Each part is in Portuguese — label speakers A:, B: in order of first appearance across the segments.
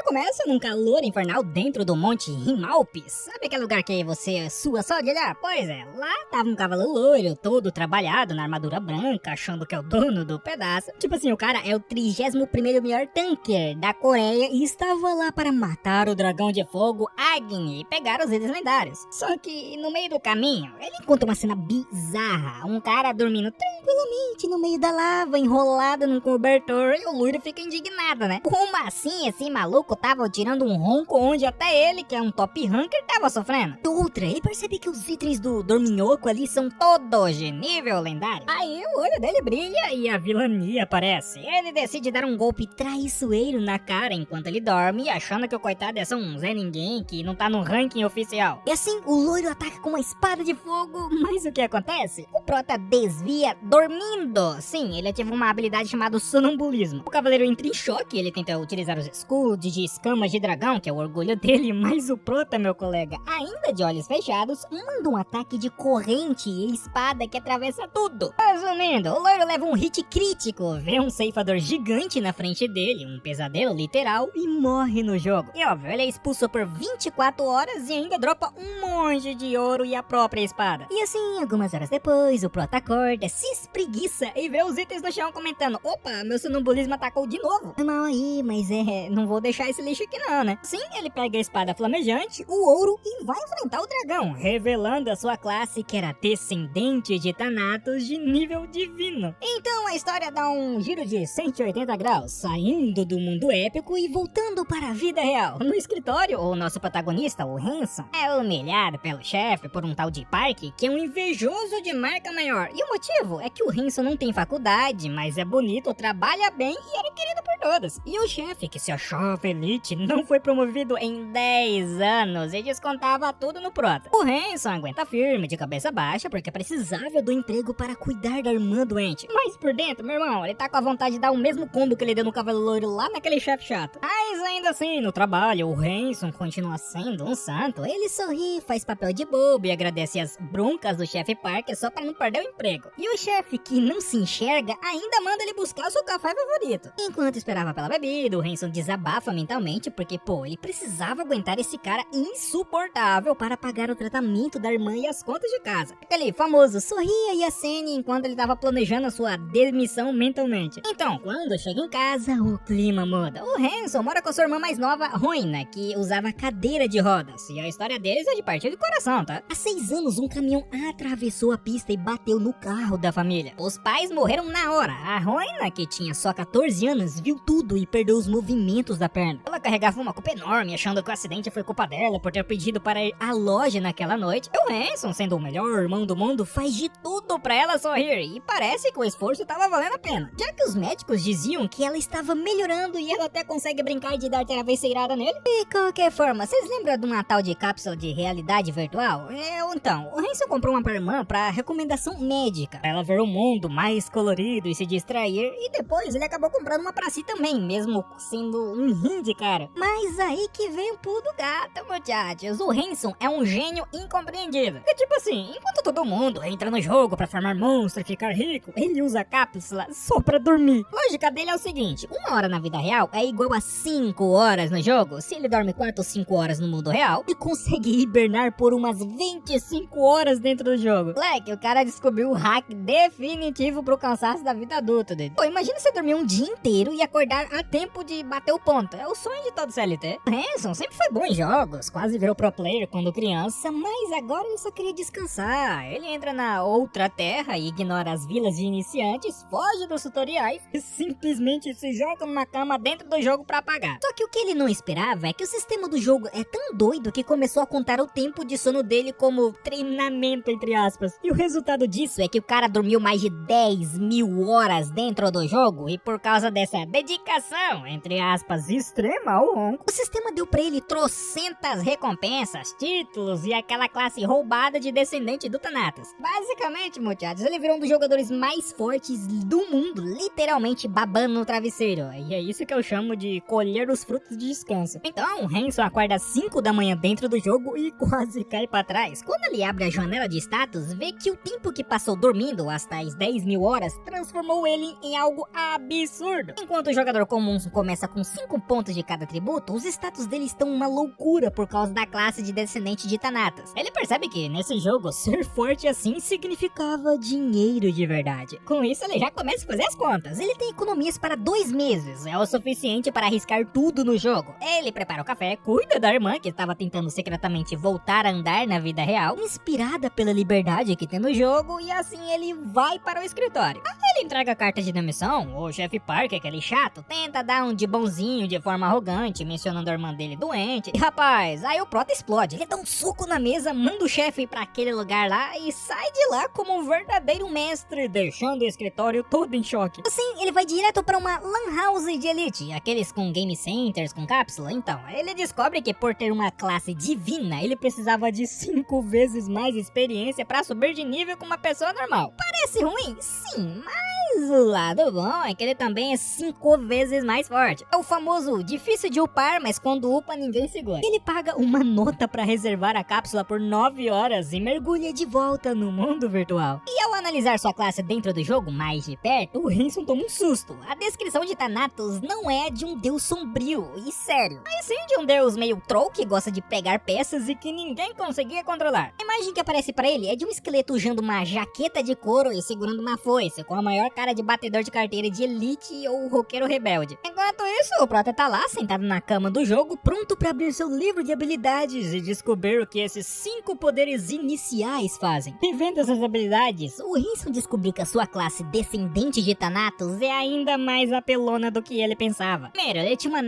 A: começa num calor infernal dentro do Monte Himalpes. Sabe aquele lugar que você sua só de olhar? Pois é, lá tava um cavalo loiro, todo trabalhado na armadura branca, achando que é o dono do pedaço. Tipo assim, o cara é o 31º melhor tanker da Coreia e estava lá para matar o dragão de fogo Agni e pegar os itens lendários. Só que no meio do caminho, ele encontra uma cena bizarra. Um cara dormindo tranquilamente no meio da lava, enrolado num cobertor, e o loiro fica indignado, né? Como assim esse maluco tava tirando um ronco onde até ele, que é um top ranker, tava sofrendo? Outra, ele percebe que os itens do dorminhoco ali são todos de nível lendário. Aí o olho dele brilha e a vilania aparece. Ele decide dar um golpe traiçoeiro na cara enquanto ele dorme, achando que o coitado é só um Zé Ninguém que não tá no ranking oficial. E assim, o loiro ataca com uma espada de fogo, mas o que acontece? O prota desvia dormindo. Sim, ele ativa uma habilidade chamada sonambulismo. O cavaleiro entra em choque, ele tenta utilizar os escudos de escamas de dragão, que é o orgulho dele, mas o prota, meu colega, ainda de olhos fechados, manda um ataque de corrente e espada que atravessa tudo. Resumindo, o loiro leva um hit crítico, vê um ceifador gigante na frente dele, um pesadelo literal, e morre no jogo. E óbvio, ele é expulso por 24 horas e ainda dropa um monte de ouro e a própria espada. E assim, algumas horas depois, o prota acorda, se espreguiça e vê os itens no chão comentando: opa, meu sonambulismo atacou de novo. Tá mal aí, mas não vou deixar esse lixo aqui não, né? Sim, ele pega a espada flamejante, o ouro e vai enfrentar o dragão, revelando a sua classe que era descendente de Thanatos de nível divino. Então a história dá um giro de 180 graus, saindo do mundo épico e voltando para a vida real. No escritório, o nosso protagonista, o Hanson, é humilhado pelo chefe por um tal de Park, que é um invejoso de marca maior. E o motivo é que o Hanson não tem faculdade, mas é bonito, trabalha bem e era querido por todos. E o chefe, que se achava elite, não foi promovido em 10 anos e descontava tudo no prota. O Hanson aguenta firme, de cabeça baixa, porque precisava do emprego para cuidar da irmã doente. Mas por dentro, meu irmão, ele tá com a vontade de dar o mesmo combo que ele deu no cavalo loiro lá naquele chefe chato. Mas ainda assim, no trabalho, o Hanson continua sendo um santo. Ele sorri, faz papel de bobo e agradece as broncas do chefe Parker só para não perder o emprego. E o chefe, que não se enxerga, ainda manda ele buscar o seu café favorito. Enquanto esperava pela bebida, o Hanson desabafa mentalmente porque, ele precisava aguentar esse cara insuportável para pagar o tratamento da irmã e as contas de casa. Aquele famoso sorria e acene enquanto ele estava planejando a sua demissão mentalmente. Então, quando chega em casa, o clima muda. O Hanson mora com a sua irmã mais nova, Roina, que usava cadeira de rodas. E a história deles é de partir do coração, tá? Há 6 anos, um caminhão atravessou a pista e bateu no carro da família. Os pais morreram na hora. A Roina, que tinha só 14 anos, viu tudo e perdeu os movimentos da perna. Ela carregava uma culpa enorme, achando que o acidente foi culpa dela por ter pedido para ir à loja naquela noite. E o Hanson, sendo o melhor irmão do mundo, faz de tudo pra ela sorrir. E parece que o esforço tava valendo a pena. Já que os médicos diziam que ela estava melhorando e ela até consegue brincar de dar travesseirada nele. De qualquer forma, vocês lembram de uma tal de cápsula de realidade virtual? Então, o Hanson comprou uma pra irmã pra recomendação médica. Ela ver o mundo mais colorido e se distrair. E depois ele acabou comprando uma pra si também, mesmo sendo um rim de cara. Mas aí que vem o pulo do gato, muchachos. O Hanson é um gênio incompreendido. É tipo assim, enquanto todo mundo entra no jogo pra farmar monstro e ficar rico, ele usa a cápsula só pra dormir. A lógica dele é o seguinte: 1 hora na vida real é igual a 5 horas no jogo. Se ele dorme 4 ou 5 horas no mundo real, ele consegue hibernar por umas 25 horas dentro do jogo. Moleque, o cara descobriu o hack definitivo pro cansaço da vida adulta dele. Imagina você dormir um dia inteiro e acordar a tempo de bater o ponto. É o sonho de todo CLT. O Hanson sempre foi bom em jogos, quase virou pro player quando criança, mas agora ele só queria descansar. Ele entra na outra terra e ignora as vilas de iniciantes, foge dos tutoriais e simplesmente se joga numa cama dentro do jogo pra apagar. Só que o que ele não esperava é que o sistema do jogo é tão doido que começou a contar o tempo de sono dele como treinamento, entre aspas. E o resultado disso é que o cara dormiu mais de 10.000 horas dentro do jogo e por causa dessa dedicação, entre aspas, extrema ao ronco, o sistema deu pra ele trocentas recompensas, títulos e aquela classe roubada de descendente do Thanatos. Basicamente, muchachos, ele virou um dos jogadores mais fortes do mundo, literalmente babando no travesseiro. E é isso que eu chamo de colher os frutos de descanso. Então, o Hanson acorda às 5 da manhã dentro do jogo e quase cai pra trás. Quando ele abre a janela de status, vê que o tempo que passou dormindo, as tais 10.000 horas, transformou ele em algo absurdo. Enquanto o jogador comum começa com 5 pontos de cada cada atributo, os status dele estão uma loucura por causa da classe de descendente de Thanatos. Ele percebe que nesse jogo, ser forte assim significava dinheiro de verdade. Com isso, ele já começa a fazer as contas. Ele tem economias para 2 meses, é o suficiente para arriscar tudo no jogo. Ele prepara o café, cuida da irmã que estava tentando secretamente voltar a andar na vida real, inspirada pela liberdade que tem no jogo, e assim ele vai para o escritório. Ele entrega a carta de demissão, o chefe Parker, aquele chato, tenta dar um de bonzinho de forma arrogante, mencionando a irmã dele doente. E rapaz, aí o Prota explode, ele dá um soco na mesa, manda o chefe ir para aquele lugar lá e sai de lá como um verdadeiro mestre, deixando o escritório todo em choque. Assim, ele vai direto para uma lan house de elite, aqueles com game centers, com cápsula. Então, ele descobre que por ter uma classe divina, ele precisava de 5 vezes mais experiência para subir de nível com uma pessoa normal. Parece ruim? Sim, mas o lado bom é que ele também é 5 vezes mais forte. É o famoso difícil de upar, mas quando upa ninguém segura. Ele paga uma nota para reservar a cápsula por 9 horas e mergulha de volta no mundo virtual. E ao analisar sua classe dentro do jogo mais de perto, o Hanson toma um susto. A descrição de Thanatos não é de um deus sombrio e sério, mas sim de um deus meio troll que gosta de pegar peças e que ninguém conseguia controlar. A imagem que aparece para ele é de um esqueleto usando uma jaqueta de couro e segurando uma foice, com a maior cara de batedor de carteira de elite ou roqueiro rebelde. Enquanto isso, o Prota tá lá, sentado na cama do jogo, pronto para abrir seu livro de habilidades e descobrir o que esses 5 poderes iniciais fazem. E vendo essas habilidades, o Hanson descobriu que a sua classe descendente de Thanatos é ainda mais apelona do que ele pensava. Primeiro, ele tinha uma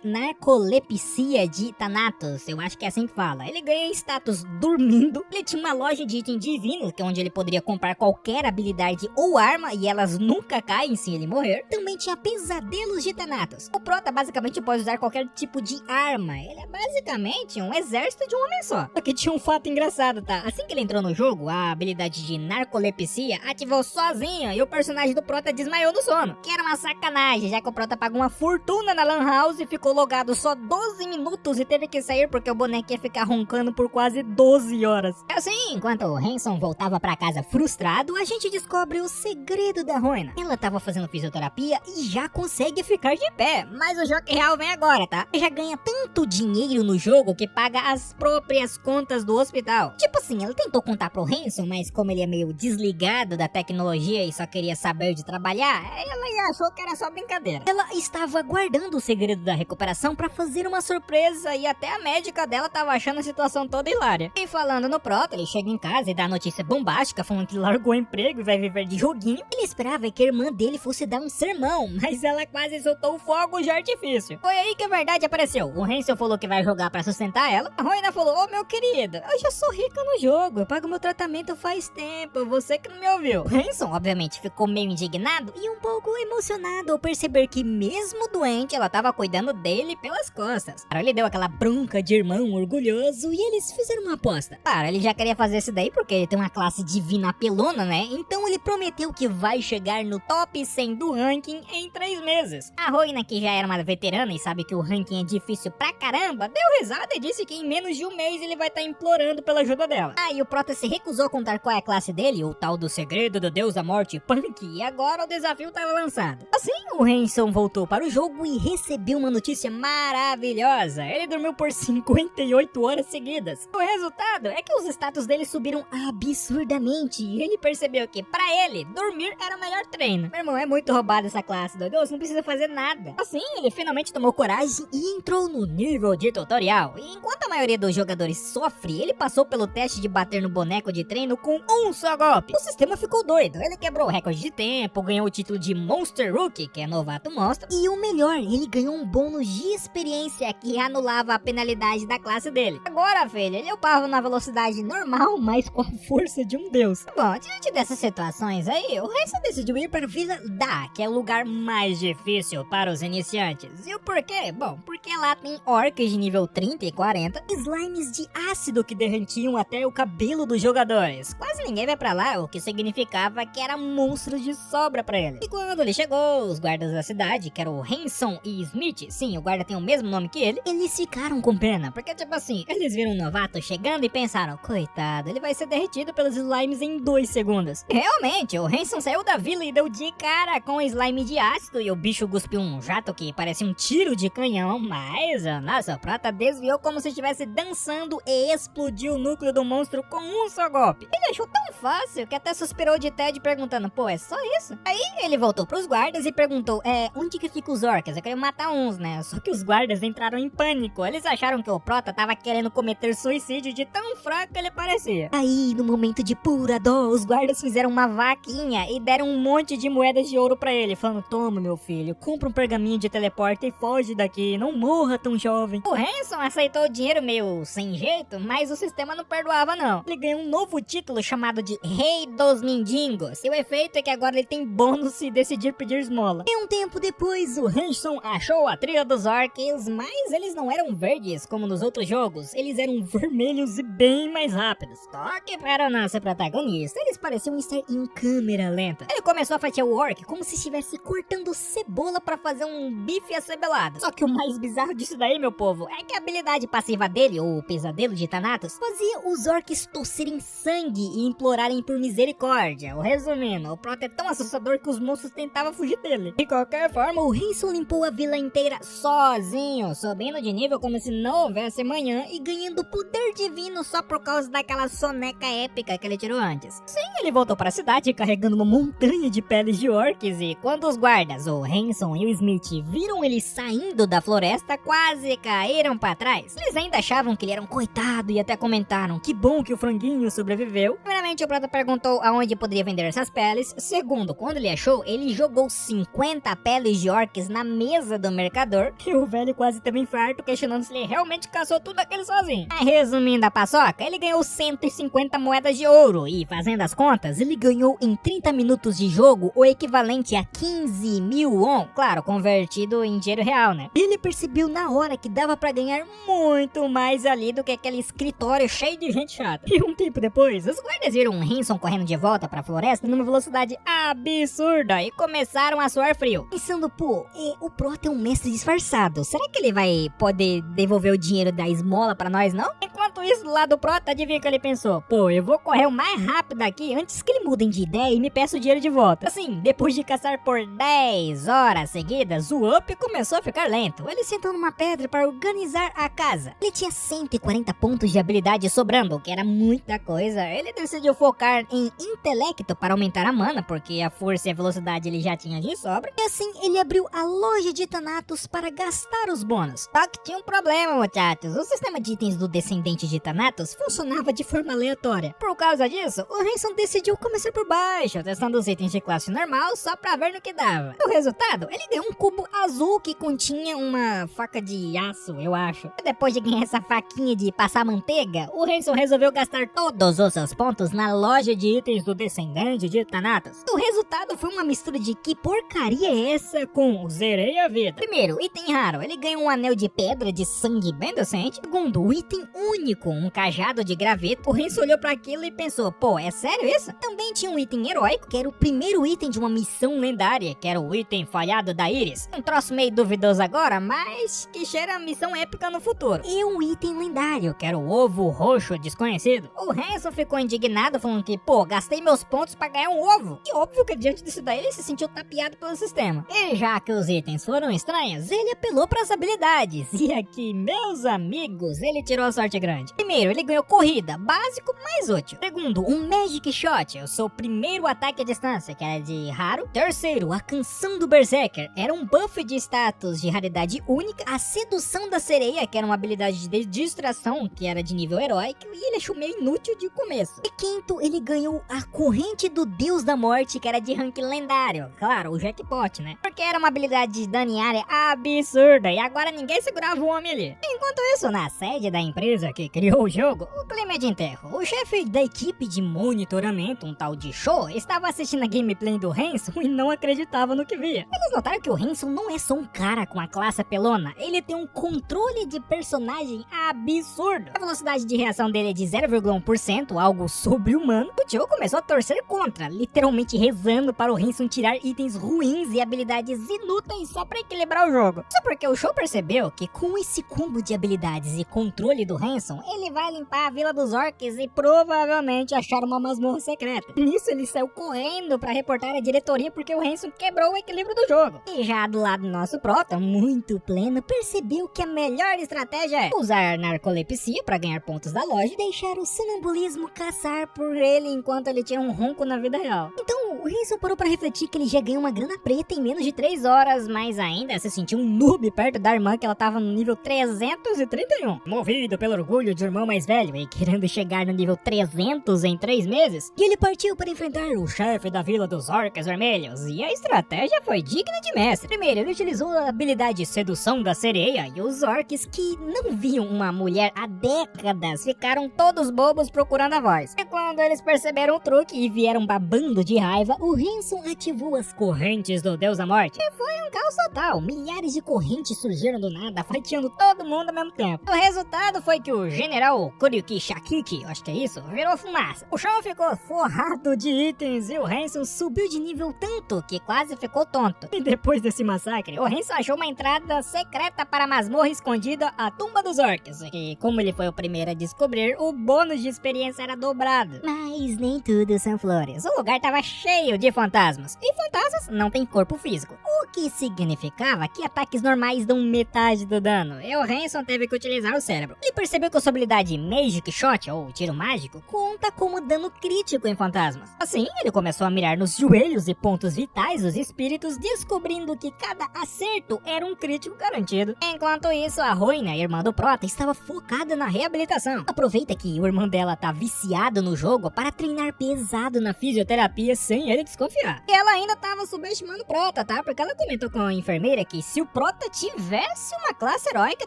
A: narcolepsia de Thanatos, eu acho que é assim que fala. Ele ganha status dormindo, ele tinha uma loja de item divino, que é onde ele poderia comprar qualquer habilidade ou arma e elas nunca caem se ele morrer. Também tinha pesadelos de Thanatos. O Prota basicamente pode usar qualquer tipo de arma, ele é basicamente um exército de um homem só. Só que tinha um fato engraçado, tá? Assim que ele entrou no jogo, a habilidade de narcolepsia ativou sozinha e o personagem do Prota desmaiou no sono, que era uma sacanagem, já que o Prota pagou uma fortuna na lan house e ficou logado só 12 minutos e teve que sair porque o boneco ia ficar roncando por quase 12 horas. Assim, enquanto o Hanson voltava pra casa frustrado, a gente descobre o segredo da Roina. Ela tava fazendo fisioterapia e já consegue ficar de pé, mas o choque real vem agora, tá? Já ganha tanto dinheiro no jogo que paga as próprias contas do hospital. Tipo assim, ela tentou contar pro Hanson, mas como ele é meio desligado da tecnologia e só queria saber de trabalhar, ela achou que era só brincadeira. Ela estava guardando o segredo da recuperação pra fazer uma surpresa e até a médica dela tava achando a situação toda hilária. E falando no Prota, ele chega em casa e dá notícia bombástica falando que largou o emprego e vai viver de joguinho. Ele esperava que a irmã dele fosse dar um sermão, mas ela quase soltou fogo de artifício. Foi aí que a verdade apareceu. O Hanson falou que vai jogar pra sustentar ela. A Roina falou: ô meu querido, eu já sou rica no jogo, eu pago meu tratamento faz tempo, você que não me ouviu. O Hanson obviamente ficou meio indignado e um pouco emocionado ao perceber que mesmo doente ela tava cuidando dele pelas costas. Claro, ele deu aquela bronca de irmão orgulhoso e eles fizeram uma aposta. Claro, ele já queria fazer isso daí porque ele tem uma classe divina apelona, né? Então ele prometeu que vai chegar no top 100 do ranking em 3 meses. A Roina, que já era uma veterana e sabe que o ranking é difícil pra caramba, deu risada e disse que em menos de um mês ele vai estar implorando pela ajuda dela. E o Prota se recusou a contar qual é a classe dele, o tal do segredo do deus da morte, Punk, e agora o desafio estava lançado. Assim, o Hanson voltou para o jogo e recebeu uma notícia maravilhosa. Ele dormiu por 58 horas seguidas. O resultado é que os status dele subiram absurdamente e ele percebeu que, pra ele, dormir era o melhor treino. Meu irmão, é muito roubado essa classe, doido. Você não precisa fazer nada. Assim, ele finalmente tomou coragem e entrou no nível de tutorial. E enquanto a maioria dos jogadores sofre, ele passou pelo teste de bater no boneco de treino com um só golpe. O sistema ficou doido. Ele quebrou o recorde de tempo, ganhou o título de Monster Rookie, que é novato monstro. E o melhor, ele ganhou um bônus de experiência que anulava a penalidade da classe dele. Agora, filho, ele upava na velocidade normal, mas com a força de um deus. Bom, diante dessas situações aí, o Hanson decidiu ir para a Vila Da, que é o lugar mais difícil para os iniciantes. E o porquê? Bom, porque lá tem orcs de nível 30 e 40, slimes de ácido que derretiam até o cabelo dos jogadores. Quase ninguém vai pra lá, o que significava que era monstro de sobra pra ele. E quando ele chegou, os guardas da cidade, que eram o Hanson e Smith, sim, o guarda tem o mesmo nome que ele, eles ficaram com pena, porque tipo assim, eles viram um novato chegando e pensaram: coitado, ele vai ser derretido pelos slimes em 2 segundos. Realmente, o Hanson Hanson saiu da vila e deu de cara com o slime de ácido e o bicho cuspiu um jato que parecia um tiro de canhão, mas a nossa prota desviou como se estivesse dançando e explodiu o núcleo do monstro com um só golpe. Ele achou tão fácil que até suspirou de tédio perguntando, pô, é só isso? Aí ele voltou pros guardas e perguntou, onde que fica os orcs? Eu queria matar uns, né? Só que os guardas entraram em pânico. Eles acharam que o prota tava querendo cometer suicídio de tão fraco que ele parecia. Aí, no momento de pura dó, os guardas fizeram uma vaquinha e deram um monte de moedas de ouro pra ele, falando, toma meu filho, compra um pergaminho de teleporte e foge daqui, não morra tão jovem. O Hanson aceitou o dinheiro meio sem jeito, mas o sistema não perdoava não. Ele ganhou um novo título chamado de Rei dos Mendigos, e o efeito é que agora ele tem bônus se decidir pedir esmola. E um tempo depois, o Hanson achou a trilha dos orcs, mas eles não eram verdes como nos outros jogos, eles eram vermelhos e bem mais rápidos. Só que para o nosso protagonista, eles pareciam estar em câmera lenta. Ele começou a fatiar o orc como se estivesse cortando cebola para fazer um bife acebolado. Só que o mais bizarro disso daí, meu povo, é que a habilidade passiva dele, o pesadelo de Thanatos, fazia os orcs tosserem sangue e implorarem por misericórdia. Resumindo, o prota é tão assustador que os monstros tentavam fugir dele. De qualquer forma, o Hanson limpou a vila inteira sozinho, subindo de nível como se não houvesse manhã e ganhando poder divino só por causa daquela soneca épica que ele tirou antes. Sim, ele voltou para a cidade carregando uma montanha de peles de orcs e quando os guardas, o Hanson e o Smith, viram ele saindo da floresta, quase caíram para trás. Eles ainda achavam que ele era um coitado e até comentaram que bom que o franguinho sobreviveu. Primeiramente, o prota perguntou aonde poderia vender essas peles. Segundo, quando ele achou, ele jogou 50 peles de orcs na mesa do mercador e o velho quase teve um infarto questionando se ele realmente caçou tudo aquilo sozinho. Resumindo a paçoca, ele ganhou 150 moedas de ouro e, fazendo as contas, ele ganhou em 30 minutos de jogo o equivalente a 15 mil won, claro, convertido em dinheiro real, né? Ele percebeu na hora que dava pra ganhar muito mais ali do que aquele escritório cheio de gente chata. E um tempo depois, os guardas viram um Hanson correndo de volta pra floresta numa velocidade absurda e começaram a suar frio. Pensando, pô, o prota é um mestre disfarçado, será que ele vai poder devolver o dinheiro da esmola pra nós, não? Enquanto isso, do lado do prota, adivinha o que ele pensou? Pô, eu vou correr o mais rápido aqui antes que ele mudem de ideia e me peça o dinheiro de volta. Assim, depois de caçar por 10 horas seguidas, o Up começou a ficar lento. Ele sentou numa pedra para organizar a casa. Ele tinha 140 pontos de habilidade sobrando, que era muita coisa. Ele decidiu focar em intelecto para aumentar a mana, porque a força e a velocidade ele já tinha de sobra. E assim, ele abriu a loja de Thanatos para gastar os bônus. Só que tinha um problema, muchachos. O sistema de itens do descendente de Thanatos funcionava de forma aleatória. Por causa disso, o Hanson decidiu começar por baixo, testando os itens de classe normal só pra ver no que dava. O resultado, ele deu um cubo azul que continha uma faca de aço, eu acho. E depois de ganhar essa faquinha de passar manteiga, o Hanson resolveu gastar todos os seus pontos na loja de itens do descendente de Thanatos. O resultado foi uma mistura de que porcaria é essa com zerei a vida. Primeiro, item raro, ele ganha um anel de pedra de sangue bem decente. Segundo, o item único, um cajado de graveto. O Hanson olhou pra aquilo e pensou, pô, é sério isso? Também tinha um item heróico, que era o primeiro item de uma missão lendária, que era o item falhado da Iris. Um troço meio duvidoso agora, mas que cheira a missão épica no futuro. E um item lendário, que era o ovo roxo desconhecido. O Hanson ficou indignado, falando que, pô, gastei meus pontos pra ganhar um ovo. E óbvio que diante disso daí ele se sentiu tapeado pelo sistema. E já que os itens foram estranhos, ele apelou pras habilidades. E aqui, meus amigos, ele tirou a sorte grande. Primeiro, ele ganhou corrida, básico, mais útil. Segundo, um Magic Shot, o seu primeiro ataque à distância, que era de raro. Terceiro, a canção do Berserker, era um buff de status de raridade única. A sedução da sereia, que era uma habilidade de distração, que era de nível heróico, e ele achou meio inútil de começo. E quinto, ele ganhou a corrente do Deus da Morte, que era de rank lendário. Claro, o jackpot, né? Porque era uma habilidade de dano em área absurda, e agora ninguém segurava o homem ali. Enquanto isso, na sede da empresa que criou o jogo, o clima é de enterro. O chefe da equipe de monitoramento, um tal de Show, estava assistindo a gameplay do Hanson e não acreditava no que via. Eles notaram que o Hanson não é só um cara com a classe apelona, ele tem um controle de personagem absurdo. A velocidade de reação dele é de 0,1%, algo sobre-humano. O tio começou a torcer contra, literalmente rezando para o Hanson tirar itens ruins e habilidades inúteis só para equilibrar o jogo. Só porque o Show percebeu que com esse combo de habilidades e controle do Hanson, Hanson, ele vai limpar a Vila dos Orcs e provavelmente achar uma masmorra secreta. Nisso ele saiu correndo pra reportar a diretoria porque o Hanson quebrou o equilíbrio do jogo. E já do lado do nosso prota, muito pleno, percebeu que a melhor estratégia é usar narcolepsia pra ganhar pontos da loja e deixar o sonambulismo caçar por ele enquanto ele tinha um ronco na vida real. Então o Hanson parou pra refletir que ele já ganhou uma grana preta em menos de 3 horas, mas ainda se sentiu um noob perto da irmã que ela tava no nível 331. Movido pelo orgulho de irmão mais velho e querendo chegar no nível 300 em 3 meses, e ele partiu para enfrentar o chefe da Vila dos Orcs Vermelhos, e a estratégia foi digna de mestre. Primeiro, ele utilizou a habilidade Sedução da Sereia, e os orcs que não viam uma mulher há décadas ficaram todos bobos procurando a voz. E quando eles perceberam o truque e vieram babando de raiva, o Hanson ativou as correntes do Deus da Morte. E foi um caos total. Milhares de correntes surgiram do nada, fatiando todo mundo ao mesmo tempo. O resultado foi que o general Kuryuki Shakiki, acho que é isso, virou fumaça. O chão ficou forrado de itens e o Hanson subiu de nível tanto que quase ficou tonto. E depois desse massacre, o Hanson achou uma entrada secreta para a masmorra escondida, a Tumba dos Orcs. E como ele foi o primeiro a descobrir, o bônus de experiência era dobrado. Mas nem tudo são flores. O lugar estava cheio de fantasmas. E fantasmas não têm corpo físico. O que significava que ataques normais dão metade do dano. E o Hanson teve que utilizar o cérebro. Ele percebeu que a sua habilidade Magic Shot, ou tiro mágico, conta como dano crítico em fantasmas. Assim, ele começou a mirar nos joelhos e pontos vitais dos espíritos, descobrindo que cada acerto era um crítico garantido. Enquanto isso, a Roina, irmã do Prota, estava focada na reabilitação. Aproveita que o irmão dela tá viciado no jogo para treinar pesado na fisioterapia sem ele desconfiar. E ela ainda tava subestimando o Prota, tá? Porque ela comentou com a enfermeira que se o Prota tivesse uma classe heróica,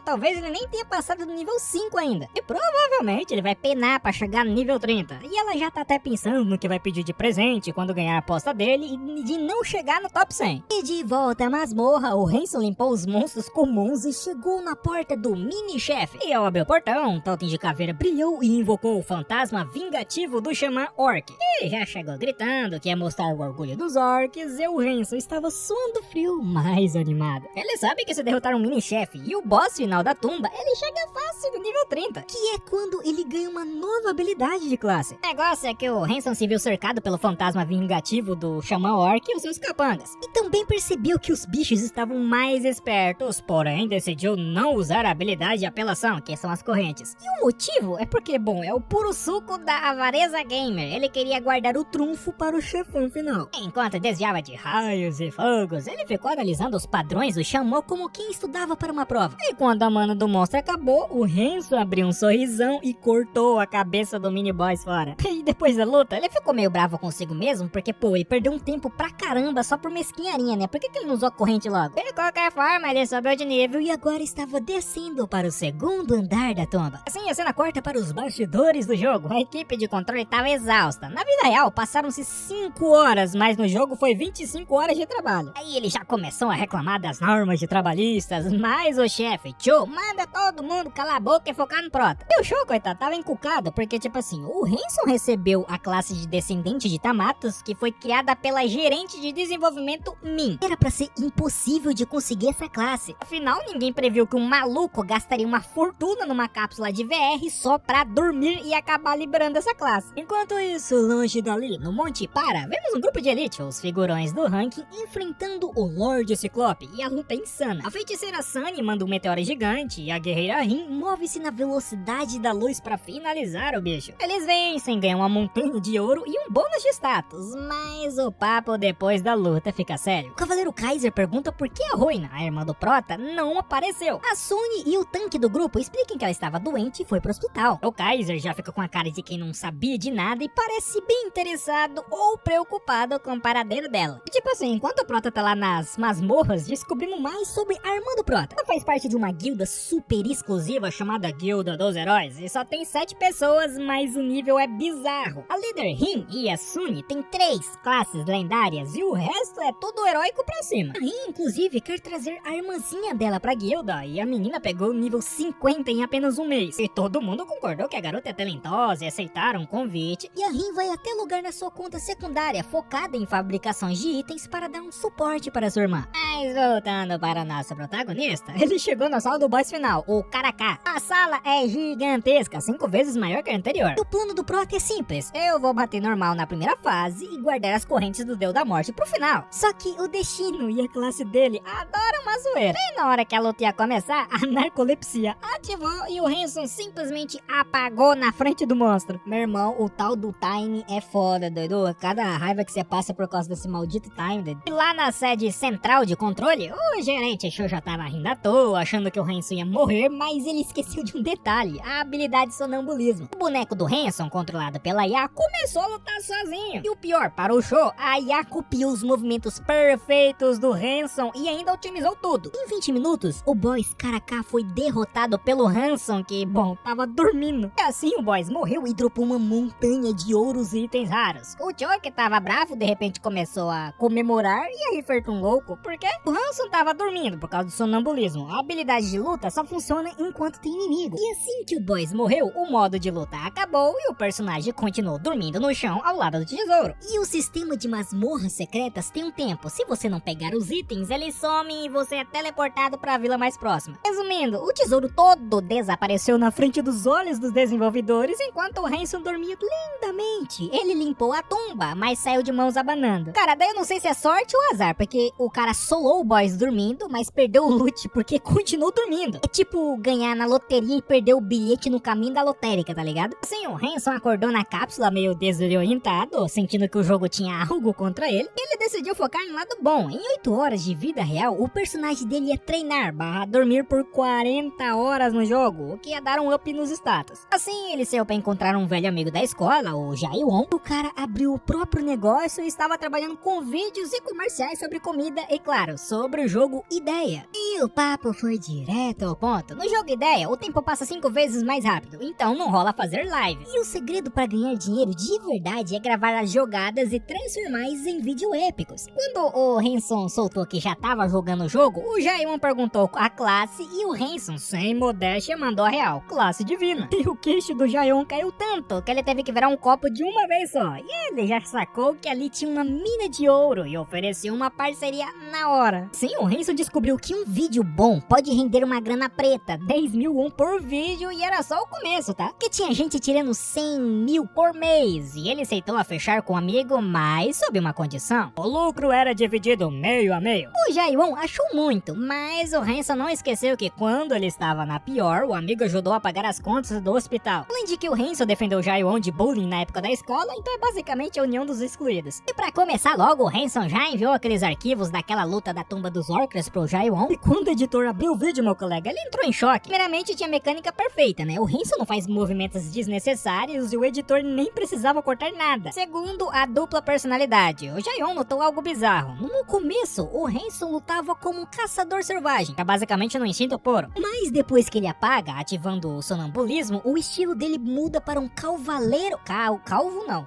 A: talvez ele nem tenha passado do nível 5 ainda. E provavelmente ele vai penar pra chegar no nível 30. E ela já tá até pensando no que vai pedir de presente quando ganhar a aposta dele e de não chegar no top 100. E de volta à masmorra, o Hanson limpou os monstros comuns e chegou na porta do mini-chefe. E ao abrir o portão, um totem de caveira brilhou e invocou o fantasma vingativo do xamã Orc. E já chegou gritando que ia mostrar o orgulho dos orcs, e o Hanson estava suando frio, mais animado. Ele sabe que se derrotar um mini-chefe e o boss final da tumba, ele chega fácil no nível 30, que é quando ele ganha uma nova habilidade de classe. O negócio é que o Hanson se viu cercado pelo fantasma vingativo do xamã Orc e os seus capangas. E também percebeu que os bichos estavam mais espertos, porém decidiu não usar a habilidade de apelação, que são as correntes. E o motivo é porque, bom, é o puro suco da avareza gamer. Ele queria guardar o trunfo para o chefão final. Enquanto desviava de raios e fogos, ele ficou analisando os padrões do xamã como quem estudava para uma prova. E quando a mana do monstro acabou, o Hanson abriu um sorrisão e cortou a cabeça do mini boss fora. E depois da luta, ele ficou meio bravo consigo mesmo, porque, pô, ele perdeu um tempo pra caramba só por mesquinharia, né? Por que ele não usou a corrente logo? De qualquer forma, ele subiu de nível e agora estava descendo para o segundo andar da tumba. Assim, a cena corta para os bastidores do jogo. A equipe de controle estava exausta. Na vida real, passaram-se 5 horas, mas no jogo foi 25 horas de trabalho. Aí ele já começou a reclamar das normas de trabalhistas, mas o chefe, Cho, manda todo mundo calar a boca e focar no Prota. E o Cho, coitado, tava encucado, porque tipo assim, o Hanson recebeu a classe de descendente de Tamatos, que foi criada pela gerente de desenvolvimento Min. Era pra ser impossível de conseguir essa classe. Afinal, ninguém previu que um maluco gastaria uma fortuna numa cápsula de VR só pra dormir e acabar liberando essa classe. Enquanto isso, longe dali, no Monte Para, vemos um grupo de elite, os figurões do ranking, enfrentando o Lorde Ciclope, e a luta é insana. A feiticeira Sunny manda um meteoro gigante e a guerreira Rin move-se na velocidade da luz pra finalizar o bicho. Eles vencem, ganham uma montanha de ouro e um bônus de status, mas o papo depois da luta fica sério. O Cavaleiro Kaiser pergunta por que a Roina, a irmã do Prota, não apareceu. A Sunny e o tanque do grupo explicam que ela estava doente e foi pro hospital. O Kaiser já fica com a cara de quem não sabia de nada e parece bem interessado ou preocupado com o paradeiro dela. E tipo assim, enquanto o Prota tá lá nas masmorras, descobrimos mais sobre a irmã do Prota. Ela faz parte de uma guilda super exclusiva chamada Guilda dos Heróis e só tem 7 pessoas, mas o nível é bizarro. A líder Rin e a Sunny tem 3 classes lendárias e o resto é tudo heróico pra cima. A Rin, inclusive, quer trazer a irmãzinha dela pra guilda e a menina pegou o nível 50 em apenas um mês. E todo mundo concordou que a garota é talentosa e aceitaram o convite. E a Rin vai até lugar na sua conta secundária, focada em fabricações de itens para dar um suporte para sua irmã. Mas voltando para nosso protagonista, ele chegou na sala do boss final, o Karaká. A sala é é gigantesca, 5 vezes maior que a anterior. O plano do Prota é simples, eu vou bater normal na primeira fase e guardar as correntes do Deus da Morte pro final. Só que o destino e a classe dele adoram uma zoeira. E na hora que a luta ia começar, a narcolepsia ativou e o Hanson simplesmente apagou na frente do monstro. Meu irmão, o tal do time é foda, doido. Cada raiva que você passa por causa desse maldito time, doido. E lá na sede central de controle, o gerente achou já tava rindo à toa, achando que o Hanson ia morrer, mas ele esqueceu de um detalhe, a habilidade sonambulismo. O boneco do Hanson, controlado pela IA, começou a lutar sozinho. E o pior, para o show, a IA copiou os movimentos perfeitos do Hanson e ainda otimizou tudo. Em 20 minutos, o Boss Karakar foi derrotado pelo Hanson, que, bom, tava dormindo. E assim o Boss morreu e dropou uma montanha de ouros e itens raros. O Joe, que tava bravo, de repente começou a comemorar e aí feito um louco, porque o Hanson tava dormindo por causa do sonambulismo. A habilidade de luta só funciona enquanto tem inimigo. E assim que o Boss morreu, o modo de luta acabou e o personagem continuou dormindo no chão ao lado do tesouro. E o sistema de masmorras secretas tem um tempo. Se você não pegar os itens, eles somem e você é teleportado para a vila mais próxima. Resumindo, o tesouro todo desapareceu na frente dos olhos dos desenvolvedores enquanto o Hanson dormia lindamente. Ele limpou a tumba, mas saiu de mãos abanando. Cara, daí eu não sei se é sorte ou azar, porque o cara solou o Boss dormindo, mas perdeu o loot porque continuou dormindo. É tipo ganhar na loteria e perder o bilhete no caminho da lotérica, tá ligado? Assim, o Hanson acordou na cápsula meio desorientado, sentindo que o jogo tinha algo contra ele, e ele decidiu focar no lado bom. Em 8 horas de vida real, o personagem dele ia treinar dormir por 40 horas no jogo, o que ia dar um up nos status. Assim, ele saiu pra encontrar um velho amigo da escola, o Jaiwon. O cara abriu o próprio negócio e estava trabalhando com vídeos e comerciais sobre comida e, claro, sobre o jogo Ideia. E o papo foi direto ao ponto. No jogo Ideia, o tempo passa 5 vezes mais rápido, então não rola fazer live. E o segredo para ganhar dinheiro de verdade é gravar as jogadas e transformá-las em vídeos épicos. Quando o Hanson soltou que já tava jogando o jogo, o Jaiwon perguntou a classe e o Hanson, sem modéstia, mandou a real: classe divina. E o queixo do Jaiwon caiu tanto que ele teve que virar um copo de uma vez só. E ele já sacou que ali tinha uma mina de ouro e ofereceu uma parceria na hora. Sim, o Hanson descobriu que um vídeo bom pode render uma grana preta, 10 mil won por vídeo, e era só o começo, tá? Que tinha gente tirando 100 mil por mês, e ele aceitou a fechar com o amigo, mas sob uma condição: o lucro era dividido meio a meio. O Jaiwon achou muito, mas o Hanson não esqueceu que quando ele estava na pior, o amigo ajudou a pagar as contas do hospital. Além de que o Hanson defendeu o Jaiwon de bullying na época da escola, então é basicamente a união dos excluídos. E pra começar logo, o Hanson já enviou aqueles arquivos daquela luta da tumba dos Orcras pro Jaiwon, e quando o editor abriu o vídeo, meu colega, ele entrou em choque. Primeiramente tinha mecânica perfeita, né? O Hanson não faz movimentos desnecessários e o editor nem precisava cortar nada. Segundo, a dupla personalidade. O Jaiwon notou algo bizarro. No começo, o Hanson lutava como um caçador selvagem, que é basicamente no instinto puro. Mas depois que ele apaga, ativando o sonambulismo, o estilo dele muda para um cavaleiro...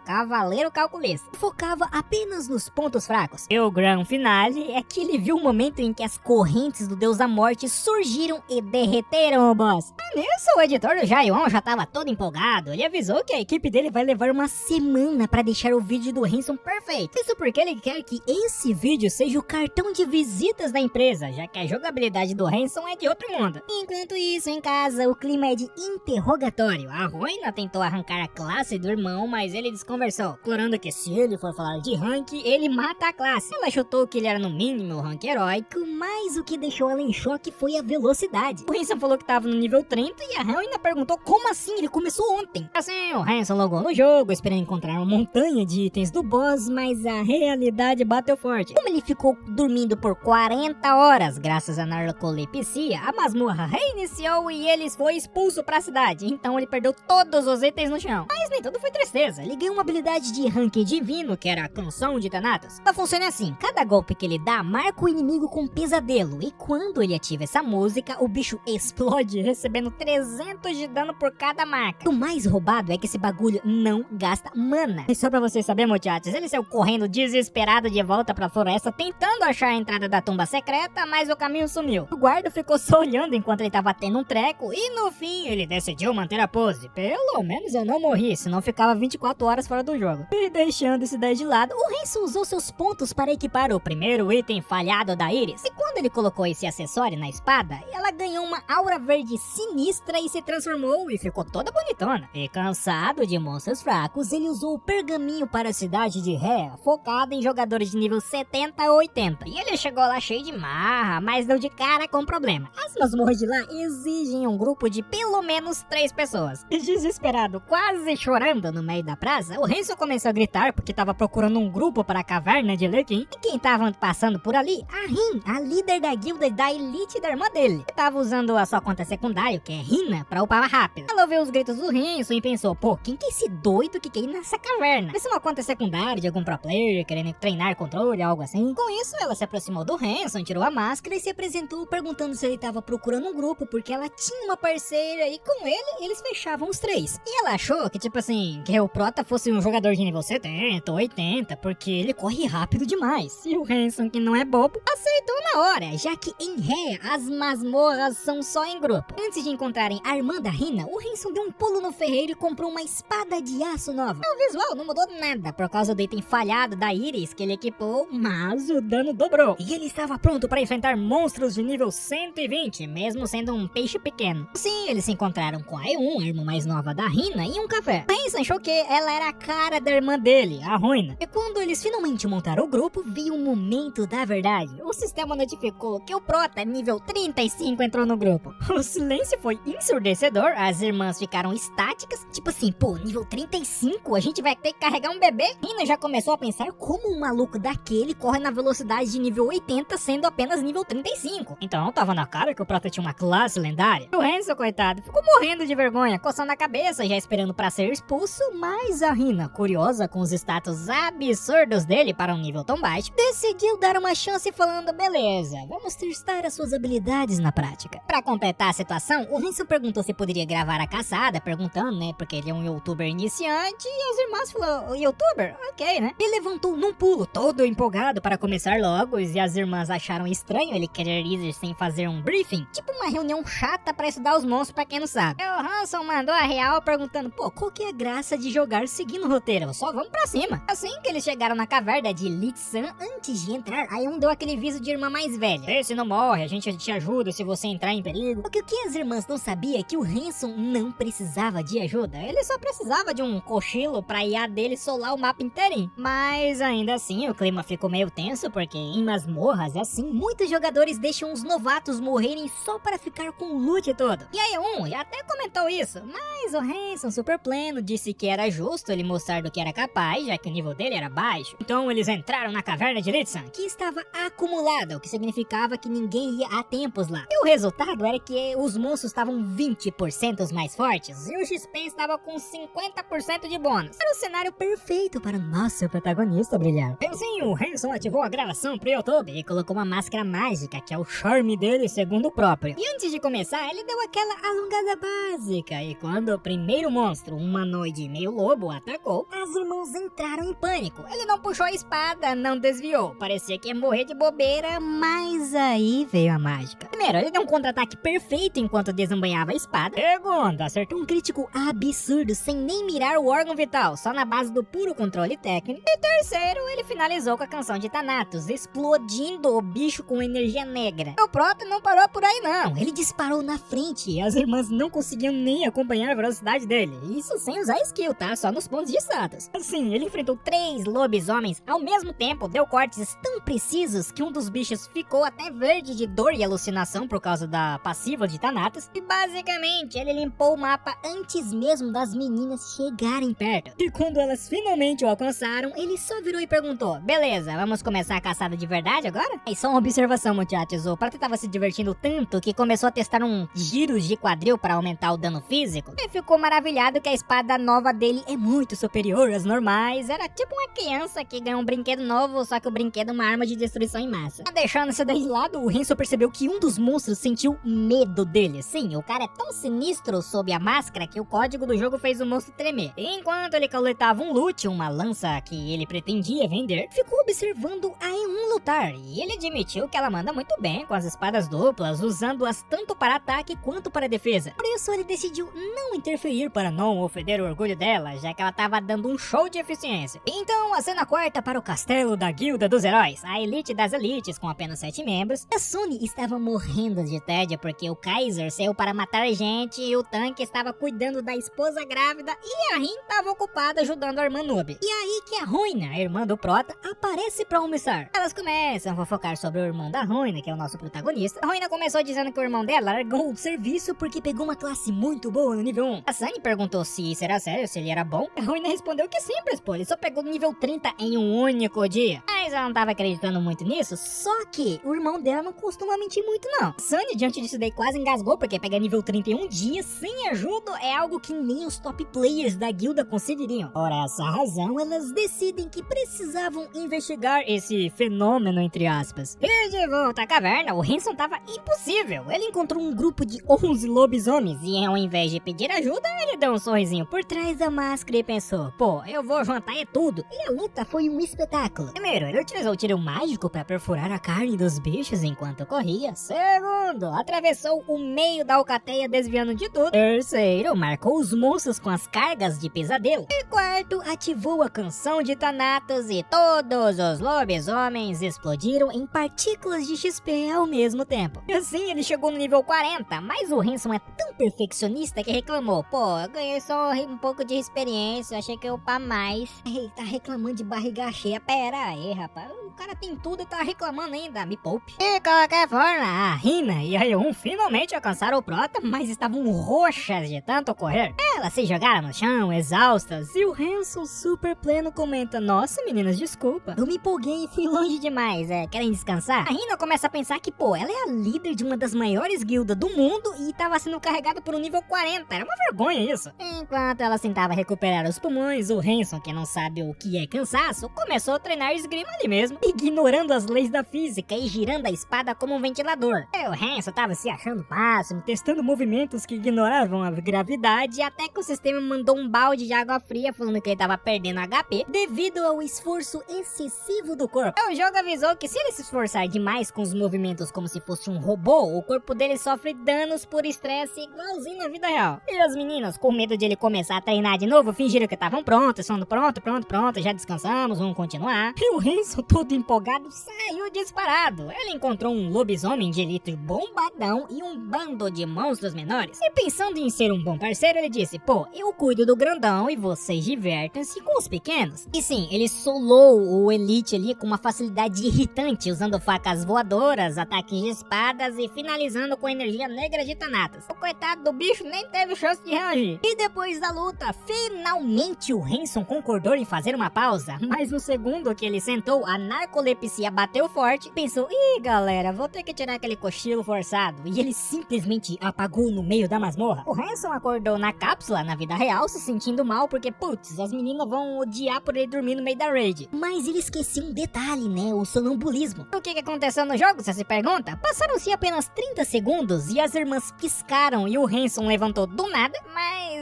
A: Cavaleiro calculista. Focava apenas nos pontos fracos. E o grande finale é que ele viu o momento em que as correntes do Deus da Morte surgiram e derreteram o boss. Nisso, o editor do Jaiwon já tava todo empolgado. Ele avisou que a equipe dele vai levar uma semana para deixar o vídeo do Hanson perfeito. Isso porque ele quer que esse vídeo seja o cartão de visitas da empresa, já que a jogabilidade do Hanson é de outro mundo. Enquanto isso, em casa, o clima é de interrogatório. A Roina tentou arrancar a classe do irmão, mas ele desconversou, declarando que se ele for falar de rank, ele mata a classe. Ela chutou que ele era no mínimo rank heróico, mas o que deixou ela em choque foi a velocidade. O Hanson falou que tava no nível 30 e a Roina perguntou como assim, ele começou ontem. Assim, o Hanson logou no jogo, esperando encontrar uma montanha de itens do boss, mas a realidade bateu forte. Como ele ficou dormindo por 40 horas, graças à narcolepsia, a masmorra reiniciou e ele foi expulso pra cidade. Então ele perdeu todos os itens no chão. Mas nem tudo foi tristeza. Ele ganhou uma habilidade de rank divino, que era a canção de Thanatos. Ela funciona assim: cada golpe que ele dá marca o inimigo com pesadelo, e quando ele ativa essa música, o bicho explode, recebendo 300 de dano por cada marca. O mais roubado é que esse bagulho não gasta mana. E só pra vocês saberem, mochates, ele saiu correndo desesperado de volta pra floresta, tentando achar a entrada da tumba secreta, mas o caminho sumiu. O guarda ficou só olhando enquanto ele tava tendo um treco, e no fim ele decidiu manter a pose. Pelo menos eu não morri, senão ficava 24 horas fora do jogo. E deixando essa ideia de lado, o Hanson usou seus pontos para equipar o primeiro item falhado da Iris. E quando ele colocou esse acessório na espada, ela ganhou uma aura verde sinistra monstra e se transformou e ficou toda bonitona. E cansado de monstros fracos, ele usou o pergaminho para a cidade de Rhea, focado em jogadores de nível 70 a 80. E ele chegou lá cheio de marra, mas deu de cara com problema. As masmorras de lá exigem um grupo de pelo menos 3 pessoas. E desesperado, quase chorando no meio da praça, o Hanson começou a gritar porque estava procurando um grupo para a caverna de Lekin. E quem estava passando por ali? A Rin, a líder da guilda da elite da irmã dele. Que tava usando a sua conta secundária, que é Rina, pra upar rápido. Ela ouviu os gritos do Hanson e pensou, pô, quem que é esse doido que quer ir nessa caverna? Vai ser uma conta secundária de algum pro player, querendo treinar controle, algo assim. Com isso, ela se aproximou do Hanson, tirou a máscara e se apresentou perguntando se ele tava procurando um grupo, porque ela tinha uma parceira e com ele, eles fechavam os 3. E ela achou que, tipo assim, que o Prota fosse um jogador de nível 70, 80, porque ele corre rápido demais. E o Hanson, que não é bobo, aceitou na hora, já que em Rhea as masmorras são só em grupo. Antes de encontrarem a irmã da Rina, o Hanson deu um pulo no ferreiro e comprou uma espada de aço nova. O visual não mudou nada por causa do item falhado da Iris que ele equipou, mas o dano dobrou. E ele estava pronto para enfrentar monstros de nível 120, mesmo sendo um peixe pequeno. Sim, eles se encontraram com a E1, a irmã mais nova da Rina, em um café. O Hanson achou que ela era a cara da irmã dele, a Ruina. E quando eles finalmente montaram o grupo, veio o momento da verdade. O sistema notificou que o Prota, nível 35, entrou no grupo. O silêncio foi ensurdecedor, as irmãs ficaram estáticas, tipo assim, pô, nível 35, a gente vai ter que carregar um bebê? Rina já começou a pensar como um maluco daquele corre na velocidade de nível 80, sendo apenas nível 35. Então, tava na cara que o Prota tinha uma classe lendária. O Hanson, coitado, ficou morrendo de vergonha, coçando a cabeça, já esperando pra ser expulso, mas a Rina, curiosa com os status absurdos dele para um nível tão baixo, decidiu dar uma chance falando, beleza, vamos testar as suas habilidades na prática. Pra completar a situação, o Hanson perguntou se poderia gravar a caçada, perguntando, né, porque ele é um youtuber iniciante, e as irmãs falaram, youtuber? Ok, né? Ele levantou num pulo, todo empolgado para começar logo, e as irmãs acharam estranho ele querer ir sem fazer um briefing, tipo uma reunião chata pra estudar os monstros pra quem não sabe. E o Hanson mandou a real perguntando, pô, qual que é a graça de jogar seguindo o roteiro? Só vamos pra cima. Assim que eles chegaram na caverna de Lit-san, antes de entrar, a E1 deu aquele viso de irmã mais velha. Esse não morre, a gente te ajuda se você entrar em perigo. O que as irmãs não sabiam é que o Hanson não precisava de ajuda. Ele só precisava de um cochilo pra IA dele solar o mapa inteirinho. Mas ainda assim, o clima ficou meio tenso, porque em masmorras, assim, muitos jogadores deixam os novatos morrerem só para ficar com o loot todo. E a E1 até comentou isso, mas o Hanson, super pleno, disse que era justo ele mostrar do que era capaz, já que o nível dele era baixo. Então eles entraram na caverna de Lit-san, que estava acumulada, o que significava que ninguém ia há tempos lá. E o resultado era que os monstros estavam 20% mais fortes e o XP estava com 50% de bônus. Era o cenário perfeito para o nosso protagonista brilhar. Assim, o Hanson ativou a gravação pro YouTube e colocou uma máscara mágica, que é o charme dele segundo o próprio. E antes de começar, ele deu aquela alongada básica, e quando o primeiro monstro, um humanoide meio lobo, atacou, as irmãs entraram em pânico. Ele não puxou a espada, não desviou, parecia que ia morrer de bobeira, mas aí veio a mágica. Primeiro, ele deu um contra-ataque perfeito enquanto desembanhava a espada. Segundo, acertou um crítico absurdo sem nem mirar o órgão vital, só na base do puro controle técnico. E terceiro, ele finalizou com a canção de Thanatos, explodindo o bicho com energia negra. O Prota não parou por aí não, ele disparou na frente e as irmãs não conseguiam nem acompanhar a velocidade dele. Isso sem usar skill, tá? Só nos pontos de status. Assim, ele enfrentou 3 lobisomens ao mesmo tempo, deu cortes tão precisos que um dos bichos ficou até verde de dor e alucinação por causa da passiva de Thanatos. E basicamente, ele limpou o mapa antes mesmo das meninas chegarem perto. E quando elas finalmente o alcançaram, ele só virou e perguntou, beleza, vamos começar a caçada de verdade agora? E só uma observação, muchachos, o Prata tava se divertindo tanto que começou a testar um giros de quadril para aumentar o dano físico. E ficou maravilhado que a espada nova dele é muito superior às normais. Era tipo uma criança que ganhou um brinquedo novo, só que o brinquedo é uma arma de destruição em massa. Deixando isso daí de lado, o Hanson percebeu que um dos monstros sentiu medo dele. Sim, o cara é tão sinistro sob a máscara que o código do jogo fez o monstro tremer. Enquanto ele coletava um loot, uma lança que ele pretendia vender, ficou observando a E1 lutar. E ele admitiu que ela manda muito bem com as espadas duplas, usando-as tanto para ataque quanto para defesa. Por isso ele decidiu não interferir para não ofender o orgulho dela, já que ela estava dando um show de eficiência. Então a cena corta para o castelo da Guilda dos Heróis, a elite das elites com apenas 7 membros. A Sunny estava morrendo de tédio porque o Kaiser saiu para para matar gente e o tanque estava cuidando da esposa grávida e a Rin estava ocupada ajudando a irmã Noob. E aí que a Ruina, a irmã do Prota, aparece para almoçar. Elas começam a fofocar sobre o irmão da Ruina, que é o nosso protagonista. A Ruina começou dizendo que o irmão dela largou o serviço porque pegou uma classe muito boa no nível 1. A Sunny perguntou se isso era sério, se ele era bom. A Ruina respondeu que simples, pô, ele só pegou no nível 30 em um único dia. Mas ela não tava acreditando muito nisso, só que o irmão dela não costuma mentir muito não. Sunny, diante disso daí, quase engasgou, porque pegar nível 30 em um dia sem ajuda é algo que nem os top players da guilda conseguiriam. Por essa razão, elas decidem que precisavam investigar esse fenômeno, entre aspas. E de volta à caverna, o Hanson tava impossível. Ele encontrou um grupo de 11 lobisomens e ao invés de pedir ajuda, ele deu um sorrisinho por trás da máscara e pensou, pô, eu vou jantar é tudo. E a luta foi um espetáculo. Primeiro, ele utilizou o tiro mágico para perfurar a carne dos bichos enquanto corria. Segundo, atravessou o meio da alcateia desviando de tudo. Terceiro, marcou os monstros com as cargas de pesadelo. E quarto, ativou a canção de Thanatos e todos os lobisomens explodiram em partículas de XP ao mesmo tempo. E assim ele chegou no nível 40, mas o Hanson é tão perfeccionista que reclamou, pô, eu ganhei só um pouco de experiência, achei que eu upar mais. Ei, tá reclamando de barriga cheia, pera aí, rapaz, o cara tem tudo e tá reclamando ainda, me poupe. De qualquer forma, a Rina e a Ryun finalmente alcançaram o Prota, mas estavam roxas de tanto correr. Elas se jogaram no chão, exaustas, e o Hanson super pleno comenta, nossa meninas, desculpa, eu me empolguei e fui longe demais, querem descansar? A Rina começa a pensar que, pô, ela é a líder de uma das maiores guildas do mundo e tava sendo carregada por um nível 40, era uma vergonha isso. Enquanto ela tentava recuperar os pulmões, o Hanson, que não sabe o que é cansaço, começou a treinar esgrima ali mesmo, ignorando as leis da física e girando a espada como um ventilador. E o Hanson tava se achando máximo, testando movimentos que ignoravam a gravidade, até que o sistema mandou um balde de água fria falando que ele tava perdendo HP devido ao esforço excessivo do corpo. O jogo avisou que se ele se esforçar demais com os movimentos como se fosse um robô, o corpo dele sofre danos por estresse igualzinho na vida real. E as meninas, com medo de ele começar a treinar de novo, fingiram que estavam prontas, falando pronto, já descansamos, vamos continuar. E o Hanson, todo empolgado, saiu disparado. Ele encontrou um lobisomem de elite bombadão e um bando de monstros menores. E pensando em ser um bom parceiro, ele disse, pô, eu cuido do grandão e vocês divertem-se com os pequenos. E sim, ele solou o Elite ali com uma facilidade irritante, usando facas voadoras, ataques de espadas e finalizando com energia negra de Thanatos. O coitado do bicho nem teve chance de reagir. E depois da luta, finalmente o Hanson concordou em fazer uma pausa, mas no segundo que ele sentou, a narcolepsia bateu forte, pensou, ih galera, vou ter que tirar aquele cochilo forçado, e ele simplesmente apagou no meio da masmorra. O Hanson acordou na cápsula, na vida real, se sentindo mal porque, putz, as meninas vão odiar por ele dormir no meio da raid. Mas ele esqueceu um detalhe, né, o sonambulismo. O que aconteceu no jogo, você se pergunta? Passaram-se apenas 30 segundos e as irmãs piscaram e o Hanson levantou do nada, mas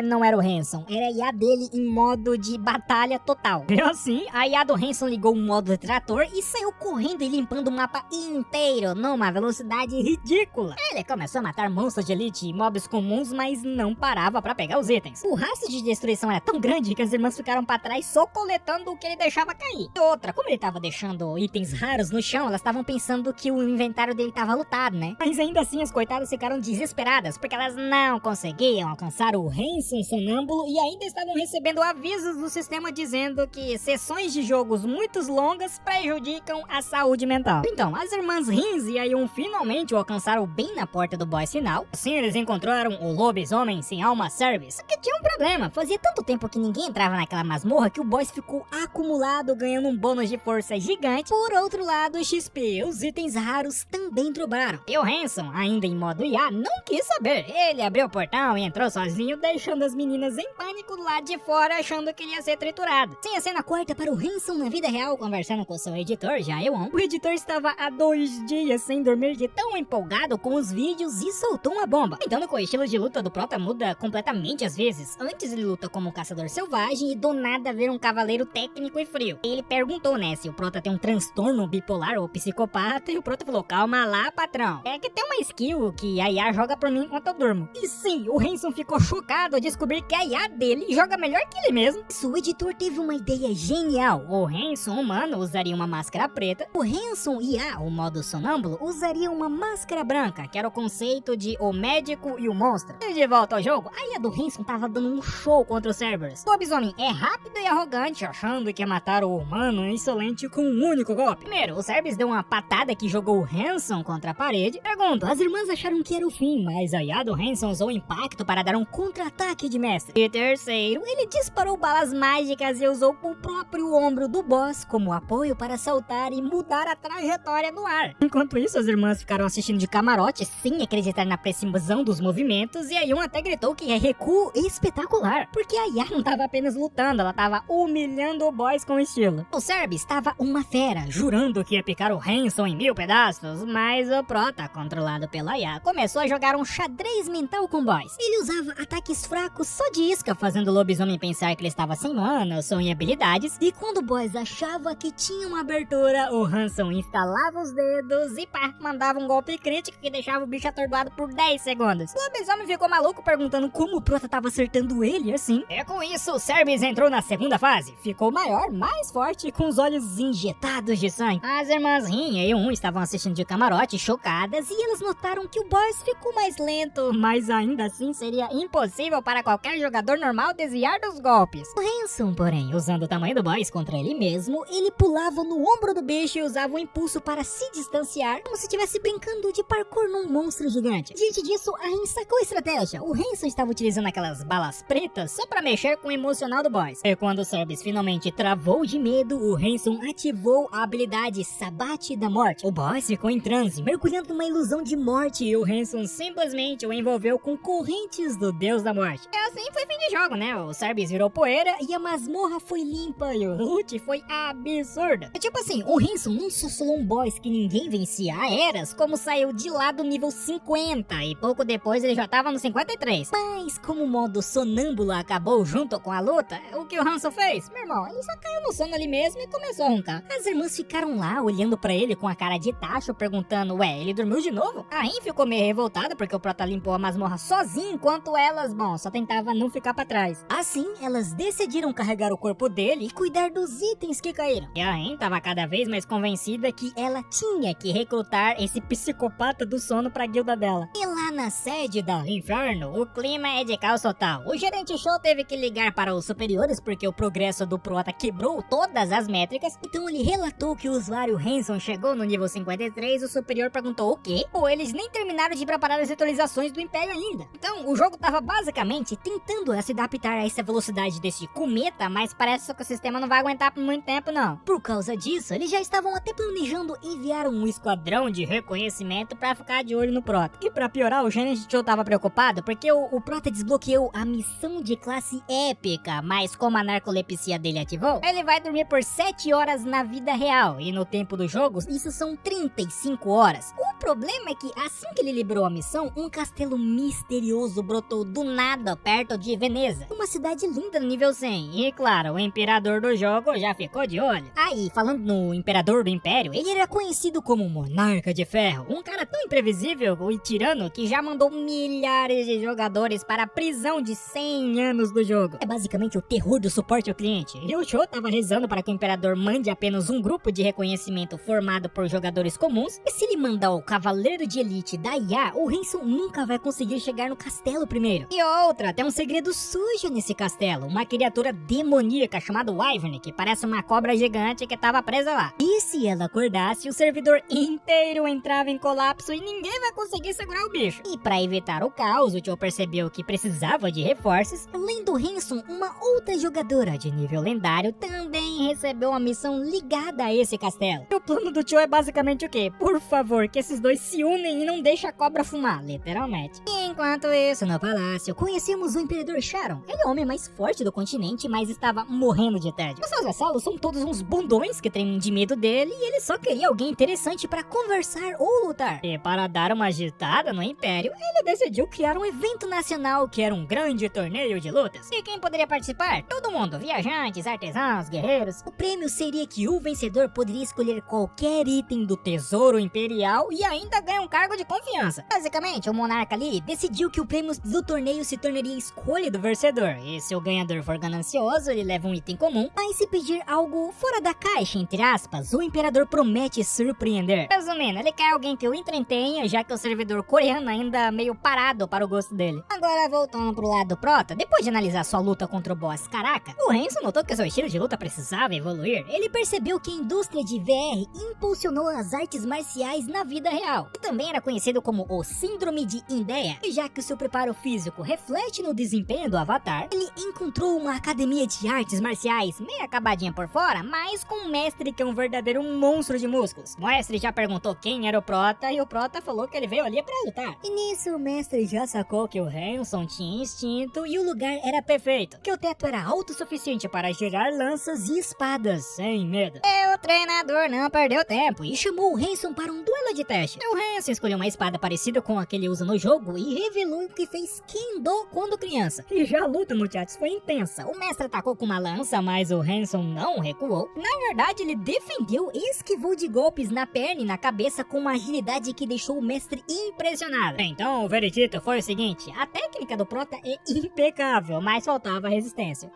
A: não era o Hanson, era a IA dele em modo de batalha total. E assim, a IA do Hanson ligou o modo de trator e saiu correndo e limpando o mapa inteiro numa velocidade ridícula. Ele começou a matar monstros de elite e mobs comuns, mas não parava pra pegar os itens. O rastro de destruição era tão grande que as irmãs ficaram pra trás só coletando o que ele deixava cair. E outra, como ele tava deixando itens raros no chão, elas estavam pensando que o inventário dele tava lotado, né? Mas ainda assim as coitadas ficaram desesperadas, porque elas não conseguiam alcançar o Hanson sonâmbulo e ainda estavam recebendo avisos do sistema dizendo que sessões de jogos muito longas prejudicam a saúde mental. Então, as irmãs Rins e Ayun finalmente o alcançaram bem na porta do boss final. Assim, eles encontraram o lobisomem sem alma service. Só que tinha um problema, fazia tanto tempo que ninguém entrava naquela masmorra que o boss ficou acumulado, ganhando um bônus de força gigante. Por outro lado, XP, os itens raros também drobaram. E o Hanson, ainda em modo IA, não quis saber. Ele abriu o portão e entrou sozinho, deixando as meninas em pânico do lado de fora, achando que ele ia ser triturado. Sim, a cena corta para o Hanson na vida real, conversando com seu editor, Jaewon. O editor estava há 2 dias sem dormir de tão empolgado com os vídeos e soltou uma bomba. Então, o estilo de luta do Prota muda completamente às vezes. Antes ele luta como um caçador selvagem e do nada vira um cavaleiro técnico e frio. Ele perguntou, né, se o Prota tem um transtorno bipolar ou psicopata, e o Prota falou, calma lá, patrão. É que tem uma skill que a IA joga por mim enquanto eu durmo. E sim, o Hanson ficou chocado chocado ao descobrir que a IA dele joga melhor que ele mesmo. O editor teve uma ideia genial. O Hanson humano usaria uma máscara preta, o Hanson IA, o modo sonâmbulo, usaria uma máscara branca, que era o conceito de o médico e o monstro. E de volta ao jogo, a IA do Hanson tava dando um show contra os Cerberus. O lobisomem é rápido e arrogante, achando que ia matar o humano insolente com um único golpe. Primeiro, o Cerberus deu uma patada que jogou o Hanson contra a parede. Segundo, as irmãs acharam que era o fim, mas a IA do Hanson usou o impacto para dar um contra-ataque de mestre. E terceiro, ele disparou balas mágicas e usou o próprio ombro do boss como apoio para saltar e mudar a trajetória no ar. Enquanto isso, as irmãs ficaram assistindo de camarote sem acreditar na precisão dos movimentos, e aí um até gritou que é recuo espetacular, porque a IA não tava apenas lutando, ela tava humilhando o boss com estilo. O Cerberus estava uma fera, jurando que ia picar o Hanson em 1000 pedaços, mas o Prota, controlado pela IA, começou a jogar um xadrez mental com o boss. Ele usava ataques fracos só de isca, fazendo o lobisomem pensar que ele estava sem mana, sem habilidades, e quando o boss achava que tinha uma abertura, o Hanson instalava os dedos e pá, mandava um golpe crítico que deixava o bicho atordoado por 10 segundos. O lobisomem ficou maluco perguntando como o Prota tava acertando ele assim. E com isso, o Cerberus entrou na segunda fase. Ficou maior, mais forte e com os olhos injetados de sangue. As irmãs Rinha e Um estavam assistindo de camarote, chocadas, e elas notaram que o boss ficou mais lento, mas ainda assim seria impossível para qualquer jogador normal desviar dos golpes. O Hanson, porém, usando o tamanho do boss contra ele mesmo, ele pulava no ombro do bicho e usava o impulso para se distanciar, como se estivesse brincando de parkour num monstro gigante. Diante disso, a Rin sacou a estratégia. O Hanson estava utilizando aquelas balas pretas só para mexer com o emocional do boss. E quando o Cerberus finalmente travou de medo, o Hanson ativou a habilidade Sabate da Morte. O boss ficou em transe, mergulhando numa ilusão de morte, e o Hanson simplesmente o envolveu com correntes do Deus da Morte. E assim foi fim de jogo, né? O Cerberus virou poeira e a masmorra foi limpa e o loot foi absurdo. É tipo assim, o Hanson não só solou um boss que ninguém vencia há eras, como saiu de lá do nível 50 e pouco depois ele já tava no 53. Mas como o modo sonâmbulo acabou junto com a luta, o que o Hanson fez? Meu irmão, ele só caiu no sono ali mesmo e começou a roncar. As irmãs ficaram lá olhando pra ele com a cara de tacho, perguntando, ué, ele dormiu de novo? A Rin ficou meio revoltada porque o Prota limpou a masmorra sozinho, enquanto elas, bom, só tentavam não ficar pra trás. Assim, elas decidiram carregar o corpo dele e cuidar dos itens que caíram. E a Rin tava cada vez mais convencida que ela tinha que recrutar esse psicopata do sono pra guilda dela. E lá na sede da Inferno, o clima é de caos total. O gerente show teve que ligar para os superiores porque o progresso do Prota quebrou todas as métricas. Então ele relatou que o usuário Hanson chegou no nível 53. O superior perguntou o quê? Ou eles nem terminaram de preparar as atualizações do Império ainda. Então o jogo tava basicamente tentando se adaptar a essa velocidade desse cometa, mas parece que o sistema não vai aguentar por muito tempo não. Por causa disso, eles já estavam até planejando enviar um esquadrão de reconhecimento pra ficar de olho no Prota. E pra piorar, o gerente show tava preocupado porque o Prota desbloqueou a missão de classe épica, mas como a narcolepsia dele ativou, ele vai dormir por 7 horas na vida real, e no tempo do jogo, isso são 35 horas. O problema é que assim que ele liberou a missão, um castelo misterioso brotou do nada perto de Veneza, uma cidade linda no nível 100, e claro, o imperador do jogo já ficou de olho. Aí, falando no imperador do império, ele era conhecido como Monarca de Ferro, um cara tão imprevisível e tirano que já mandou milhares de jogadores para a prisão de 100 anos do jogo. É basicamente o terror do suporte ao cliente, e o show tava rezando para que o imperador mande apenas um grupo de reconhecimento formado por jogadores comuns, e se ele mandar o cavaleiro de elite da IA, o Hanson nunca vai conseguir chegar no castelo primeiro. E outra, tem um segredo sujo nesse castelo, uma criatura demoníaca chamada Wyvern, que parece uma cobra gigante que tava presa lá. E se ela acordasse, o servidor inteiro entrava em colapso e ninguém vai conseguir segurar o bicho. E para evitar o caos, o Joe percebeu que precisava de reforços. Além do Hanson, uma outra jogadora de nível lendário também recebeu uma missão ligada a esse castelo. E o plano do Joe é basicamente o quê? Por favor, que esses dois se unem e não deixem a cobra fumar, literalmente. E enquanto isso, no palácio, conhecemos o Imperador Sharon. Ele é o homem mais forte do continente, mas estava morrendo de tédio. Os seus vassalos são todos uns bundões que tremem de medo dele, e ele só queria alguém interessante para conversar ou lutar. E para dar uma agitada no Império, império, ele decidiu criar um evento nacional que era um grande torneio de lutas. E quem poderia participar? Todo mundo, viajantes, artesãos, guerreiros. O prêmio seria que o vencedor poderia escolher qualquer item do tesouro imperial e ainda ganhar um cargo de confiança. Basicamente, o monarca ali decidiu que o prêmio do torneio se tornaria a escolha do vencedor. E se o ganhador for ganancioso, ele leva um item comum, mas se pedir algo fora da caixa, entre aspas, o imperador promete surpreender. Resumindo, ele quer alguém que o entretenha, já que o servidor coreano ainda meio parado para o gosto dele. Agora, voltando pro lado do Prota, depois de analisar sua luta contra o boss Caraca, o Hanson notou que seu estilo de luta precisava evoluir. Ele percebeu que a indústria de VR impulsionou as artes marciais na vida real, que também era conhecido como o Síndrome de Indeia. E já que o seu preparo físico reflete no desempenho do avatar, ele encontrou uma academia de artes marciais meio acabadinha por fora, mas com um mestre que é um verdadeiro monstro de músculos. O mestre já perguntou quem era o Prota e o Prota falou que ele veio ali pra lutar. E nisso o mestre já sacou que o Hanson tinha instinto e o lugar era perfeito, que o teto era autossuficiente para gerar lanças e espadas sem medo. E o treinador não perdeu tempo e chamou o Hanson para um duelo de teste. O Hanson escolheu uma espada parecida com a que ele usa no jogo e revelou que fez Kendo quando criança. E já a luta, muchachos, foi intensa. O mestre atacou com uma lança, mas o Hanson não recuou. Na verdade, ele defendeu e esquivou de golpes na perna e na cabeça com uma agilidade que deixou o mestre impressionado. Então, o veredito foi o seguinte: a técnica do Prota é impecável, mas faltava resistência.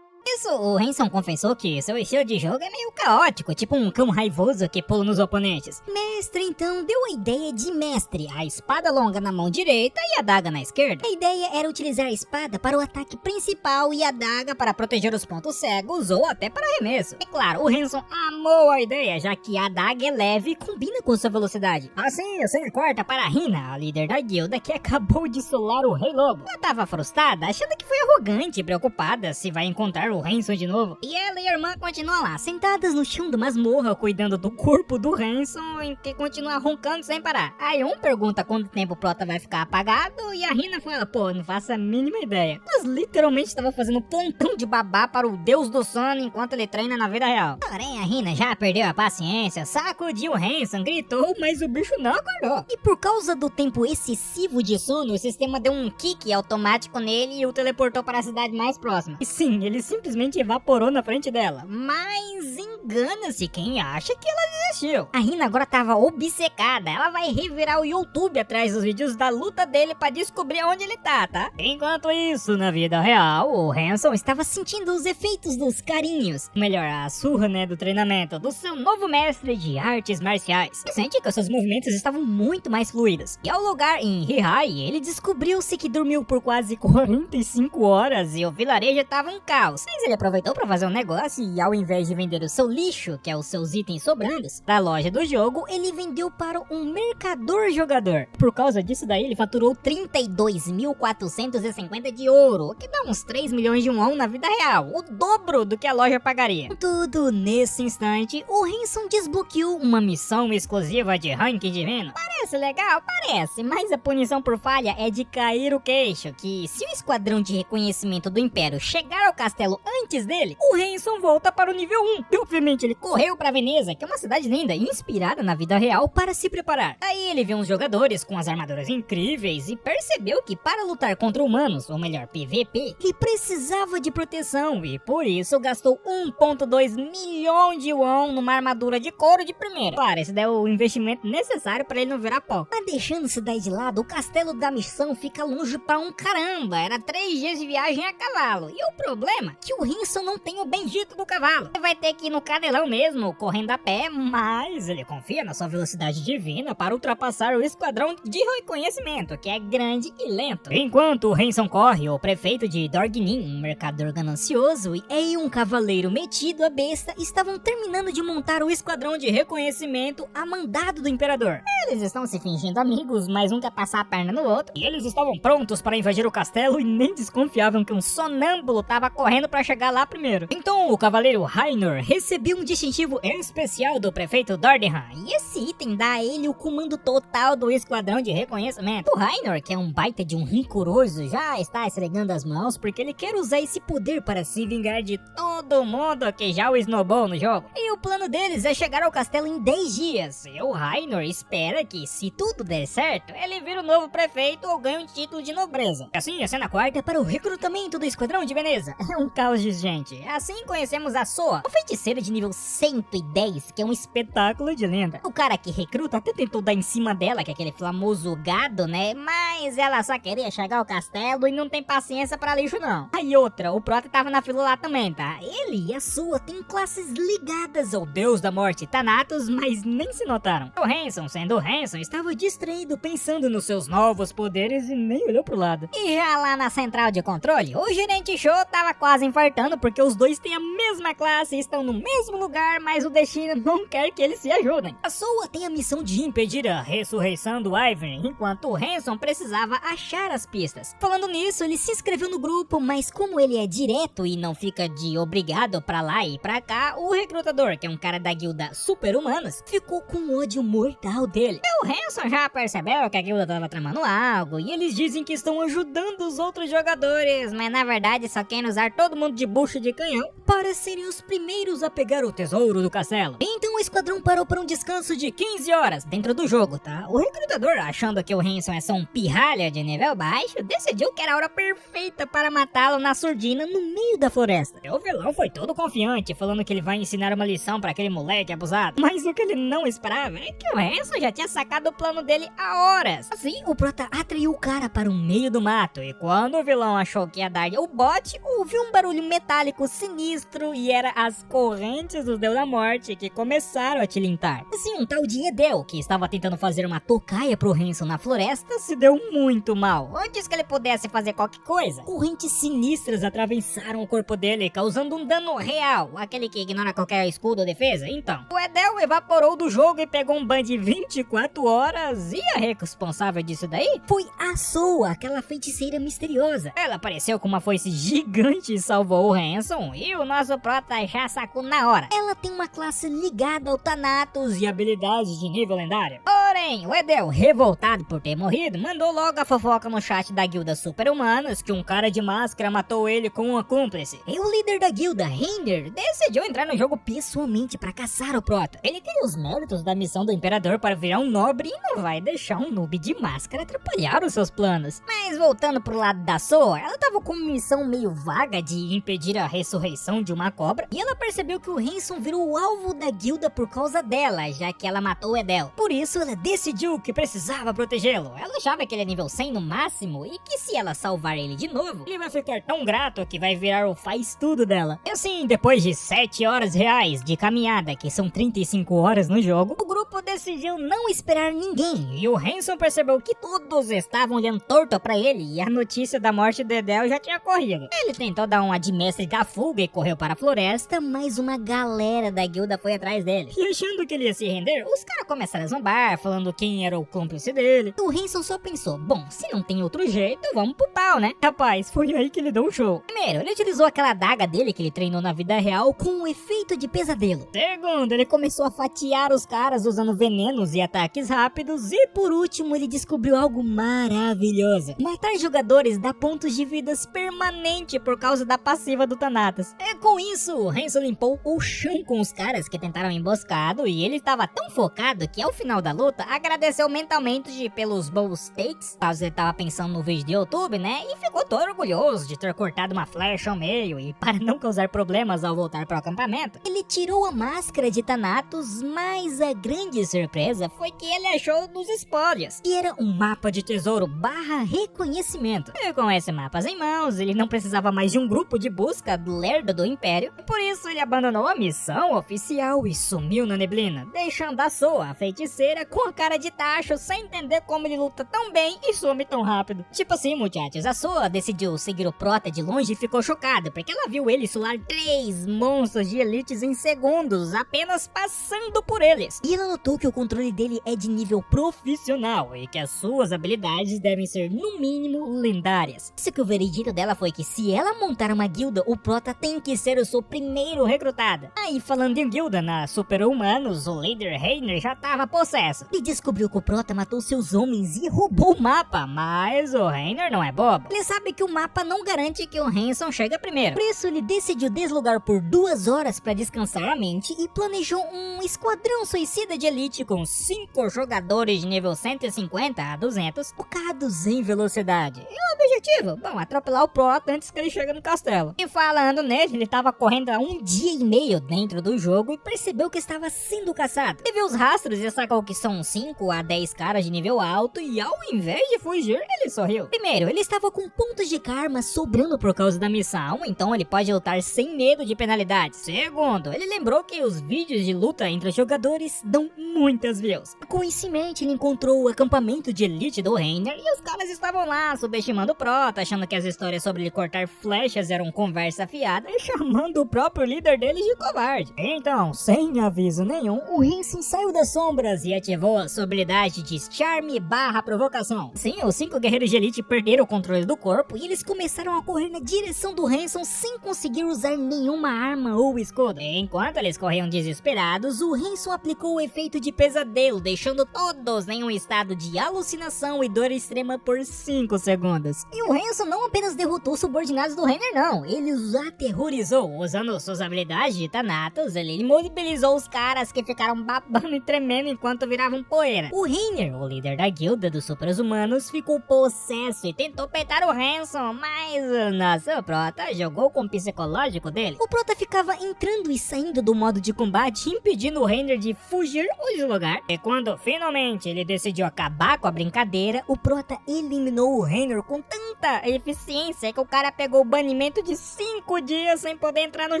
A: Isso, o Hanson confessou que seu estilo de jogo é meio caótico, tipo um cão raivoso que pula nos oponentes. Mestre então deu a ideia de mestre, a espada longa na mão direita e a adaga na esquerda. A ideia era utilizar a espada para o ataque principal e a adaga para proteger os pontos cegos ou até para arremesso. É claro, o Hanson amou a ideia, já que a adaga é leve e combina com sua velocidade. Assim, o senhor corta para a Hina, a líder da guilda que acabou de solar o Rei Lobo. Ela estava frustrada, achando que foi arrogante e preocupada se vai encontrar o Hanson de novo. E ela e a irmã continuam lá, sentadas no chão da masmorra, cuidando do corpo do Hanson, em que continua roncando sem parar. Aí um pergunta quanto tempo o Prota vai ficar apagado, e a Hina fala, pô, não faço a mínima ideia. Mas literalmente estava fazendo plantão de babá para o deus do sono enquanto ele treina na vida real. Porém, a Hina já perdeu a paciência, sacudiu o Hanson, gritou, mas o bicho não acordou. E por causa do tempo excessivo de sono, o sistema deu um kick automático nele e o teleportou para a cidade mais próxima. E sim, ele simplesmente evaporou na frente dela. Mas engana-se quem acha que ela desistiu. A Hina agora tava obcecada. Ela vai revirar o YouTube atrás dos vídeos da luta dele pra descobrir onde ele tá? Enquanto isso, na vida real, o Hanson estava sentindo os efeitos dos carinhos. Melhor, a surra, do treinamento do seu novo mestre de artes marciais. E sente que os seus movimentos estavam muito mais fluidos. E ao lugar em Hihai, ele descobriu-se que dormiu por quase 45 horas e o vilarejo tava um caos. Mas ele aproveitou para fazer um negócio e ao invés de vender o seu lixo, que é os seus itens sobrantes, da loja do jogo, ele vendeu para um mercador jogador. Por causa disso daí, ele faturou 32.450 de ouro, o que dá uns 3 milhões de won na vida real, o dobro do que a loja pagaria. Tudo nesse instante, o Hanson desbloqueou uma missão exclusiva de ranking divino. Parece legal? Parece, mas a punição por falha é de cair o queixo, que se o esquadrão de reconhecimento do Império chegar ao castelo antes dele, o Hanson volta para o nível 1. E obviamente ele correu para Veneza, que é uma cidade linda e inspirada na vida real, para se preparar. Aí ele viu uns jogadores com as armaduras incríveis e percebeu que para lutar contra humanos, ou melhor, PVP, ele precisava de proteção e por isso gastou 1.2 milhão de won numa armadura de couro de primeira. Claro, esse é o investimento necessário para ele não virar pó. Mas deixando isso daí de lado, o castelo da missão fica longe pra um caramba. Era 3 dias de viagem a cavalo. E o problema é que o Hanson não tem o bendito do cavalo. Ele vai ter que ir no canelão mesmo, correndo a pé, mas ele confia na sua velocidade divina para ultrapassar o esquadrão de reconhecimento, que é grande e lento. Enquanto o Hanson corre, o prefeito de Dorgnin, um mercador ganancioso, e um cavaleiro metido a besta estavam terminando de montar o esquadrão de reconhecimento a mandado do imperador. Eles estão se fingindo amigos, mas um quer passar a perna no outro, e eles estavam prontos para invadir o castelo e nem desconfiavam que um sonâmbulo estava correndo para chegar lá primeiro. Então o cavaleiro Raynor recebeu um distintivo especial do prefeito Dordehan, e esse item dá a ele o comando total do esquadrão de reconhecimento. O Raynor, que é um baita de um rancoroso, já está esfregando as mãos porque ele quer usar esse poder para se vingar de todo mundo que já o esnobou no jogo. E o plano deles é chegar ao castelo em 10 dias. E o Raynor espera que, se tudo der certo, ele vira o novo prefeito ou ganhe um título de nobreza. Assim, a cena quarta é para o recrutamento do esquadrão de Veneza. É um caos de gente. Assim conhecemos a Soa, uma feiticeira de nível 110, que é um espetáculo de lenda. O cara que recruta até tentou dar em cima dela, que é aquele famoso gado, né? Mas ela só queria chegar ao castelo e não tem paciência pra lixo, não. Aí outra, o Prota tava na fila lá também, tá? Ele e a Soa têm classes ligadas ao deus da morte, Thanatos, mas nem se notaram. O Hanson, sendo o Hanson, estava distraído pensando nos seus novos poderes e nem olhou pro lado. E já lá na central de controle, o gerente Show tava quase infartando porque os dois têm a mesma classe e estão no mesmo lugar, mas o destino não quer que eles se ajudem. A Soa tem a missão de impedir a ressurreição do Ivern, enquanto o Hanson precisava achar as pistas. Falando nisso, ele se inscreveu no grupo, mas como ele é direto e não fica de obrigado pra lá e pra cá, o recrutador, que é um cara da guilda Super-Humanos, ficou com ódio mortal dele. E o Hanson já percebeu que a guilda tava tramando algo, e eles dizem que estão ajudando os outros jogadores, mas na verdade só querem usar todo mundo de bucha de canhão para serem os primeiros a pegar o tesouro do castelo. Então o esquadrão parou para um descanso de 15 horas dentro do jogo, tá? O recrutador, achando que o Hanson é só um pirralha de nível baixo, decidiu que era a hora perfeita para matá-lo na surdina no meio da floresta. E o vilão foi todo confiante, falando que ele vai ensinar uma lição para aquele moleque abusado. Mas o que ele não esperava é que o Hanson já tinha sacado o plano dele há horas. Assim, o Prota atraiu o cara para o meio do mato, e quando o vilão achou que ia dar o bote, ouviu um barulho metálico sinistro e era as correntes do Deus da Morte que começaram a tilintar. Assim, um tal de Edel, que estava tentando fazer uma tocaia pro Hanson na floresta, se deu muito mal. Antes que ele pudesse fazer qualquer coisa, correntes sinistras atravessaram o corpo dele, causando um dano real, aquele que ignora qualquer escudo ou defesa. Então, o Edel evaporou do jogo e pegou um ban de 24 horas, e a responsável disso daí foi a Soa, aquela feiticeira misteriosa. Ela apareceu com uma foice gigante e salvou o Hanson, e o nosso Prota já sacou na hora. Ela tem uma classe ligada ao Thanatos e habilidades de nível lendário. Porém, o Edel, revoltado por ter morrido, mandou logo a fofoca no chat da guilda Super-Humanos que um cara de máscara matou ele com um cúmplice. E o líder da guilda, Reiner, decidiu entrar no jogo pessoalmente para caçar o Prota. Ele queria os méritos da missão do Imperador para virar um nobre e não vai deixar um noob de máscara atrapalhar os seus planos. Mas voltando pro lado da Soa, ela tava com uma missão meio vaga de impedir a ressurreição de uma cobra, e ela percebeu que o Hanson virou o alvo da guilda por causa dela, já que ela matou o Edel. Por isso ela decidiu que precisava protegê-lo. Ela achava que ele é nível 100 no máximo e que se ela salvar ele de novo, ele vai ficar tão grato que vai virar o faz-tudo dela. E assim, depois de 7 horas reais de caminhada, que são 35 horas no jogo, o grupo decidiu não esperar ninguém, e o Hanson percebeu que todos estavam olhando torto pra ele e a notícia da morte de Edel já tinha corrido. Ele tentou dar uma de mestre da fuga e correu para a floresta, mas uma galera da guilda foi atrás dele. E achando que ele ia se render, os caras começaram a zombar, falando quem era o cúmplice dele. O Hanson só pensou, bom, se não tem outro jeito, vamos pro pau, né? Rapaz, foi aí que ele deu um show. Primeiro, ele utilizou aquela adaga dele que ele treinou na vida real com um efeito de pesadelo. Segundo, ele começou a fatiar os caras usando venenos e ataques rápidos. E por último, ele descobriu algo maravilhoso: matar jogadores dá pontos de vidas permanente por causa da passiva do Thanatos. E com isso, o Hanson limpou o chão com os caras que tentaram emboscado, e ele estava tão focado que ao final da luta agradeceu mentalmente pelos bons takes, caso ele tava pensando no vídeo de YouTube, né? E ficou todo orgulhoso de ter cortado uma flecha ao meio, e para não causar problemas ao voltar para o acampamento, ele tirou a máscara de Thanatos, mas a grande surpresa foi que ele achou nos espólios, que era um mapa de tesouro barra reconhecimento. E com esse mapa em mãos, ele não precisava mais de um grupo de busca do lerdo do Império, e por isso ele abandonou a missão oficial e sumiu na neblina, deixando a Soa, a feiticeira, com a cara de tacho, sem entender como ele luta tão bem e some tão rápido. Tipo assim, muchachos, a Soa decidiu seguir o Prota de longe e ficou chocada, porque ela viu ele solar 3 monstros de elites em segundos, apenas passando por eles. E ela notou que o controle dele é de nível profissional e que as suas habilidades devem ser, no mínimo, lendárias. Isso que o veredito dela foi que se ela montar uma guilda, o Prota tem que ser o seu primeiro recrutado. Aí, falando em guilda, na Super-Humanos, o líder Reiner já tava possesso. E descobriu que o Prota matou seus homens e roubou o mapa, mas o Reiner não é bobo. Ele sabe que o mapa não garante que o Hanson chega primeiro. Por isso, ele decidiu deslogar por 2 horas para descansar a mente e planejou um esquadrão suicida de elite com 5 jogadores de nível 150 a 200, focados em velocidade. E o objetivo? Bom, atropelar o Prota antes que ele chegue no castelo. E falando nele, ele tava correndo há 1 dia e meio dentro do jogo e percebeu que estava sendo caçado. Ele viu os rastros e sacou que são 5 a 10 caras de nível alto e ao invés de fugir, ele sorriu. Primeiro, ele estava com pontos de karma sobrando por causa da missão, então ele pode lutar sem medo de penalidades. Segundo, ele lembrou que os vídeos de luta entre os jogadores dão muitas views. Coincidentemente, ele encontrou o acampamento de elite do Reiner e os caras estavam lá subestimando o Prota, achando que as histórias sobre ele cortar flechas eram conversa fiada e chamando o próprio líder deles de covarde. Então, sem aviso nenhum, o Hanson saiu das sombras e ativou a sua habilidade de charme/provocação. Sim, os 5 guerreiros de elite perderam o controle do corpo e eles começaram a correr na direção do Hanson sem conseguir usar nenhuma arma ou escudo. Enquanto eles corriam desesperados, o Hanson aplicou o efeito de pesadelo, deixando todos em um estado de alucinação e dor extrema por 5 segundos. E o Hanson não apenas derrotou os subordinados do Reiner, não, ele os aterrorizou. Usando suas habilidades de Thanatos, ele imobilizou os caras que ficaram babando e tremendo enquanto viravam poeira. O Reiner, o líder da guilda dos super-humanos, ficou possesso e tentou petar o Hanson, mas o nosso Prota jogou com o psicológico dele. O Prota ficava entrando e saindo do modo de combate, impedindo o Reiner de fugir ou deslogar. E quando finalmente ele decidiu acabar com a brincadeira, o Prota eliminou o Reiner com tanta eficiência que o cara pegou o banimento de 5 dias sem poder entrar no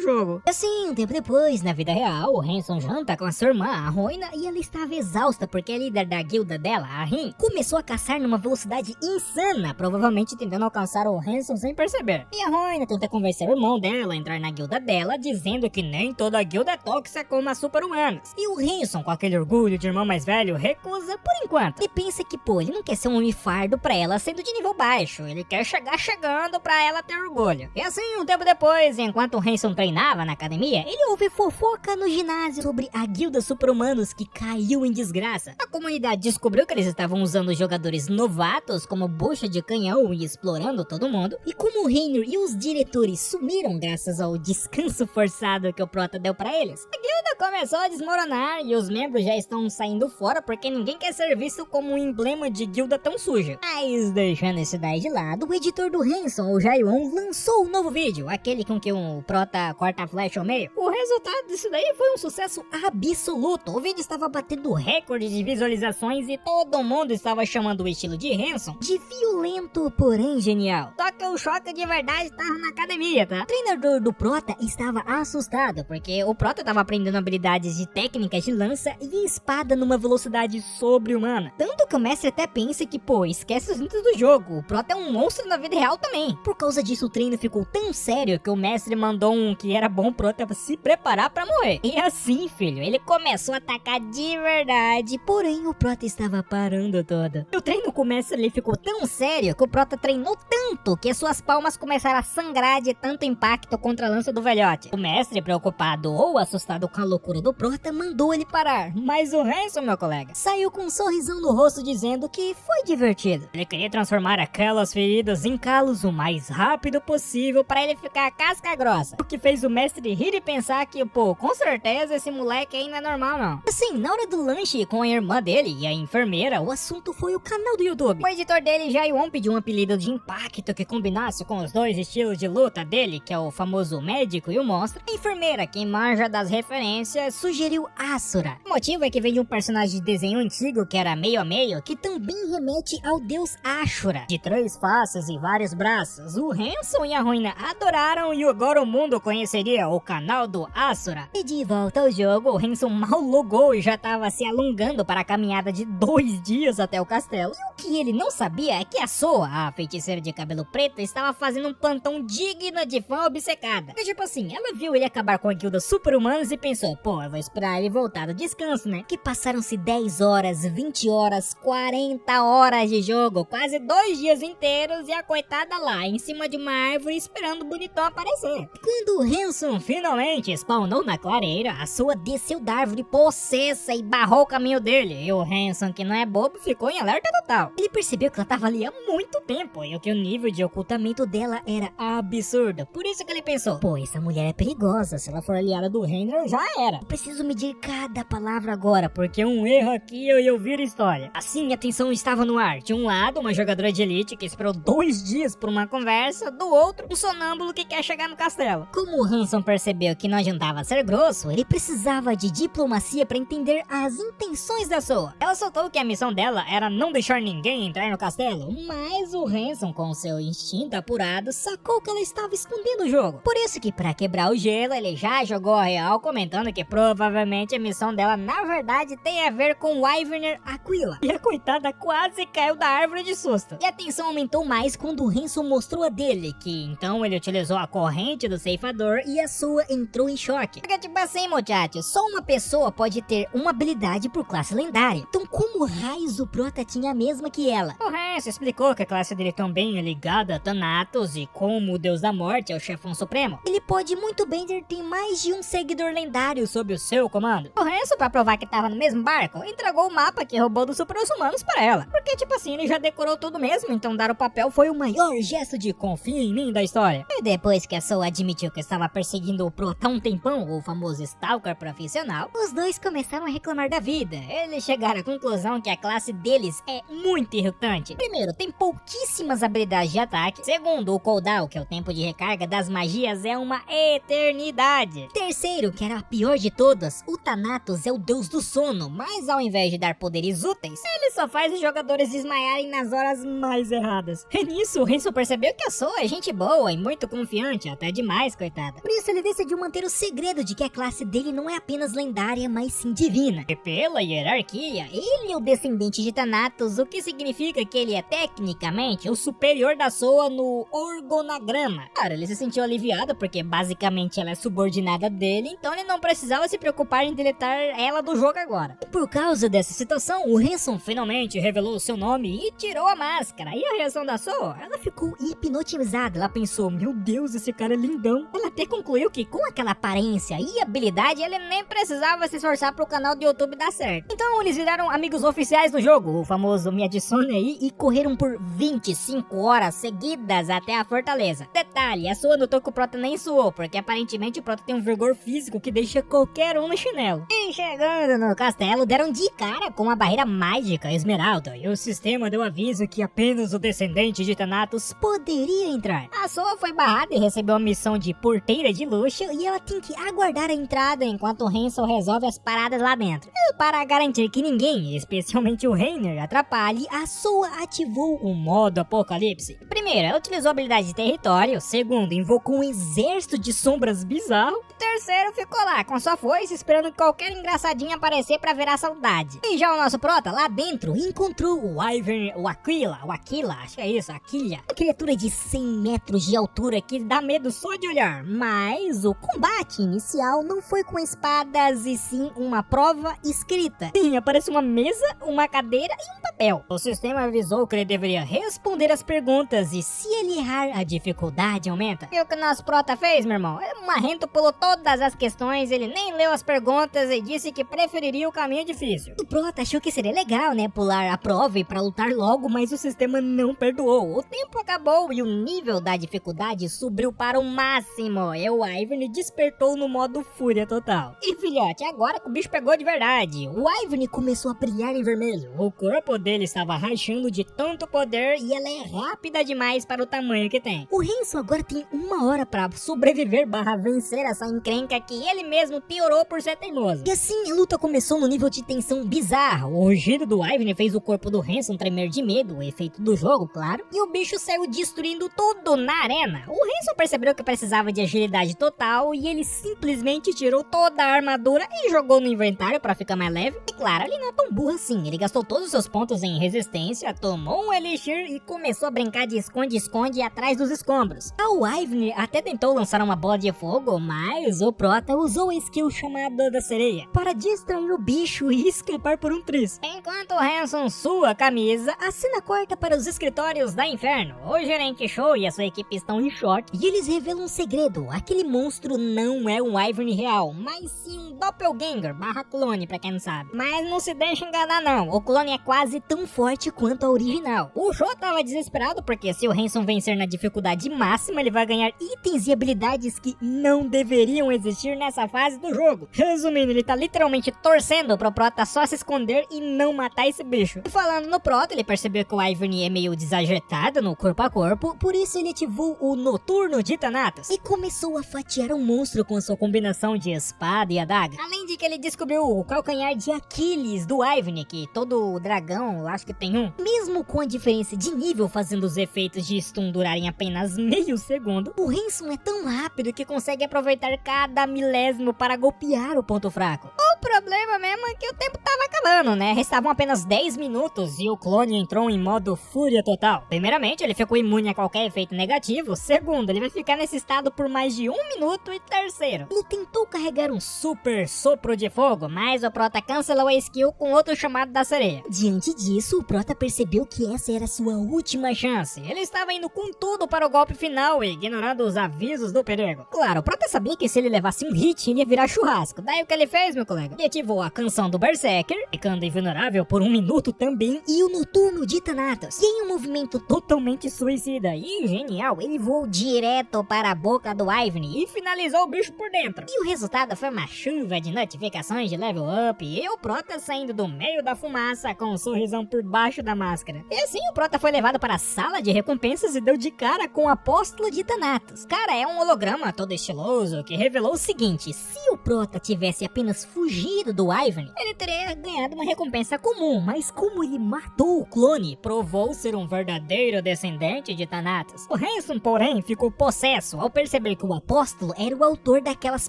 A: jogo. Assim, um tempo depois, na vida real, o Hanson janta com a sua irmã, a Roina, e ela estava exausta porque a líder da guilda dela, a Rin, começou a caçar numa velocidade insana, provavelmente tentando alcançar o Hanson sem perceber. E a Roina tenta convencer o irmão dela a entrar na guilda dela, dizendo que nem toda guilda é tóxica como as super-humanas. E o Hanson, com aquele orgulho de irmão mais velho, recusa por enquanto. E pensa que, pô, ele não quer ser um homem fardo pra ela sendo de nível baixo, ele quer chegar chegando pra ela ter orgulho. E assim, um tempo depois, enquanto o Hanson treinava na academia, ele ouve fofoca no ginásio sobre a guilda super-humanos que caiu em desgraça. A comunidade descobriu que eles estavam usando jogadores novatos como bucha de canhão e explorando todo mundo. E como o Reiner e os diretores sumiram graças ao descanso forçado que o Prota deu pra eles, a guilda começou a desmoronar e os membros já estão saindo fora porque ninguém quer ser visto como um emblema de guilda tão suja. Mas deixando isso daí de lado, o editor do Hanson, o Jaion, lançou um novo vídeo, aquele com que o Prota corta a flecha ao meio. O resultado disso daí foi um sucesso absoluto. O vídeo estava batendo recorde de visualizações e todo mundo estava chamando o estilo de Hanson de violento, porém genial. Só que o choque de verdade estava na academia, tá? O treinador do Prota estava assustado, porque o Prota estava aprendendo habilidades de técnicas de lança e espada numa velocidade sobre-humana. Tanto que o mestre até pensa que, pô, esquece os itens do jogo, o Prota é um monstro na vida real também. Por causa disso, o treino ficou tão sério que o mestre mandou um que era bom Prota se preparar pra morrer. E assim, filho, ele começou a atacar de verdade, porém o Prota estava parando todo. O treino com o mestre ali ficou tão sério que o Prota treinou tanto que suas palmas começaram a sangrar de tanto impacto contra a lança do velhote. O mestre, preocupado ou assustado com a loucura do Prota, mandou ele parar, mas o Hanson, meu colega, saiu com um sorrisão no rosto dizendo que foi divertido. Ele queria transformar aquelas feridas em calos o mais rápido possível para ele ficar casca grossa. O que fez o mestre rir e pensar que, pô, com certeza esse moleque aí não é normal não. Assim, na hora do lanche com a irmã dele e a enfermeira, o assunto foi o canal do YouTube. O editor dele, Jaion, pediu um apelido de impacto que combinasse com os dois estilos de luta dele, que é o famoso médico e o monstro. A enfermeira, quem manja das referências, sugeriu Asura. O motivo é que veio de um personagem de desenho antigo que era meio a meio, que também remete ao deus Ashura, de 3 faces faces e vários braços. O Hanson e a Ruina adoraram e agora o mundo conheceria o canal do Asura. E de volta ao jogo, o Hanson mal logou e já estava se alongando para a caminhada de 2 dias até o castelo. E o que ele não sabia é que a Soa, a feiticeira de cabelo preto, estava fazendo um plantão digno de fã obcecada. E tipo assim, ela viu ele acabar com a guilda super-humanos e pensou, pô, eu vou esperar ele voltar do descanso, né? Que passaram-se 10 horas, 20 horas, 40 horas de jogo, quase 2 dias inteiros e a coitada lá, em cima de uma árvore, esperando o bonitão aparecer. Quando o Hanson finalmente spawnou na clareira, a Soa desceu da árvore possessa e barrou o caminho dele. E o Hanson, que não é bobo, ficou em alerta total. Ele percebeu que ela estava ali há muito tempo e que o nível de ocultamento dela era absurdo. Por isso que ele pensou, pô, essa mulher é perigosa, se ela for aliada do Reiner, já era. Eu preciso medir cada palavra agora, porque um erro aqui eu viro história. Assim, a tensão estava no ar. De um lado, uma jogadora de elite que esperou 2 dias por uma conversa, do outro, um sonâmbulo que quer chegar no castelo. Como o Hanson percebeu que não adiantava ser grosso, ele precisava de diplomacia para entender as intenções da Soa. Ela soltou que a missão dela era não deixar ninguém entrar no castelo, mas o Hanson, com seu instinto apurado, sacou que ela estava escondendo o jogo. Por isso que, para quebrar o gelo, ele já jogou a real, comentando que provavelmente a missão dela, na verdade, tem a ver com Wyverner Aquila. E a coitada quase caiu da árvore de susto. E a tensão aumentou mais quando o Hanson mostrou a dele, que então ele utilizou a corrente do ceifador e a Soa entrou em choque. Porque tipo assim, muchachos, só uma pessoa pode ter uma habilidade por classe lendária. Então como raios o Prota tinha a mesma que ela? O Hanson explicou que a classe dele também é ligada a Thanatos e como o Deus da Morte é o chefão supremo, ele pode muito bem ter mais de um seguidor lendário sob o seu comando. O Hanson, pra provar que tava no mesmo barco, entregou o mapa que roubou dos super-humanos para ela. Porque tipo assim, ele já decorou tudo mesmo, então dar o papel foi o maior gesto de confia em mim da história. E depois que a Soa admitiu que estava perseguindo o Prota há um tempão, o famoso Stalker profissional, os dois começaram a reclamar da vida. Eles chegaram à conclusão que a classe deles é muito irritante. Primeiro, tem pouquíssimas habilidades de ataque. Segundo, o cooldown, que é o tempo de recarga das magias, é uma eternidade. Terceiro, que era a pior de todas, o Thanatos é o deus do sono, mas ao invés de dar poderes úteis, ele só faz os jogadores desmaiarem nas horas mais erradas. E nisso, o Hanson percebeu que a Soa é gente boa e muito confiante, até demais, coitada. Por isso ele decidiu manter o segredo de que a classe dele não é apenas lendária, mas sim divina. E pela hierarquia, ele é o descendente de Thanatos, o que significa que ele é tecnicamente o superior da Soa no orgonagrama. Cara, ele se sentiu aliviado porque basicamente ela é subordinada dele, então ele não precisava se preocupar em deletar ela do jogo agora. E por causa dessa situação, o Hanson finalmente revelou seu nome e tirou a máscara. E a reação da Soa? Ela ficou hipnotizada. Ela pensou, meu Deus, esse cara é lindão. Ela até concluiu que com aquela aparência e habilidade, ele nem precisava se esforçar pro canal do YouTube dar certo. Então eles viraram amigos oficiais do jogo, o famoso me adicione aí, e correram por 25 horas seguidas até a fortaleza. Detalhe, a Soa notou que o Prota nem suou, porque aparentemente o Prota tem um vigor físico que deixa qualquer um no chinelo. E chegando no castelo, deram de cara com uma barreira mágica esmeralda, e o sistema deu aviso que apenas o descendente de Thanatos poderia entrar. A Soa foi barrada e recebeu a missão de porteira de luxo, e ela tem que aguardar a entrada enquanto o Hanson resolve as paradas lá dentro. E para garantir que ninguém, especialmente o Reiner, atrapalhe, a Soa ativou o modo apocalipse. Primeiro, ela utilizou a habilidade de território. Segundo, invocou um exército de sombras bizarro. Terceiro, ficou lá com sua foice esperando qualquer engraçadinho aparecer pra virar saudade. E já o nosso Prota, lá dentro, encontrou o Aquila, acho que é isso, Aquila. Uma criatura de 100 metros de altura que dá medo só de olhar. Mas o combate inicial não foi com espadas e sim uma prova escrita. Sim, aparece uma mesa, uma cadeira e um papel. O sistema avisou que ele deveria responder as perguntas e se ele errar, a dificuldade aumenta. E o que o nosso Prota fez, meu irmão? Ele marrento pulou todas as questões, ele nem leu as perguntas e disse que preferiria o caminho difícil. O Prota achou que seria legal, né, pular a prova e pra lutar logo, mas o sistema não perdoou. O tempo acabou e o nível da dificuldade subiu para o máximo. E o Wyvern despertou no modo fúria total. E filhote, agora que o bicho pegou de verdade. O Wyvern começou a brilhar em vermelho. O corpo dele estava rachando de tanto poder e ela é rápida demais para o tamanho que tem. O Hanson agora tem 1 hora para sobreviver / vencer essa encrenca que ele mesmo piorou por ser teimoso. E assim a luta começou no nível de tensão bizarro. O rugido do Wyvern fez o corpo do Hanson tremer de medo, o efeito do jogo, claro. claro, e o bicho saiu destruindo tudo na arena. O Hanson percebeu que precisava de agilidade total e ele simplesmente tirou toda a armadura e jogou no inventário pra ficar mais leve. E claro, ele não é tão burro assim, ele gastou todos os seus pontos em resistência, tomou um elixir e começou a brincar de esconde-esconde atrás dos escombros. O Ivern até tentou lançar uma bola de fogo, mas o Prota usou a skill chamada da sereia para distrair o bicho e escapar por um triz. Enquanto o Hanson sua a camisa, a cena corta para os escritórios da Inferno. O gerente Show e a sua equipe estão em choque e eles revelam um segredo: aquele monstro não é um Ivern real, mas sim um doppelganger barra clone, pra quem não sabe. Mas não se deixe enganar não, o clone é quase tão forte quanto a original. O Show tava desesperado porque se o Hanson vencer na dificuldade máxima, ele vai ganhar itens e habilidades que não deveriam existir nessa fase do jogo. Resumindo, ele tá literalmente torcendo pro Prota só se esconder e não matar esse bicho. E falando no Prota, ele percebeu que o Ivern é meio desajeitado no corpo a corpo, por isso ele ativou o Noturno de Thanatos e começou a fatiar o monstro com a sua combinação de espada e adaga. Além de que ele descobriu o calcanhar de Aquiles do Ivern, que todo dragão, eu acho que tem um. Mesmo com a diferença de nível fazendo os efeitos de stun durarem apenas meio segundo, o Hanson é tão rápido que consegue aproveitar cada milésimo para golpear o ponto fraco. O problema mesmo é que o tempo tava acabando, né? Restavam apenas 10 minutos e o clone entrou em modo fúria total. Primeiramente, ele ficou imune a qualquer efeito negativo. Segundo, ele vai ficar nesse estado por mais de 1 minuto. E terceiro, ele tentou carregar um super sopro de fogo, mas o Prota cancelou a skill com outro chamado da sereia. Diante disso, o Prota percebeu que essa era sua última chance. Ele estava indo com tudo para o golpe final, ignorando os avisos do perigo. Claro, o Prota sabia que se ele levasse um hit, ele ia virar churrasco. Daí o que ele fez, meu colega? Ele ativou a canção do Berserker, ficando invulnerável por 1 minuto também, e o Noturno de Thanatos. E em um movimento totalmente suicida e genial, ele voou direto para a boca do Ivern e finalizou o bicho por dentro. E o resultado foi uma chuva de notificações de level up e o Prota saindo do meio da fumaça com um sorrisão por baixo da máscara. E assim o Prota foi levado para a sala de recompensas e deu de cara com o Apóstolo de Thanatos. Cara, é um holograma todo estiloso que revelou o seguinte: se o Prota tivesse apenas fugido do Ivern, ele teria ganhado uma recompensa comum, mas como ele matou o clone, provou ser um verdadeiro descendente de Thanatos. O Hanson, porém, ficou possesso ao perceber que o Apóstolo era o autor daquelas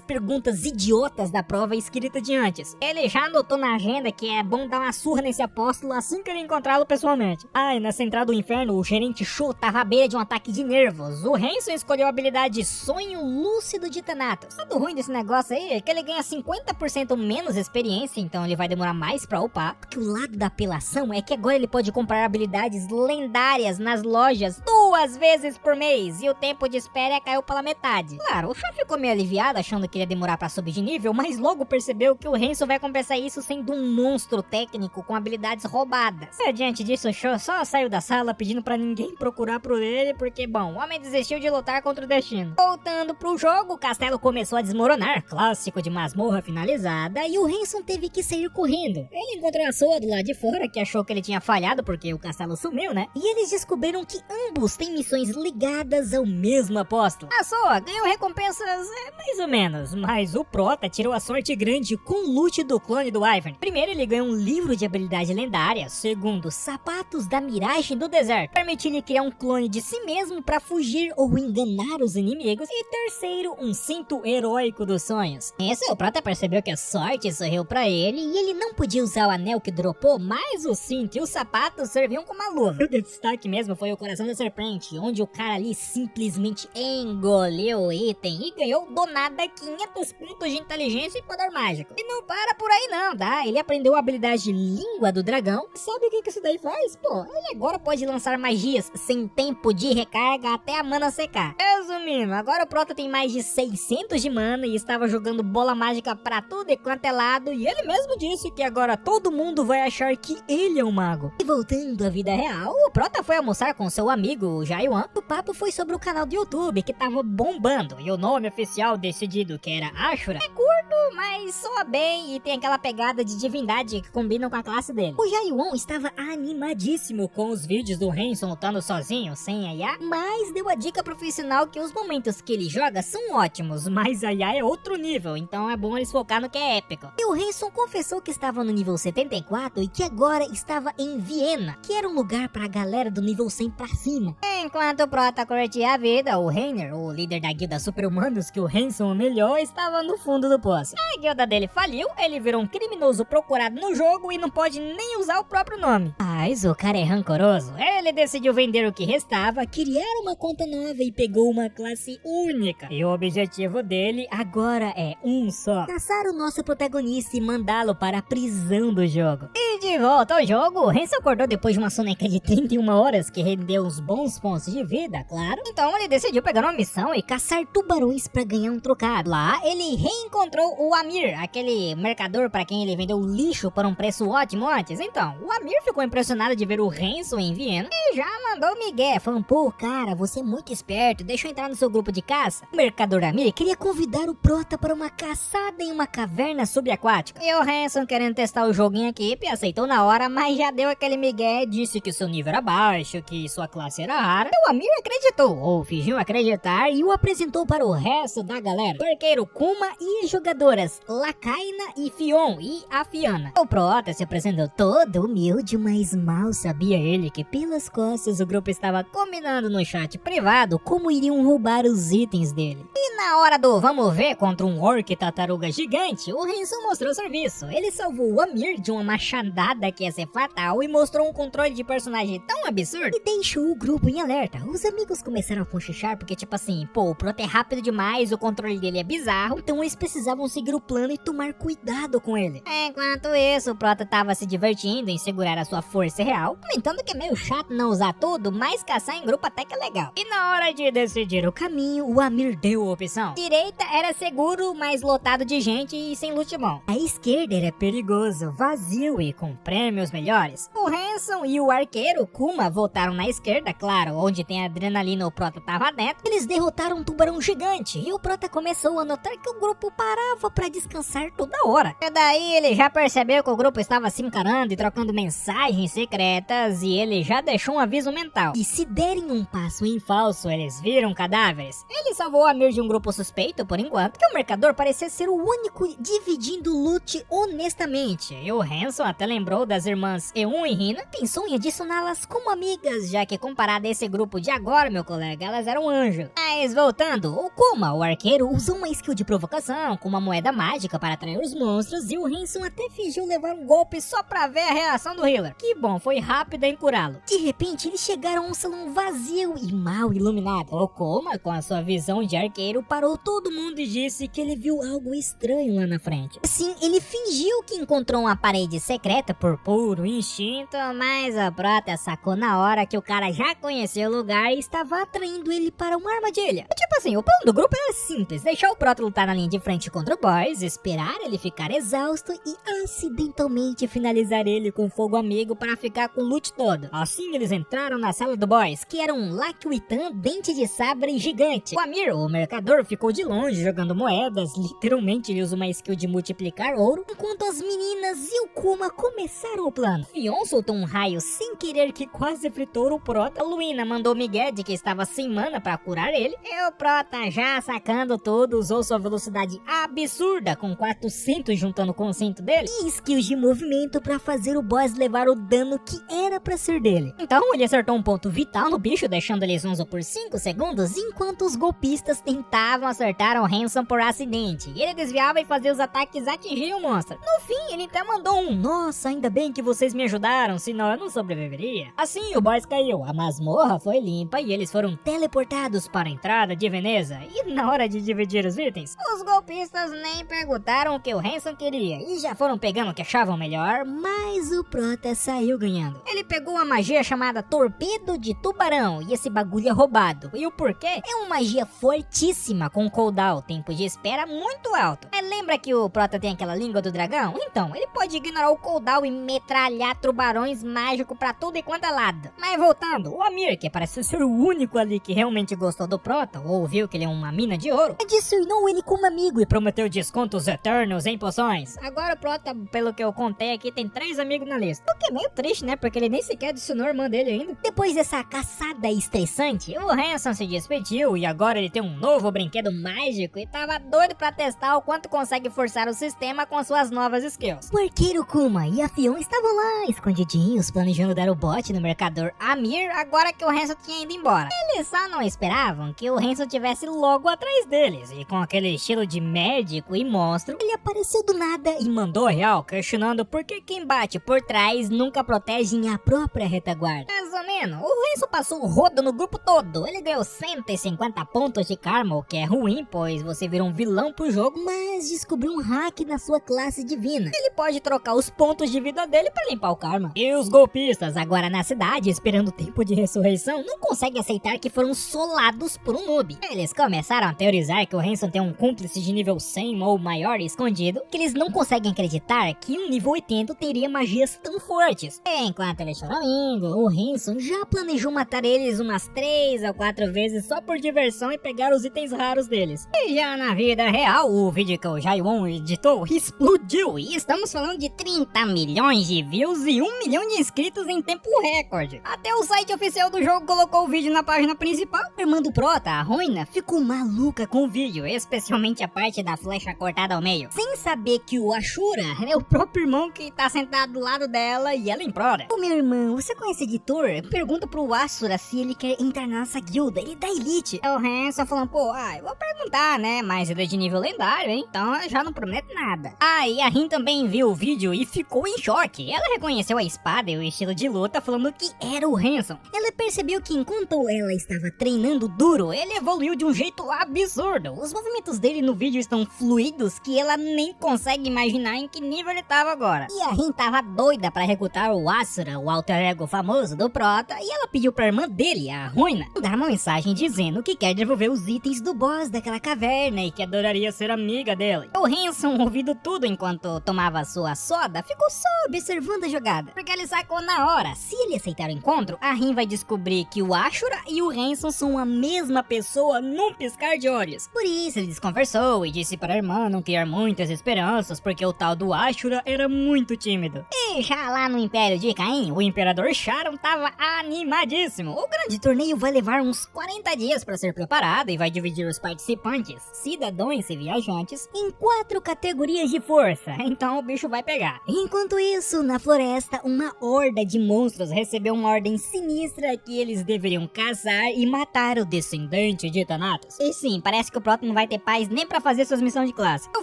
A: perguntas idiotas da prova escrita de antes. Ele já anotou na agenda que é bom dar uma surra nesse Apóstolo assim que ele encontrá-lo pessoalmente. E na central do inferno, o gerente Show tava à beira de um ataque de nervos. O Hanson escolheu a habilidade Sonho Lúcido de Thanatos. O ruim desse negócio aí é que ele ganha 50% menos experiência, então ele vai demorar mais pra upar. Porque o lado da apelação é que agora ele pode comprar habilidades lendárias nas lojas 2 vezes por mês e o tempo de espera caiu pela metade. Claro, o Show ficou meio aliviado achando que ia demorar pra subir de nível, mas logo percebeu que o Hanson vai compensar isso sendo um monstro técnico com habilidades roubadas. E diante disso, o Show só saiu da sala pedindo pra ninguém procurar por ele, porque, bom, o homem desistiu de lutar contra o destino. Voltando pro jogo, o castelo começou a desmoronar, clássico de masmorra finalizada, e o Hanson teve que sair correndo. Ele encontrou a Soa do lado de fora, que achou que ele tinha falhado porque o castelo sumiu, né? E eles descobriram que ambos têm missões ligadas ao mesmo apóstolo. A Soa ganhou recompensas mais ou menos, mas o Prota tirou a sorte grande com o loot do clone do Ivern. Primeiro, ele ganhou um livro de habilidade lendária. Segundo, sapatos da miragem do deserto, permitindo criar um clone de si mesmo para fugir ou enganar os inimigos. E terceiro, um cinto heróico dos sonhos. Esse o Prota percebeu que a sorte sorriu pra ele e ele não podia usar o anel que dropou, mas o cinto e o sapato serviam como uma luva. O destaque mesmo foi o coração da serpente, onde o cara ali simplesmente engoliu o item e ganhou do nada 500 pontos de inteligência e poder mágico. E não para por aí não, tá? Ele aprendeu a habilidade Língua do Dragão. Sabe o que isso daí faz? Pô, ele agora pode lançar magias sem tempo de recarga até a mana secar. Resumindo, agora o Prota tem mais de 600 de mana e estava jogando bola mágica pra tudo e quanto é lado, e ele mesmo disse que agora todo mundo vai achar que ele é um mago. E voltando à vida real, o Prota foi almoçar com seu amigo, o Jaiwan, o papo foi sobre o canal do YouTube que tava bombando e o nome oficial decidido que era Ashura é curto, mas soa bem e tem aquela pegada de divindade que combina com a classe dele. O Jaiwan estava animadíssimo com os vídeos do Hanson lutando sozinho, sem a IA, mas deu a dica profissional que os momentos que ele joga são ótimos, mas a IA é outro nível, então é bom eles focar no que é épico. E o Hanson confessou que estava no nível 74 e que agora estava em Viena, que era um lugar pra galera do nível 100 pra cima. Enquanto o Prota curtia a vida, o Reiner, o líder da guilda Super-Humanos que o Hanson humilhou, estava no fundo do poço. A guilda dele faliu, ele virou um criminoso procurado no jogo e não pode nem usar o próprio nome. Mas o cara é rancoroso, ele decidiu vender o que restava, criar uma conta nova e pegou uma classe única. E o objetivo dele agora é um só: caçar o nosso protagonista e mandá-lo para a prisão do jogo. E de volta ao jogo, o Hanson acordou depois de uma soneca de 31 horas que rendeu uns bons pontos de vida, claro. Então ele decidiu pegar uma missão e caçar tubarões para ganhar um trocado. Lá ele reencontrou o Amir, aquele mercador para quem ele vendeu lixo por um preço ótimo antes. Então, o Amir ficou impressionado de ver o Hanson em Viena e já mandou migué, falando: pô, cara, você é muito esperto, deixa eu entrar no seu grupo de caça. O mercador Amir queria convidar o Prota para uma caçada em uma caverna subaquática. E o Hanson, querendo testar o jogo em equipe, aceitou na hora, mas já deu aquele migué, disse que seu nível era baixo, que sua classe era rara. E o Amir acreditou, ou fingiu acreditar, e o apresentou para o resto da galera: o arqueiro Kuma e as jogadoras Lakaina e Fion e a Fiana. O Prota se apresentou todo humilde, mas mal sabia ele que pelas costas o grupo estava combinando no chat privado como iriam roubar os itens dele. E na hora do vamos ver contra um orc tartaruga gigante, o Hanson mostrou serviço. Ele salvou o Amir de uma machadada que ia ser fatal e mostrou um controle de personagem tão absurdo e deixou o grupo em alerta. Os amigos começaram a cochichar porque, tipo assim, pô, o Prota é rápido demais, o controle dele é bizarro, então eles precisavam seguir o plano e tomar cuidado com ele. Enquanto isso, o Prota tava se divertindo em segurar a sua força real, comentando que é meio chato não usar tudo, mas caçar em grupo até que é legal. E na hora de decidir o caminho, o Amir deu a opção: direita era seguro, mas lotado de gente e sem loot bom. A esquerda era perigoso, vazio e com prêmios melhores. O Hanson e o arqueiro Kuma voltaram na esquerda, claro, onde tem adrenalina, o Prota tava dentro. Eles derrotaram um tubarão gigante e o Prota começou a notar que o grupo parava pra descansar toda hora. E daí ele já percebeu que o grupo estava se encarando e trocando mensagens secretas, e ele já deixou um aviso mental: e se derem um passo em falso, eles viram cadáveres. Ele salvou o Amir de um grupo suspeito por enquanto, que o mercador parecia ser o único dividindo loot honestamente. E o Hanson até lembrou das irmãs Eun e Hina, pensou em adicioná-las como amigas, já que comparado a esse grupo de agora, meu colega, elas eram anjos. Mas voltando, o Kuma, o arqueiro, usou uma skill de provocação com uma moeda mágica para atrair os monstros, e o Hanson até fingiu levar um golpe só pra ver a reação do healer. Que bom, foi rápido em curá-lo. De repente, eles chegaram a um salão vazio e mal iluminado. O Kuma, com a sua visão de arqueiro, parou todo mundo e disse que ele viu algo estranho lá na frente. Assim, ele fingiu que encontrou uma parede secreta por puro instinto, mas a Prota sacou na hora que o cara já conhecia o lugar e estava atraindo ele para uma armadilha. Tipo assim, o plano do grupo era simples: deixar o Prota lutar na linha de frente contra o boss, esperar ele ficar exausto e acidentalmente finalizar ele com fogo amigo para ficar com o loot todo. Assim eles entraram na sala do boss, que era um Lakiwitan dente de sabre gigante. O Amir, o mercador, ficou de longe jogando moedas, literalmente ele usa uma skill de multiplicar ouro, enquanto as meninas e o Kuma começaram o plano. Fion soltou um raio sem querer que quase fritou o Prota. A Luina mandou migué de que estava sem mana para curar ele, e o Prota, já sacando tudo, usou sua velocidade absurda com 400 juntando com o cinto dele e skills de movimento para fazer o boss levar o dano que era para ser dele. Então ele acertou um ponto vital no bicho, deixando ele zonzo por 5 segundos, enquanto os golpistas tentavam acertar o Hanson por acidente. Ele desviava e fazia os ataques atingir o monstro. No fim, ele até mandou um: nossa, ainda bem que vocês me ajudaram, senão eu não sobreviveria. Assim, o boss caiu, a masmorra foi limpa e eles foram teleportados para a entrada de Veneza. E na hora de dividir os itens, os golpistas nem perguntaram o que o Hanson queria e já foram pegando o que achavam melhor, mas o Prota saiu ganhando. Ele pegou uma magia chamada Torpedo de Tubarão, e esse bagulho é roubado. E o porquê? É uma magia fortíssima com cooldown, tempo de espera muito alto. Mas lembra que o Prota tem aquela língua do dragão? Então, ele pode ignorar o cooldown e metralhar tubarões itens mágicos pra tudo e quanto é lado. Mas voltando, o Amir, que parece ser o único ali que realmente gostou do Prota, ou viu que ele é uma mina de ouro, adicionou ele como amigo e prometeu descontos eternos em poções. Agora o Prota, pelo que eu contei aqui, tem 3 amigos na lista. O que é meio triste, né? Porque ele nem sequer adicionou a irmã dele ainda. Depois dessa caçada estressante, o Hanson se despediu e agora ele tem um novo brinquedo mágico e tava doido pra testar o quanto consegue forçar o sistema com suas novas skills. O arqueiro Kuma e a Fion estavam lá, escondidinhos, planejando dar o bote no mercador Amir agora que o Hanson tinha ido embora. Eles só não esperavam que o Hanson tivesse logo atrás deles, e com aquele estilo de médico e monstro, ele apareceu do nada e mandou real, questionando por que quem bate por trás nunca protege a própria retaguarda. Mais ou menos, o Hanson passou o rodo no grupo todo, ele ganhou 150 pontos de karma, o que é ruim, pois você vira um vilão pro jogo, mas descobriu um hack na sua classe divina. Ele pode trocar os pontos de vida dele pra limpar o karma. E os golpistas, agora na cidade, esperando o tempo de ressurreição, não conseguem aceitar que foram solados por um noob. Eles começaram a teorizar que o Hanson tem um cúmplice de nível 100 ou maior escondido, que eles não conseguem acreditar que um nível 80 teria magias tão fortes. Enquanto eles choramingo, o Hanson já planejou matar eles umas 3 ou 4 vezes só por diversão e pegar os itens raros deles. E já na vida real, o vídeo que o Jaiwon editou explodiu, e estamos falando de 30 milhões de views e 1 milhão de inscritos em tempo recorde. Até o site oficial do jogo colocou o vídeo na página principal. A irmã do Prota, a Roina, ficou maluca com o vídeo, especialmente a parte da flecha cortada ao meio, sem saber que o Ashura é o próprio irmão que tá sentado do lado dela e ela implora: ô meu irmão, você conhece editor? Pergunta pro Ashura se ele quer entrar na nossa guilda, ele é da elite. O Hanson falando, pô, eu vou perguntar, né, mas ele é de nível lendário, hein, então eu já não prometo nada. E a Rin também viu o vídeo e ficou em choque. Ela reconheceu a espada e o estilo de luta, falando que era o Hanson. Ela percebeu que enquanto ela estava treinando duro, ele evoluiu de um jeito absurdo. Os movimentos dele no vídeo estão fluidos que ela nem consegue imaginar em que nível ele tava agora. E a Rin tava doida pra recrutar o Asura, o alter ego famoso do Prota, e ela pediu pra irmã dele, a Roina, dar uma mensagem dizendo que quer devolver os itens do boss daquela caverna e que adoraria ser amiga dele. O Hanson, ouvindo tudo enquanto tomava sua soda, ficou só observando a jogada, porque ele sacou na hora: se ele aceitar o encontro, a Rin vai descobrir que o Ashura e o Hanson são a mesma pessoa num piscar de olhos. Por isso ele desconversou e disse para a irmã não criar muitas esperanças, porque o tal do Ashura era muito tímido. E já lá no Império de Caim, o Imperador Sharon tava animadíssimo. O grande torneio vai levar uns 40 dias para ser preparado e vai dividir os participantes, cidadãos e viajantes, em 4 categorias de força, então o bicho vai pegar. Enquanto isso, na floresta, uma horda de monstros recebeu uma ordem sinistra que eles deveriam caçar e matar o descendente de Thanatos. E sim, parece que o Prota não vai ter paz nem pra fazer suas missões de classe. Eu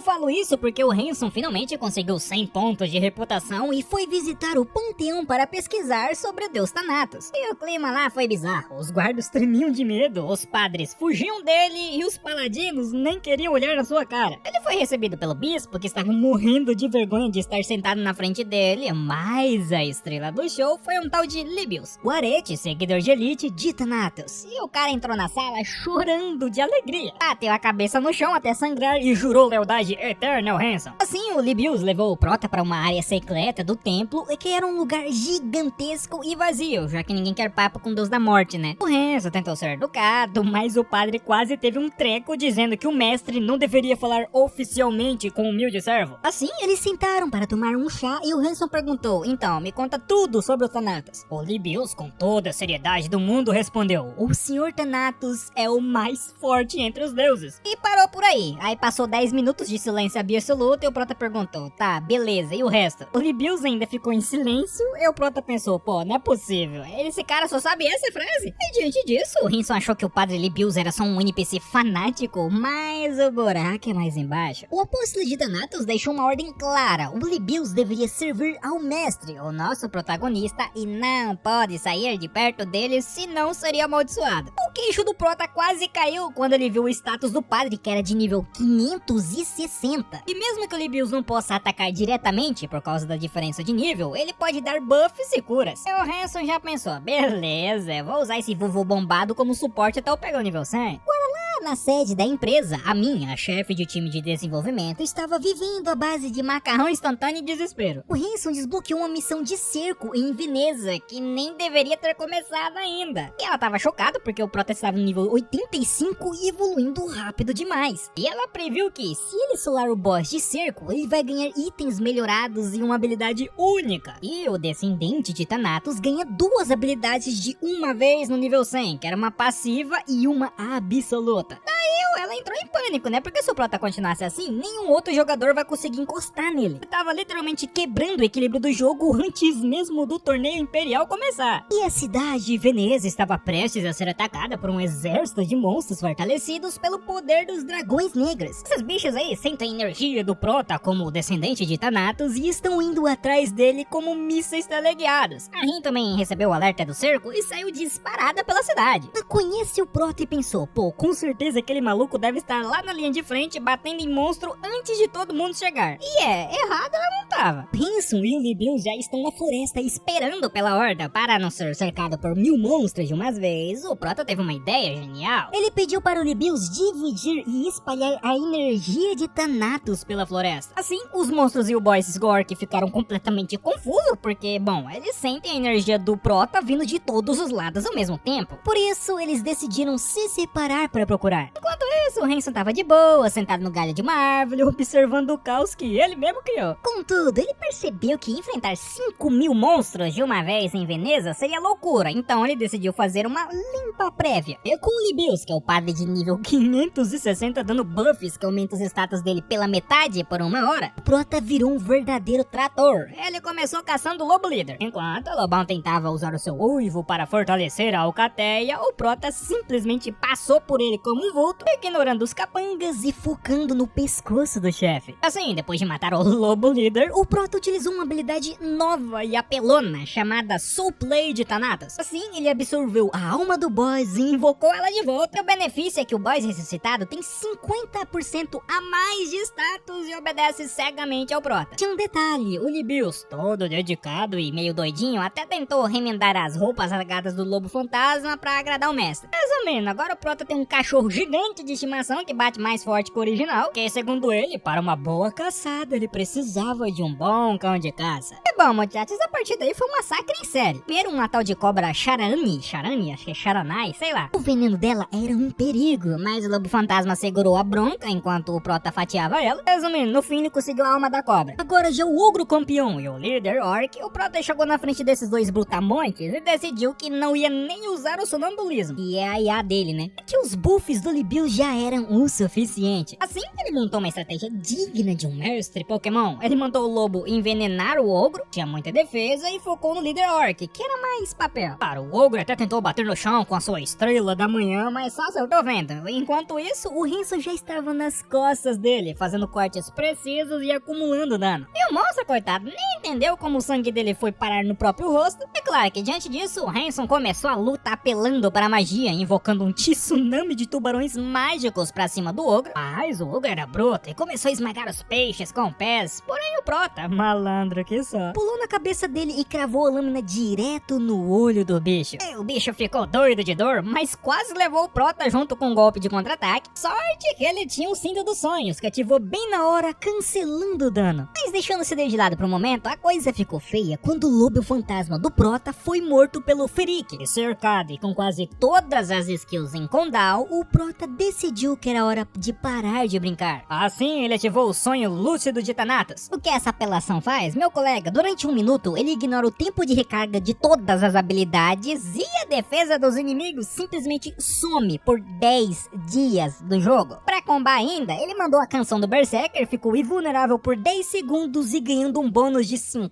A: falo isso porque o Hanson finalmente conseguiu 100 pontos de reputação e foi visitar o panteão para pesquisar sobre o deus Thanatos. E o clima lá foi bizarro, os guardas tremiam de medo, os padres fugiam dele e os paladinos nem queriam olhar na sua cara. Ele foi recebido pelo bispo, que estava morrendo de vergonha de estar sentado na frente dele, mas a estrela do show foi um tal de Libius, o arete, seguidor de elite de Thanatos. E o cara entrou na sala chorando de alegria, bateu a cabeça no chão até sangrar e jurou lealdade eterna ao Hanson. Assim, o Libius levou o Prota para uma área secreta do templo, que era um lugar gigantesco e vazio, já que ninguém quer papo com o deus da morte, né? O Hanson tentou ser educado, mas o padre quase teve um treco dizendo que o mestre não deveria falar oficialmente com o humilde servo. Assim, eles sentaram para tomar um chá e o Hanson perguntou: então, me conta tudo sobre os Thanatos. O Libius, com toda a seriedade do mundo, respondeu: o senhor Thanatos é o mais forte entre os deuses. E parou por aí. Aí passou 10 minutos de silêncio absoluto e o Prota perguntou: tá, beleza, e o resto? O Libius ainda ficou em silêncio e o Prota pensou: pô, não é possível, esse cara só sabe essa frase. E diante disso, o Hanson achou que o padre Libius era só um NPC fanático, mas o buraco é mais embaixo. O apóstolo de Thanatos deixou uma ordem clara: o Libius deveria servir ao mestre, o nosso protagonista, e não pode sair de perto dele, senão seria amaldiçoado. O queixo do Prota quase caiu quando ele viu o status do padre, que era de nível 560. E mesmo que o Libius não possa atacar diretamente por causa da diferença de nível, ele pode dar buffs e curas. E o Hanson já pensou: beleza, vou usar esse vovô bombado como suporte até eu pegar o nível 100. na sede da empresa, a minha chefe de time de desenvolvimento estava vivendo à base de macarrão instantâneo e desespero. O Hanson desbloqueou uma missão de cerco em Veneza que nem deveria ter começado ainda. E ela estava chocada porque o Prota estava no nível 85 e evoluindo rápido demais. E ela previu que se ele solar o boss de cerco, ele vai ganhar itens melhorados e uma habilidade única. E o descendente de Thanatos ganha duas habilidades de uma vez no nível 100, que era uma passiva e uma absoluta. Daí ela entrou em pânico, né? Porque se o Prota continuasse assim, nenhum outro jogador vai conseguir encostar nele. Ele tava literalmente quebrando o equilíbrio do jogo antes mesmo do torneio imperial começar. E a cidade de Veneza estava prestes a ser atacada por um exército de monstros fortalecidos pelo poder dos dragões negros. Esses bichos aí sentem a energia do Prota como descendente de Thanatos e estão indo atrás dele como mísseis teleguiados. A Rin também recebeu o alerta do cerco e saiu disparada pela cidade. Ela conhece o Prota e pensou, pô, com certeza aquele maluco deve estar lá na linha de frente batendo em monstro antes de todo mundo chegar. E errada ela não tava. Hanson e o Libius já estão na floresta esperando pela horda. Para não ser cercado por 1000 monstros de uma vez, o Prota teve uma ideia genial. Ele pediu para o Libius dividir e espalhar a energia de Thanatos pela floresta. Assim, os monstros e o Boy Sgork ficaram completamente confusos, porque, bom, eles sentem a energia do Prota vindo de todos os lados ao mesmo tempo. Por isso, eles decidiram se separar para procurar. Enquanto isso, o Hanson tava de boa, sentado no galho de uma árvore, observando o caos que ele mesmo criou. Contudo, ele percebeu que enfrentar 5000 monstros de uma vez em Veneza seria loucura, então ele decidiu fazer uma limpa prévia. E com o Libius, que é o padre de nível 560 dando buffs que aumenta os status dele pela metade por uma hora, o Prota virou um verdadeiro trator. Ele começou caçando o Lobo Líder. Enquanto o Lobão tentava usar o seu uivo para fortalecer a Alcateia, o Prota simplesmente passou por ele como um vulto, ignorando os capangas e focando no pescoço do chefe. Assim, depois de matar o Lobo Líder, o Prota utilizou uma habilidade nova e apelona chamada Soul Play de Thanatos. Assim, ele absorveu a alma do boss e invocou ela de volta. E o benefício é que o boss ressuscitado tem 50% a mais de status e obedece cegamente ao Prota. Tinha um detalhe, o Libius, todo dedicado e meio doidinho, até tentou remendar as roupas rasgadas do Lobo Fantasma pra agradar o mestre. Resumindo, agora o Prota tem um cachorro gigante de estimação que bate mais forte que o original, que segundo ele, para uma boa caçada, ele precisava de um bom cão de caça. E bom, muchachos, a partir daí foi um massacre em série. Primeiro uma tal de cobra Charani, acho que é Charanai, sei lá. O veneno dela era um perigo, mas o Lobo Fantasma segurou a bronca enquanto o Prota fatiava ela. Resumindo, no fim ele conseguiu a alma da cobra. Agora já o Ogro Campeão e o líder Orc, o Prota chegou na frente desses dois brutamontes e decidiu que não ia nem usar o sonambulismo, que é a IA dele, né? Que os buffs do Libius já eram o suficiente. Assim, ele montou uma estratégia digna de um mestre Pokémon. Ele mandou o lobo envenenar o ogro, tinha muita defesa, e focou no líder Orc, que era mais papel. Claro, o ogro até tentou bater no chão com a sua estrela da manhã, mas só acertou vendo. Enquanto isso, o Hanson já estava nas costas dele, fazendo cortes precisos e acumulando dano. E o monstro, coitado, nem entendeu como o sangue dele foi parar no próprio rosto. É claro que diante disso, o Hanson começou a luta apelando para a magia, invocando um tsunami de tubarões mágicos pra cima do ogro. Mas o ogro era bruto e começou a esmagar os peixes com pés. Porém o Prota, malandro que só, pulou na cabeça dele e cravou a lâmina direto no olho do bicho. E o bicho ficou doido de dor, mas quase levou o Prota junto com um golpe de contra-ataque. Sorte que ele tinha um cinto dos sonhos, que ativou bem na hora, cancelando o dano. Mas deixando esse de lado por um momento, a coisa ficou feia quando o lobo fantasma do Prota foi morto pelo Ferik. E cercado e com quase todas as skills em Condal, o Prota decidiu que era hora de parar de brincar. Assim, ele ativou o sonho lúcido de Thanatos. O que essa apelação faz? Meu colega, durante 1 minuto, ele ignora o tempo de recarga de todas as habilidades e a defesa dos inimigos simplesmente some por 10 dias do jogo. Pra combar ainda, ele mandou a canção do Berserker, ficou invulnerável por 10 segundos e ganhando um bônus de 50%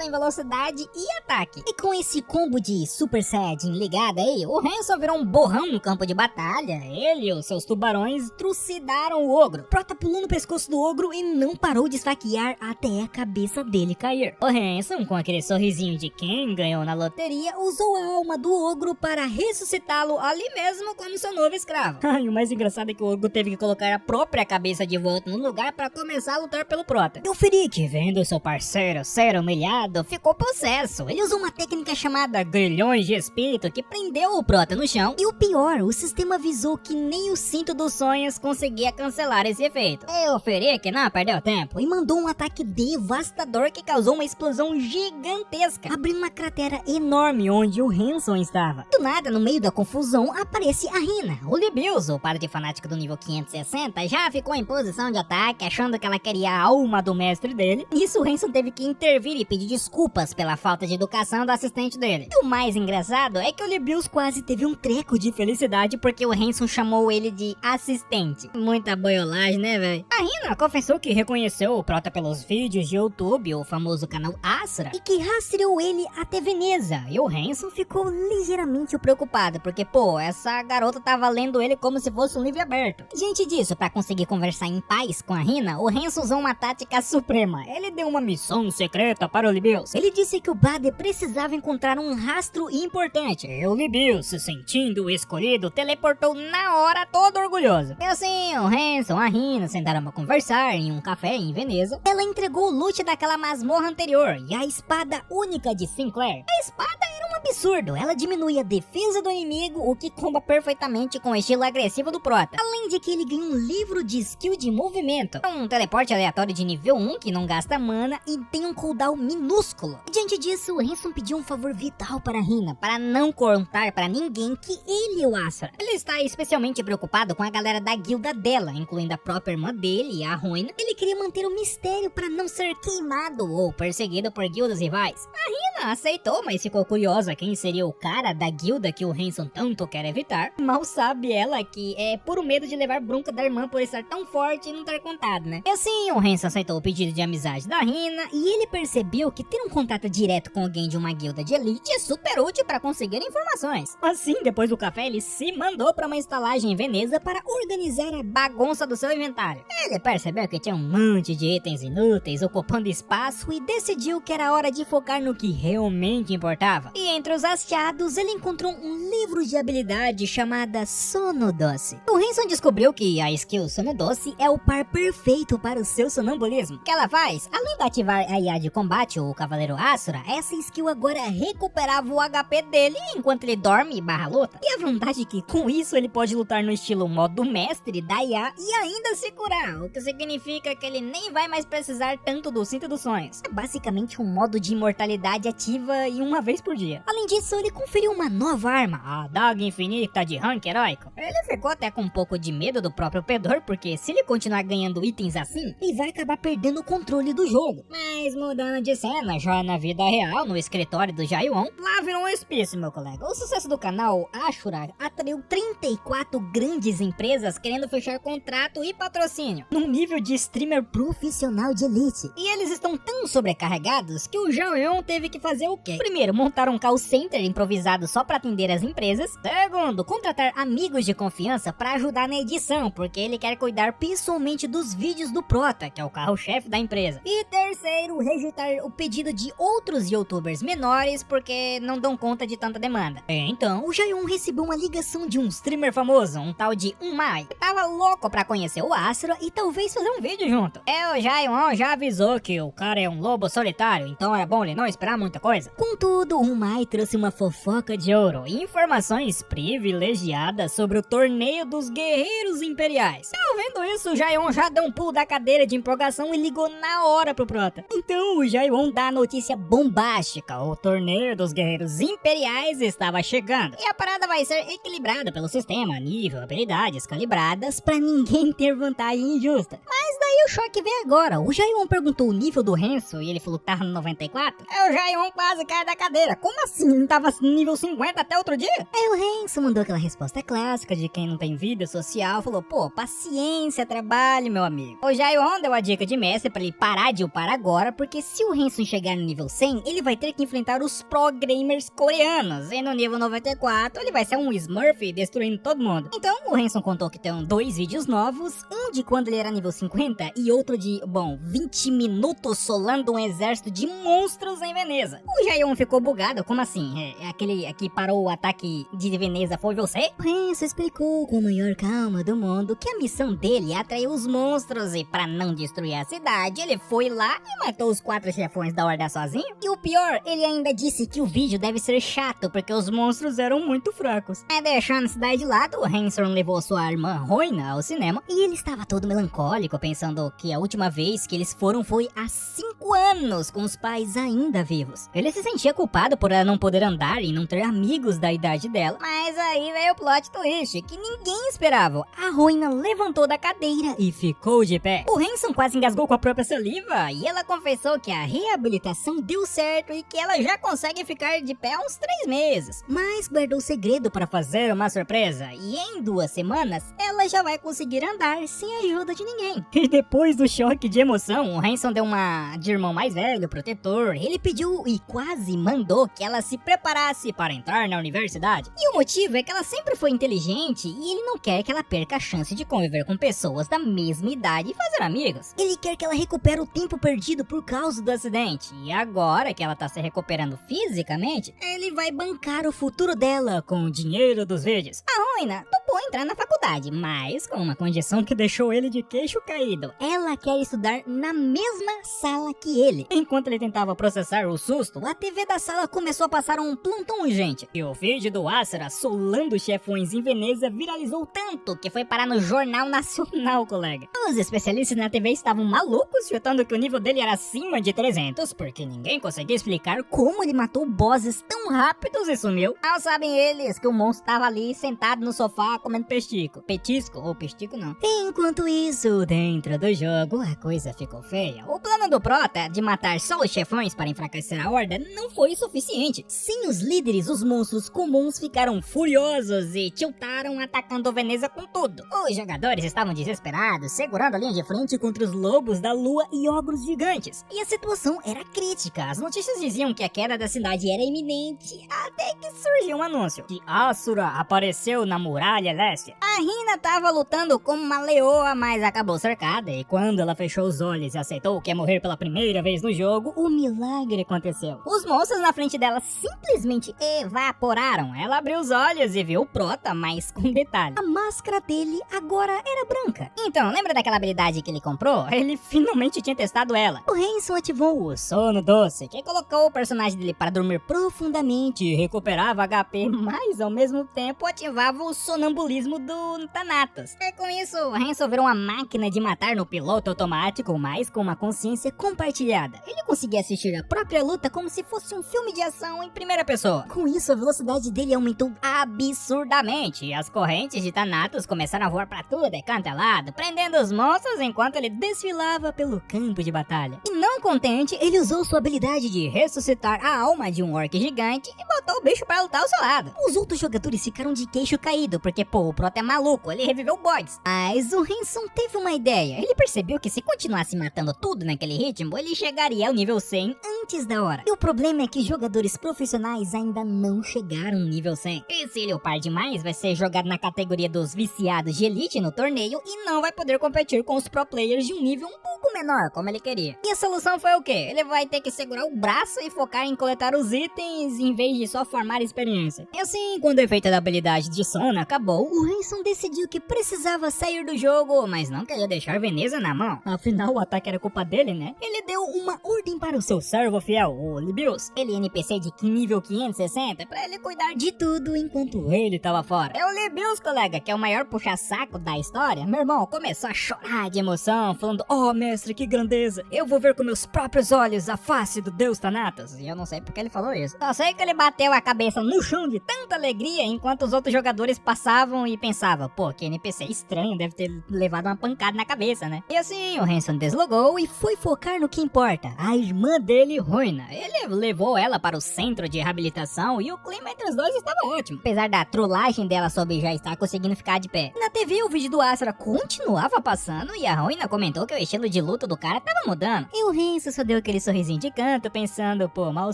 A: em velocidade e ataque. E com esse combo de Super Saiyajin ligado aí, o Hanson virou um borrão no campo de batalha. Ele e os seus tubarões trucidaram o ogro. Prota pulou no pescoço do ogro e não parou de esfaquear até a cabeça dele cair. O Hanson, com aquele sorrisinho de quem ganhou na loteria, usou a alma do ogro para ressuscitá-lo ali mesmo como seu novo escravo. E o mais engraçado é que o ogro teve que colocar a própria cabeça de volta no lugar para começar a lutar pelo Prota. E o Ferik, vendo seu parceiro ser humilhado, ficou possesso. Ele usou uma técnica chamada grilhões de espírito que prendeu o Prota no chão. E o pior, o sistema avisou que nem os cinto dos sonhos conseguia cancelar esse efeito. Eu oferi que não perdeu tempo e mandou um ataque devastador que causou uma explosão gigantesca, abrindo uma cratera enorme onde o Hanson estava. Do nada, no meio da confusão, aparece a Hina. O Libius, o par de fanático do nível 560, já ficou em posição de ataque, achando que ela queria a alma do mestre dele. Nisso, o Hanson teve que intervir e pedir desculpas pela falta de educação do assistente dele. E o mais engraçado é que o Libius quase teve um treco de felicidade porque o Hanson chamou ele de assistente. Muita boiolagem, né, velho? A Hina confessou que reconheceu o Prota pelos vídeos de YouTube, o famoso canal Asura, e que rastreou ele até Veneza. E o Hanson ficou ligeiramente preocupado, porque, pô, essa garota tava lendo ele como se fosse um livro aberto. Diante disso, pra conseguir conversar em paz com a Hina, o Hanson usou uma tática suprema. Ele deu uma missão secreta para o Libius. Ele disse que o Bade precisava encontrar um rastro importante. E o Libius, se sentindo escolhido, teleportou na hora, todo orgulhoso. E assim, o Hanson, a Hina sentaram pra conversar em um café em Veneza. Ela entregou o loot daquela masmorra anterior e a espada única de Sinclair. A espada era um absurdo. Ela diminui a defesa do inimigo, o que comba perfeitamente com o estilo agressivo do Prota. Além de que ele ganha um livro de skill de movimento, um teleporte aleatório de nível 1 que não gasta mana e tem um cooldown minúsculo. Diante disso, o Hanson pediu um favor vital para a Hina, para não contar para ninguém que ele é o Asura. Ele está especialmente preocupado com a galera da guilda dela, incluindo a própria irmã dele, a Ruina. Ele queria manter o mistério para não ser queimado ou perseguido por guildas rivais. A Hina aceitou, mas ficou curiosa quem seria o cara da guilda que o Hanson tanto quer evitar. Mal sabe ela que é puro medo de levar bronca da irmã por estar tão forte e não ter contado, né? E assim, o Hanson aceitou o pedido de amizade da Hina e ele percebeu que ter um contato direto com alguém de uma guilda de elite é super útil para conseguir informações. Assim, depois do café, ele se mandou para uma estalagem em Veneza para organizar a bagunça do seu inventário. Ele percebeu que tinha um monte de itens inúteis ocupando espaço e decidiu que era hora de focar no que realmente importava. E entre os hasteados, ele encontrou um livro de habilidade chamada Sono Doce. O Hanson descobriu que a skill Sono Doce é o par perfeito para o seu sonambulismo. O que ela faz? Além de ativar a IA de combate, o Cavaleiro Asura, essa skill agora recuperava o HP dele enquanto ele dorme e barra luta. E a vantagem é que com isso ele pode lutar no estilo modo mestre da IA e ainda se curar, o que significa que ele nem vai mais precisar tanto do cinto dos sonhos. É basicamente um modo de imortalidade ativa e uma vez por dia. Além disso, ele conferiu uma nova arma, a Daga Infinita de rank heróico. Ele ficou até com um pouco de medo do próprio Pedor, porque se ele continuar ganhando itens assim, ele vai acabar perdendo o controle do jogo. Mas mudando de cena, já na vida real, no escritório do Jaiwon, lá virou um hospício, meu colega. O sucesso do canal Ashura atraiu 34 grandes empresas querendo fechar contrato e patrocínio, num nível de streamer profissional de elite. E eles estão tão sobrecarregados que o Jaiwon teve que fazer o quê? Primeiro, montar um call center improvisado só para atender as empresas. Segundo, contratar amigos de confiança para ajudar na edição, porque ele quer cuidar pessoalmente dos vídeos do Prota, que é o carro-chefe da empresa. E terceiro, rejeitar o pedido de outros youtubers menores porque não dão conta de tanta demanda. Então, o Jaiwon recebeu uma ligação de um streamer famoso, um tal de Umai, que tava louco pra conhecer o Asura e talvez fazer um vídeo junto. O Jaiwon já avisou que o cara é um lobo solitário, então era bom ele não esperar muita coisa. Contudo, o Umai trouxe uma fofoca de ouro e informações privilegiadas sobre o torneio dos guerreiros imperiais. Vendo isso, o Jaiwon já deu um pulo da cadeira de empolgação e ligou na hora pro Prota. Então o Jaiwon dá a notícia bombástica: o torneio dos guerreiros imperiais estava chegando. E a parada vai ser equilibrada pelo sistema, nível, habilidades calibradas pra ninguém ter vantagem injusta. Mas daí o choque veio agora. O Jaiwon perguntou o nível do Hanson e ele falou que tava no 94. O Jaiwon quase cai da cadeira. Como assim? Não tava no nível 50 até outro dia? Aí o Hanson mandou aquela resposta clássica de quem não tem vida social. Falou, pô, paciência, trabalho, meu amigo. O Jaiwon deu a dica de mestre pra ele parar de upar agora, porque se o Hanson chegar no nível 100, ele vai ter que enfrentar os pro gamers coreanos. E no nível 94, ele vai ser um Smurf destruindo todo mundo. Então, o Hanson contou que tem 2 vídeos novos, um de quando ele era nível 50 e outro de, 20 minutos solando um exército de monstros em Veneza. O Jaiwon ficou bugado, como Como assim? É aquele que parou o ataque de Veneza foi você? O Hanson explicou com a maior calma do mundo que a missão dele é atrair os monstros e pra não destruir a cidade, ele foi lá e matou os 4 chefões da horda sozinho. E o pior, ele ainda disse que o vídeo deve ser chato porque os monstros eram muito fracos. Deixando a cidade de lado, o Hanson levou sua irmã Roina ao cinema e ele estava todo melancólico, pensando que a última vez que eles foram foi há 5 anos, com os pais ainda vivos. Ele se sentia culpado por ela não poder andar e não ter amigos da idade dela, mas aí veio o plot twist, que ninguém esperava. A Roina levantou da cadeira e ficou de pé. O Hanson quase engasgou com a própria saliva e ela confessou que a reabilitação deu certo e que ela já consegue ficar de pé há uns 3 meses. Mas guardou o segredo para fazer uma surpresa e em 2 semanas ela já vai conseguir andar sem a ajuda de ninguém. E depois do choque de emoção, o Hanson deu uma de irmão mais velho, protetor. Ele pediu e quase mandou que ela se preparasse para entrar na universidade. E o motivo é que ela sempre foi inteligente e ele não quer que ela perca a chance de conviver com pessoas da mesma idade e fazer amigos. Ele quer que ela recupere o tempo perdido por causa do acidente. E agora que ela tá se recuperando fisicamente, ele vai bancar o futuro dela com o dinheiro dos vídeos. A Roina topou entrar na faculdade, mas com uma condição que deixou ele de queixo caído. Ela quer estudar na mesma sala que ele. Enquanto ele tentava processar o susto, a TV da sala começou a passar um plantão urgente. E o vídeo do Asura solando chefões em Veneza viralizou tanto que foi parar no Jornal Nacional, colega. Os especialistas na TV estavam malucos, chutando que o nível dele era acima de 300, porque ninguém conseguia explicar como ele matou bosses tão rápidos e sumiu. Mal sabem eles que o monstro estava ali sentado no sofá comendo petisco. Petisco? Ou petisco não. Enquanto isso, dentro do jogo, a coisa ficou feia. O plano do Prota de matar só os chefões para enfraquecer a horda não foi suficiente. Sem os líderes, os monstros comuns ficaram furiosos e tiltaram atacando Veneza com tudo. Os jogadores estavam desesperados, segurando a linha de frente contra os lobos da lua e ogros gigantes. E a situação era crítica. As notícias diziam que a queda da cidade era iminente, até que surgiu um anúncio que Asura apareceu na Muralha Leste. A Rina estava lutando como uma leoa, mas acabou cercada, e quando ela fechou os olhos e aceitou que ia morrer pela primeira vez no jogo, o milagre aconteceu. Os monstros na frente dela simplesmente evaporaram. Ela abriu os olhos e viu o Prota, mas com detalhe: a máscara dele agora era branca. Então, lembra daquela habilidade que ele comprou? Ele finalmente tinha testado ela. O Hanson ativou o sono doce, que colocou o personagem dele para dormir profundamente e recuperava HP, mas ao mesmo tempo ativava o sonambulismo do Thanatos. E com isso, o Hanson virou uma máquina de matar no piloto automático, mas com uma consciência compartilhada. Ele conseguia assistir a própria luta como se fosse um filme de ação em primeira pessoa. Com isso, a velocidade dele aumentou absurdamente e as correntes de Thanatos começaram a voar pra tudo e canto é lado, prendendo os monstros enquanto ele desfilava pelo campo de batalha. E não contente, ele usou sua habilidade de ressuscitar a alma de um orc gigante e botou o bicho pra lutar ao seu lado. Os outros jogadores ficaram de queixo caído, porque pô, o Prota é maluco, ele reviveu boys. Mas o Hanson teve uma ideia. Ele percebeu que se continuasse matando tudo naquele ritmo, ele chegaria ao nível 100 antes da hora. E o problema é que jogadores profissionais ainda não chegaram no nível 100. E se ele upar demais, vai ser jogado na categoria dos viciados de elite no torneio e não vai poder competir com os pro players de um nível um pouco menor, como ele queria. E a solução foi o quê? Ele vai ter que segurar o braço e focar em coletar os itens em vez de só formar experiência. E assim, quando o efeito da habilidade de sono acabou, o Hanson decidiu que precisava sair do jogo, mas não queria deixar Veneza na mão. Afinal, o ataque era culpa dele, né? Ele deu uma ordem para o seu servo fiel, o Libius, ele NPC de nível 560, pra ele cuidar de tudo enquanto ele tava fora. É o Libius, colega, que é o maior puxa-saco da história. Meu irmão começou a chorar de emoção, falando: "Oh, mestre, que grandeza! Eu vou ver com meus próprios olhos a face do deus Thanatos." E eu não sei porque ele falou isso. Só sei que ele bateu a cabeça no chão de tanta alegria, enquanto os outros jogadores passavam e pensavam: pô, que NPC estranho, deve ter levado uma pancada na cabeça, né? E assim, o Hanson deslogou e foi focar no que importa: a irmã dele, Roina. Ele levou ela para o centro de reabilitação e o clima entre os dois estava ótimo, apesar da trollagem dela sobre já estar conseguindo ficar de pé. Na TV, o vídeo do Asura continuava passando e a Roina comentou que o estilo de de luto do cara tava mudando. E o Hanson só deu aquele sorrisinho de canto, pensando, pô, mal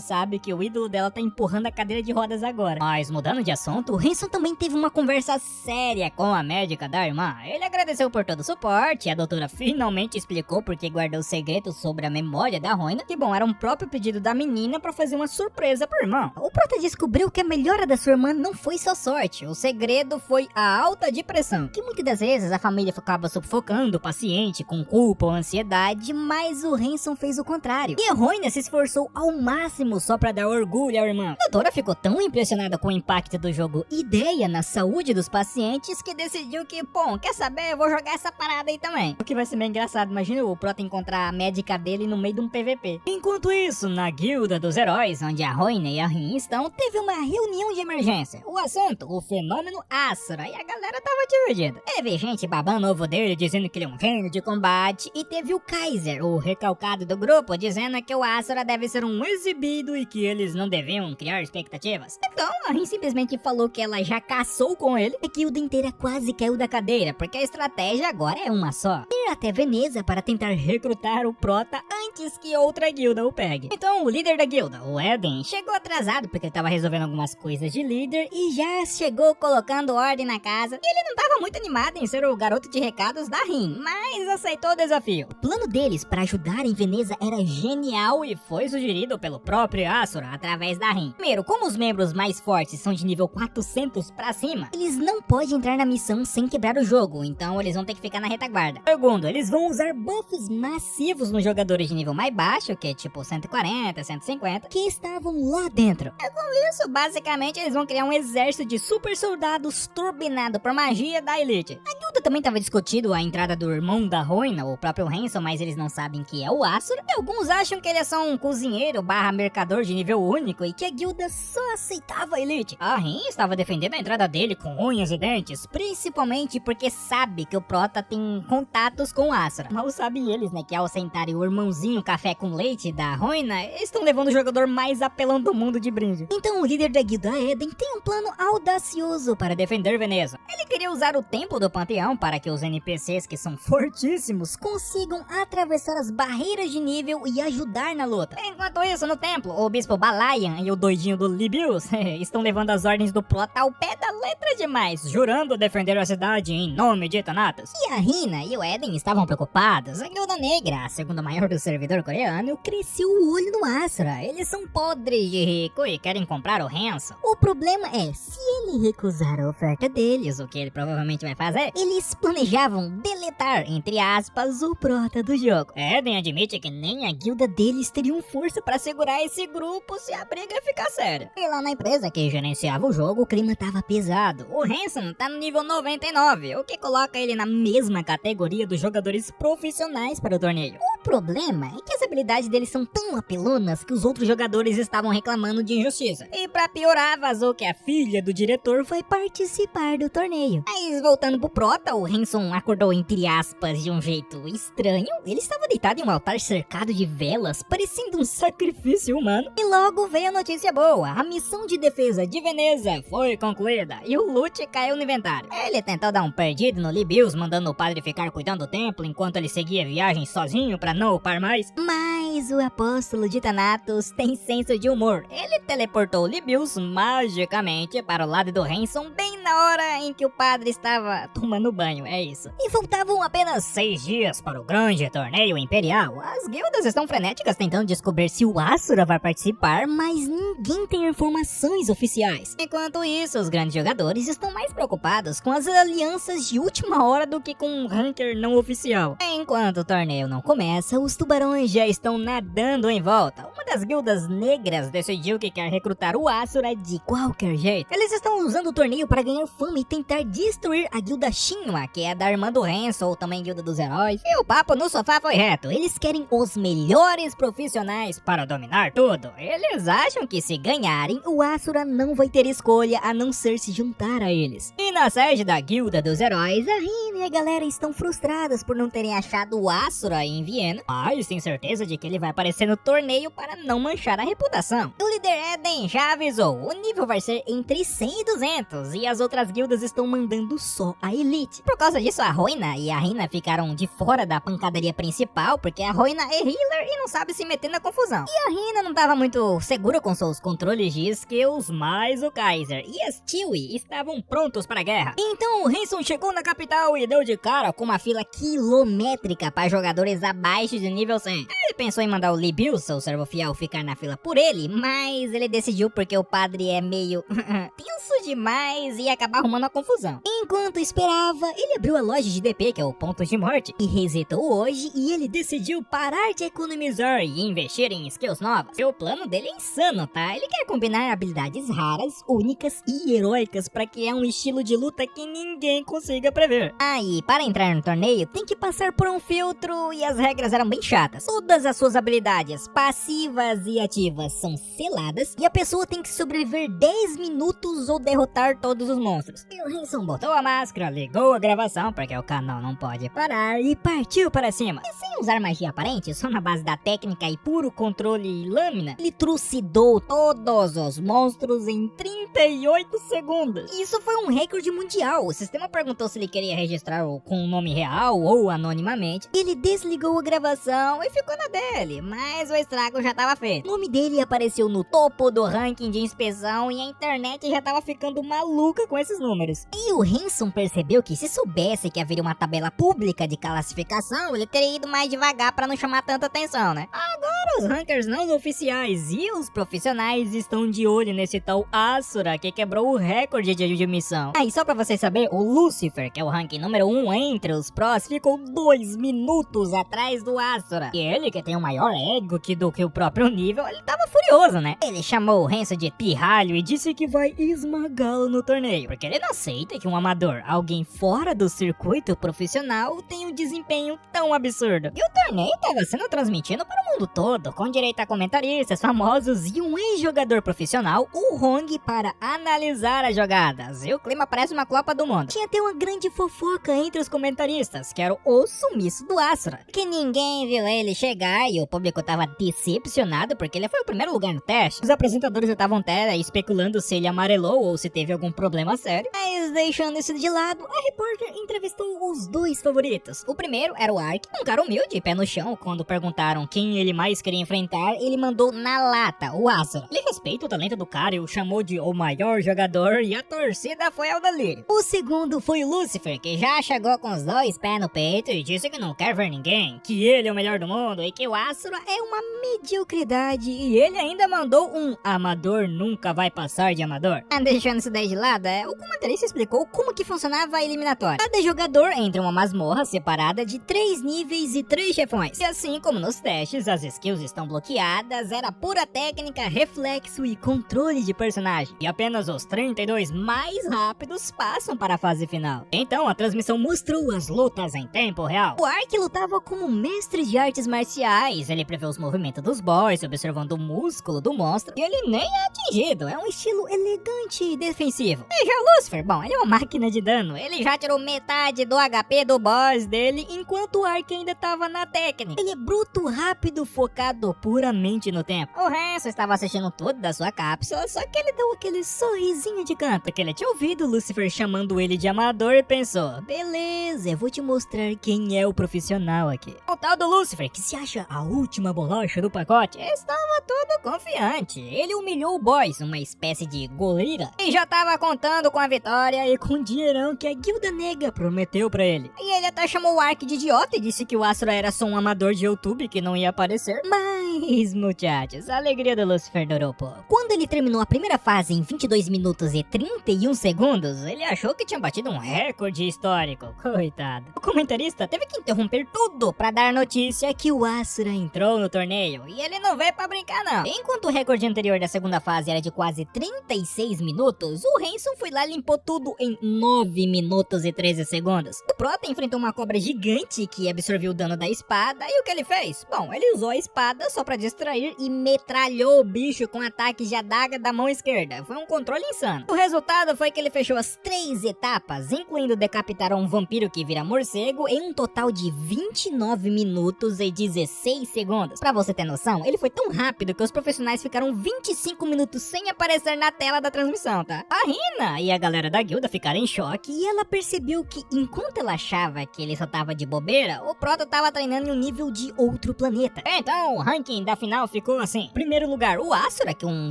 A: sabe que o ídolo dela tá empurrando a cadeira de rodas agora. Mas mudando de assunto, o Hanson também teve uma conversa séria com a médica da irmã. Ele agradeceu por todo o suporte, e a doutora finalmente explicou porque guardou segredos sobre a memória da Roina, que bom, era um próprio pedido da menina pra fazer uma surpresa pro irmão. O prota descobriu que a melhora da sua irmã não foi só sorte, o segredo foi a alta depressão, que muitas das vezes a família ficava sufocando o paciente com culpa ou ansiedade, mas o Hanson fez o contrário. E a Roina se esforçou ao máximo só pra dar orgulho ao irmão. A doutora ficou tão impressionada com o impacto do jogo Ideia na saúde dos pacientes que decidiu que, bom, quer saber, eu vou jogar essa parada aí também. O que vai ser bem engraçado, imagina o prota encontrar a médica dele no meio de um PVP. Enquanto isso, na guilda dos heróis, onde a Roina e a Rin estão, teve uma reunião de emergência. O assunto, o fenômeno Asura, e a galera tava dividida. Teve gente babando o ovo dele, dizendo que ele é um gênio de combate, e teve o Kaiser, o recalcado do grupo, dizendo que o Asura deve ser um exibido e que eles não deviam criar expectativas. Então, a Rin simplesmente falou que ela já caçou com ele, e a guilda inteira quase caiu da cadeira, porque a estratégia agora é uma só: ir até Veneza para tentar recrutar o prota antes que outra guilda o pegue. Então, o líder da guilda, o Eden, chegou atrasado porque ele tava resolvendo algumas coisas de líder e já chegou colocando ordem na casa. E ele não tava muito animado em ser o garoto de recados da Rin, mas aceitou o desafio. O plano deles para ajudar em Veneza era genial e foi sugerido pelo próprio Asura através da Rin. Primeiro, como os membros mais fortes são de nível 400 pra cima, eles não podem entrar na missão sem quebrar o jogo, então eles vão ter que ficar na retaguarda. Segundo, eles vão usar buffs massivos nos jogadores de nível mais baixo, que é tipo 140, 150, que estavam lá dentro. E com isso, basicamente, eles vão criar um exército de super soldados turbinado por magia da Elite. A guilda também estava discutindo a entrada do irmão da Roina, o próprio Hanson, mas eles não sabem que é o Asura. E alguns acham que ele é só um cozinheiro barra mercador de nível único e que a guilda só aceitava a Elite. A Rin estava defendendo a entrada dele com unhas e dentes, principalmente porque sabe que o prota tem contatos com o Asura. Mal sabem eles, né, que ao sentarem o irmãozinho café com leite da Roina, estão levando o jogador mais apelão do mundo de brinde. Então o líder da guilda Eden tem um plano audacioso para defender Veneza. Ele queria usar o templo do panteão para que os NPCs, que são fortíssimos, consigam atravessar as barreiras de nível e ajudar na luta. Enquanto isso, no templo, o bispo Balayan e o doidinho do Libius estão levando as ordens do prota ao pé da letra demais, jurando defender a cidade em nome de Thanatos. E a Rina e o Eden estavam preocupados. A guilda negra, a segunda maior do servidor coreano, cresceu o olho no Asura. Eles são podres de rico e querem comprar o Hanson. O problema é, se ele recusar a oferta deles, o que ele provavelmente vai fazer, eles planejavam deletar, entre aspas, o prota do jogo. Eden admite que nem a guilda deles teriam força para segurar esse grupo se a briga ficar séria. E lá na empresa que gerenciava o jogo, o clima tava pesado. O Hanson tá no nível 99, o que coloca ele na mesma categoria dos jogadores profissionais para o torneio. O problema é que as habilidades deles são tão apelonas que os outros jogadores estavam reclamando de injustiça. E pra piorar, vazou que a filha do diretor vai participar do torneio. Mas voltando pro prota, o Hanson acordou entre aspas de um jeito estranho. Ele estava deitado em um altar cercado de velas, parecendo um sacrifício humano. E logo veio a notícia boa: a missão de defesa de Veneza foi concluída e o loot caiu no inventário. Ele tentou dar um perdido no Libius, mandando o padre ficar cuidando do templo enquanto ele seguia a viagem sozinho pra não upar mais. Mas o apóstolo de Thanatos tem senso de humor. Ele teleportou o Libius magicamente para o lado do Hanson bem na hora em que o padre estava tomando banho, é isso. E faltavam apenas 6 dias para o grande torneio imperial. As guildas estão frenéticas tentando descobrir se o Asura vai participar, mas ninguém tem informações oficiais. Enquanto isso, os grandes jogadores estão mais preocupados com as alianças de última hora do que com um ranker não oficial. Enquanto o torneio não começa, os tubarões já estão nadando em volta. Uma das guildas negras decidiu que quer recrutar o Asura de qualquer jeito. Eles estão usando o torneio para ganhar fama e tentar destruir a guilda Shinwa, que é da irmã do Hanson, ou também guilda dos heróis. E o papo no sofá foi reto. Eles querem os melhores profissionais para dominar tudo. Eles acham que se ganharem, o Asura não vai ter escolha a não ser se juntar a eles. E na sede da guilda dos heróis, a Rin e a galera estão frustradas por não terem achado o Asura em Viena pequena, mas tem certeza de que ele vai aparecer no torneio para não manchar a reputação. O líder Eden já avisou, o nível vai ser entre 100 e 200 e as outras guildas estão mandando só a elite. Por causa disso, a Roina e a Rina ficaram de fora da pancadaria principal, porque a Roina é healer e não sabe se meter na confusão. E a Rina não estava muito segura com seus controles de skills, mas o Kaiser e as Tiwi estavam prontos para a guerra. Então o Hanson chegou na capital e deu de cara com uma fila quilométrica para jogadores abaixo de nível 100. Ele pensou em mandar o Lee Bill, seu servo fiel, ficar na fila por ele, mas ele decidiu porque o padre é meio tenso demais e ia acabar arrumando a confusão. Enquanto esperava, ele abriu a loja de DP, que é o ponto de morte, e resetou hoje e ele decidiu parar de economizar e investir em skills novas. O plano dele é insano, tá? Ele quer combinar habilidades raras, únicas e heróicas para criar um estilo de luta que ninguém consiga prever. E para entrar no torneio, tem que passar por um filtro e as regras eram bem chatas. Todas as suas habilidades passivas e ativas são seladas e a pessoa tem que sobreviver 10 minutos ou derrotar todos os monstros. E o Hanson botou a máscara, ligou a gravação, porque o canal não pode parar, e partiu para cima. E sem usar magia aparente, só na base da técnica e puro controle e lâmina, ele trucidou todos os monstros em 38 segundos. Isso foi um recorde mundial. O sistema perguntou se ele queria registrar com um nome real ou anonimamente. Ele desligou a gravação e ficou na dele, mas o estrago já estava feito. O nome dele apareceu no topo do ranking de inspeção e a internet já estava ficando maluca com esses números. E o Hanson percebeu que se soubesse que haveria uma tabela pública de classificação, ele teria ido mais devagar para não chamar tanta atenção, né? Agora os rankers não oficiais e os profissionais estão de olho nesse tal Asura que quebrou o recorde de admissão. E só pra vocês saberem, o Lucifer, que é o ranking número 1 entre os pros, ficou 2 minutos atrás do Asura. E ele, que tem um maior ego do que o próprio nível, ele tava furioso, né? Ele chamou o Hanson de pirralho e disse que vai esmagá-lo no torneio, porque ele não aceita que um amador, alguém fora do circuito profissional, tenha um desempenho tão absurdo. E o torneio tava sendo transmitido para o mundo todo, com direito a comentaristas famosos e um ex-jogador profissional, o Hong, para analisar as jogadas. E o clima parece uma Copa do Mundo. Tinha até uma grande fofoca entre os comentaristas, que era o sumiço do Asura, que ninguém viu ele chegar e o público tava decepcionado porque ele foi o primeiro lugar no teste. Os apresentadores estavam até especulando se ele amarelou ou se teve algum problema sério. Mas deixando isso de lado, a repórter entrevistou os dois favoritos. O primeiro era o Ark, um cara humilde, pé no chão. Quando perguntaram quem ele mais queria enfrentar, ele mandou na lata o Asura. Ele respeita o talento do cara e o chamou de o maior jogador e a torcida foi ao delírio. O segundo foi o Lucifer, que já chegou com os dois pés no peito e disse que não quer ver ninguém, que ele é o melhor do mundo e que o Asura é uma mediocridade, e ele ainda mandou um amador nunca vai passar de amador. Deixando isso daí de lado, o comentarista explicou como que funcionava a eliminatória. Cada jogador entra em uma masmorra separada de 3 níveis e 3 chefões. E assim como nos testes as skills estão bloqueadas, era pura técnica, reflexo e controle de personagem. E apenas os 32 mais rápidos passam para a fase final. Então a transmissão mostrou as lutas em tempo real. O Ark lutava como mestre de artes marciais. Ele prevê os movimentos dos boys, observando o músculo do monstro. E ele nem é atingido. É um estilo elegante e defensivo. E já o Lucifer, bom, ele é uma máquina de dano. Ele já tirou metade do HP do boss dele, enquanto o Ark ainda estava na técnica. Ele é bruto, rápido, focado puramente no tempo. O Hanson estava assistindo tudo da sua cápsula, só que ele deu aquele sorrisinho de canto, porque ele tinha ouvido o Lucifer chamando ele de amador e pensou, beleza, eu vou te mostrar quem é o profissional aqui. O tal do Lucifer, que se acha a última bolacha do pacote, estava todo confiante. Ele humilhou o boss, uma espécie de goleira, e já estava contando com a vitória e com o dinheirão que a Guilda Negra prometeu pra ele. E ele até chamou o Ark de idiota e disse que o Asura era só um amador de YouTube que não ia aparecer. Mas, muchachos, a alegria do Lucifer durou pouco. Quando ele terminou a primeira fase em 22 minutos e 31 segundos, ele achou que tinha batido um recorde histórico. Coitado. O comentarista teve que interromper tudo pra dar notícia que o Asura entrou no torneio. E ele não veio pra brincar, não. Enquanto o recorde anterior da segunda fase era de quase 36 minutos, o Hanson foi lá e limpou tudo em 9 minutos e 13 segundos. O Prota enfrentou uma cobra gigante que absorveu o dano da espada. E o que ele fez? Bom, ele usou a espada só pra distrair e metralhou o bicho com ataques de adaga da mão esquerda. Foi um controle insano. O resultado foi que ele fechou as 3 etapas, incluindo decapitar um vampiro que vira morcego em um total de 29 minutos e 16 segundos. Pra você ter noção, ele foi tão rápido que os profissionais ficaram 25 minutos sem aparecer na tela da transmissão, tá? A Rina e a galera da guilda ficaram em choque e ela percebeu que enquanto ela achava que ele só tava de bobeira, o Prota tava treinando em um nível de outro planeta. Então, o ranking da final ficou assim: primeiro lugar, o Asura, que é um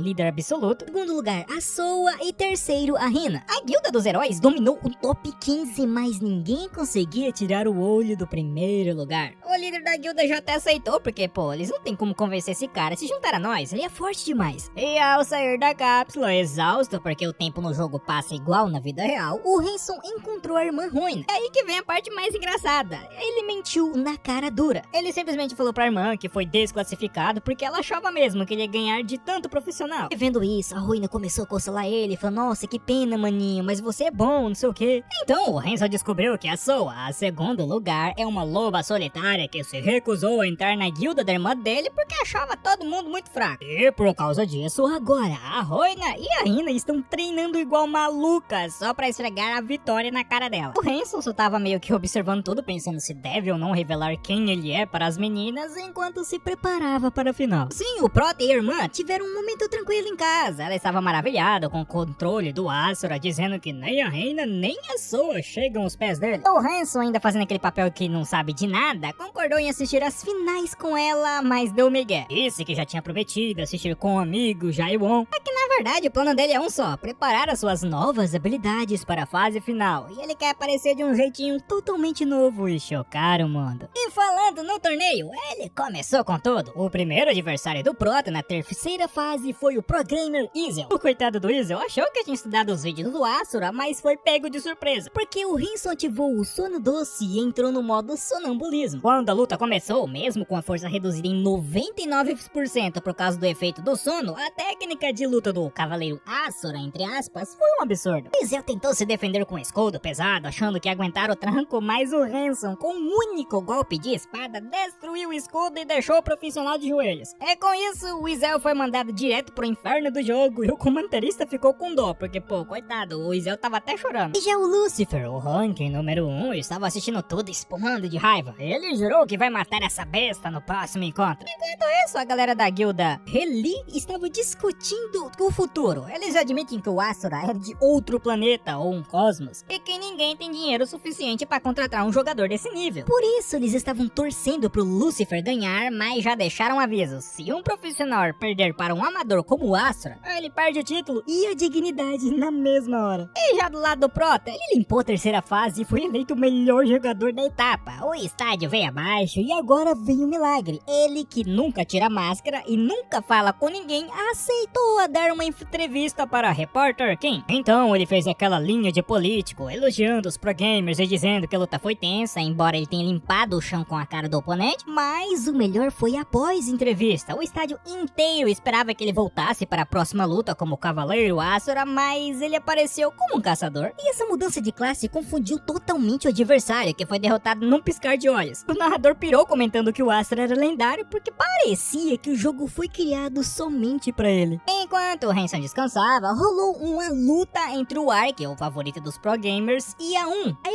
A: líder absoluto. Segundo lugar, a Soa. E terceiro, a Rina. A guilda dos heróis dominou o top 15, mas ninguém conseguia tirar o olho do primeiro lugar. O líder da guilda já até aceitou, porque, pô, eles não tem como convencer esse cara a se juntar a nós, ele é forte demais. E ao sair da cápsula, exausto, porque o tempo no jogo passa igual na vida real, o Hanson encontrou a irmã Roina. É aí que vem a parte mais engraçada. Ele mentiu na cara dura. Ele simplesmente falou pra irmã que foi desclassificado porque ela achava mesmo que ele ia ganhar de tanto profissional. E vendo isso, a Roina começou a consolar ele, falou: nossa, que pena, maninho, mas você é bom, não sei o que. Então, o Hanson descobriu que a Soa, a segundo lugar, é uma loba solitária que se recusou a entrar na guilda da irmã dele porque achava todo mundo muito fraco. E por causa disso, agora a Roina e a Rina estão treinando igual malucas só pra esfregar a vitória na cara dela. O Hanson só tava meio que observando tudo, pensando se deve ou não revelar quem ele é para as meninas enquanto se preparava para a final. Sim, o Prota e a irmã tiveram um momento tranquilo em casa. Ela estava maravilhada com o controle do Asura, dizendo que nem a Reina nem a Soa chegam aos pés dele. O Hanson, ainda fazendo aquele papel que não sabe de nada, concordou em assistir as finais com ela, mas deu migué. Disse que já tinha prometido assistir com um amigo, Jaiwon. É que na verdade o plano dele é um só: preparar as suas novas habilidades para a fase final. E ele quer aparecer de um jeitinho totalmente novo e chocar o mundo. E falando no torneio, ele começou com tudo. O primeiro adversário do Prota na terceira fase foi o Pro Gamer Izel. O coitado do Izel achou que tinha estudado os vídeos do Asura, mas foi pego de surpresa, porque o Hanson ativou o sono doce e entrou no modo sonambulismo. Quando a luta começou, mesmo com a força reduzida em 99% por causa do efeito do sono, a técnica de luta do Cavaleiro Asura, entre aspas, foi um absurdo. Izel tentou se defender com um escudo pesado, achando que ia aguentar o tranco, mas o Hanson, com um único golpe de espada, destruiu o escudo e deixou o profissional de joelhos. É com isso, o Izel foi mandado direto pro inferno do jogo e o comentarista ficou com dó, porque, pô, coitado, o Izel tava até chorando. E já o Lucifer, o ranking número 1, estava assistindo tudo espumando de raiva. Ele jurou que vai matar essa besta no próximo encontro. Enquanto isso, a galera da guilda Reli estava discutindo o futuro. Eles admitem que o Asura era de outro planeta ou um cosmos e que ninguém tem dinheiro suficiente para contratar um jogador desse nível. Por isso, eles estavam torcendo pro Lucifer ganhar, mas já deixaram um aviso: se um profissional perder para um amador como o Asura, ele perde o título e a dignidade na mesma hora. E já do lado do Prota, ele limpou a terceira fase e foi eleito o melhor jogador da etapa. O estádio veio abaixo e agora vem o milagre. Ele, que nunca tira máscara e nunca fala com ninguém, aceitou a dar uma entrevista para a Repórter Kim. Então ele fez aquela linha de político, elogiando os pro gamers e dizendo que a luta foi tensa, embora ele tenha limpado o chão com a cara do oponente. Mas o melhor foi após a entrevista. O estádio inteiro esperava que ele voltasse para a próxima luta como Cavaleiro Asura, mas ele apareceu como um caçador. E essa mudança de classe confundiu totalmente o adversário, que foi derrotado num piscar de olhos. O narrador pirou comentando que o Asura era lendário porque parecia que o jogo foi criado somente para ele. Enquanto o Hanson descansava, rolou uma luta entre o Ark, o favorito dos pro gamers, e a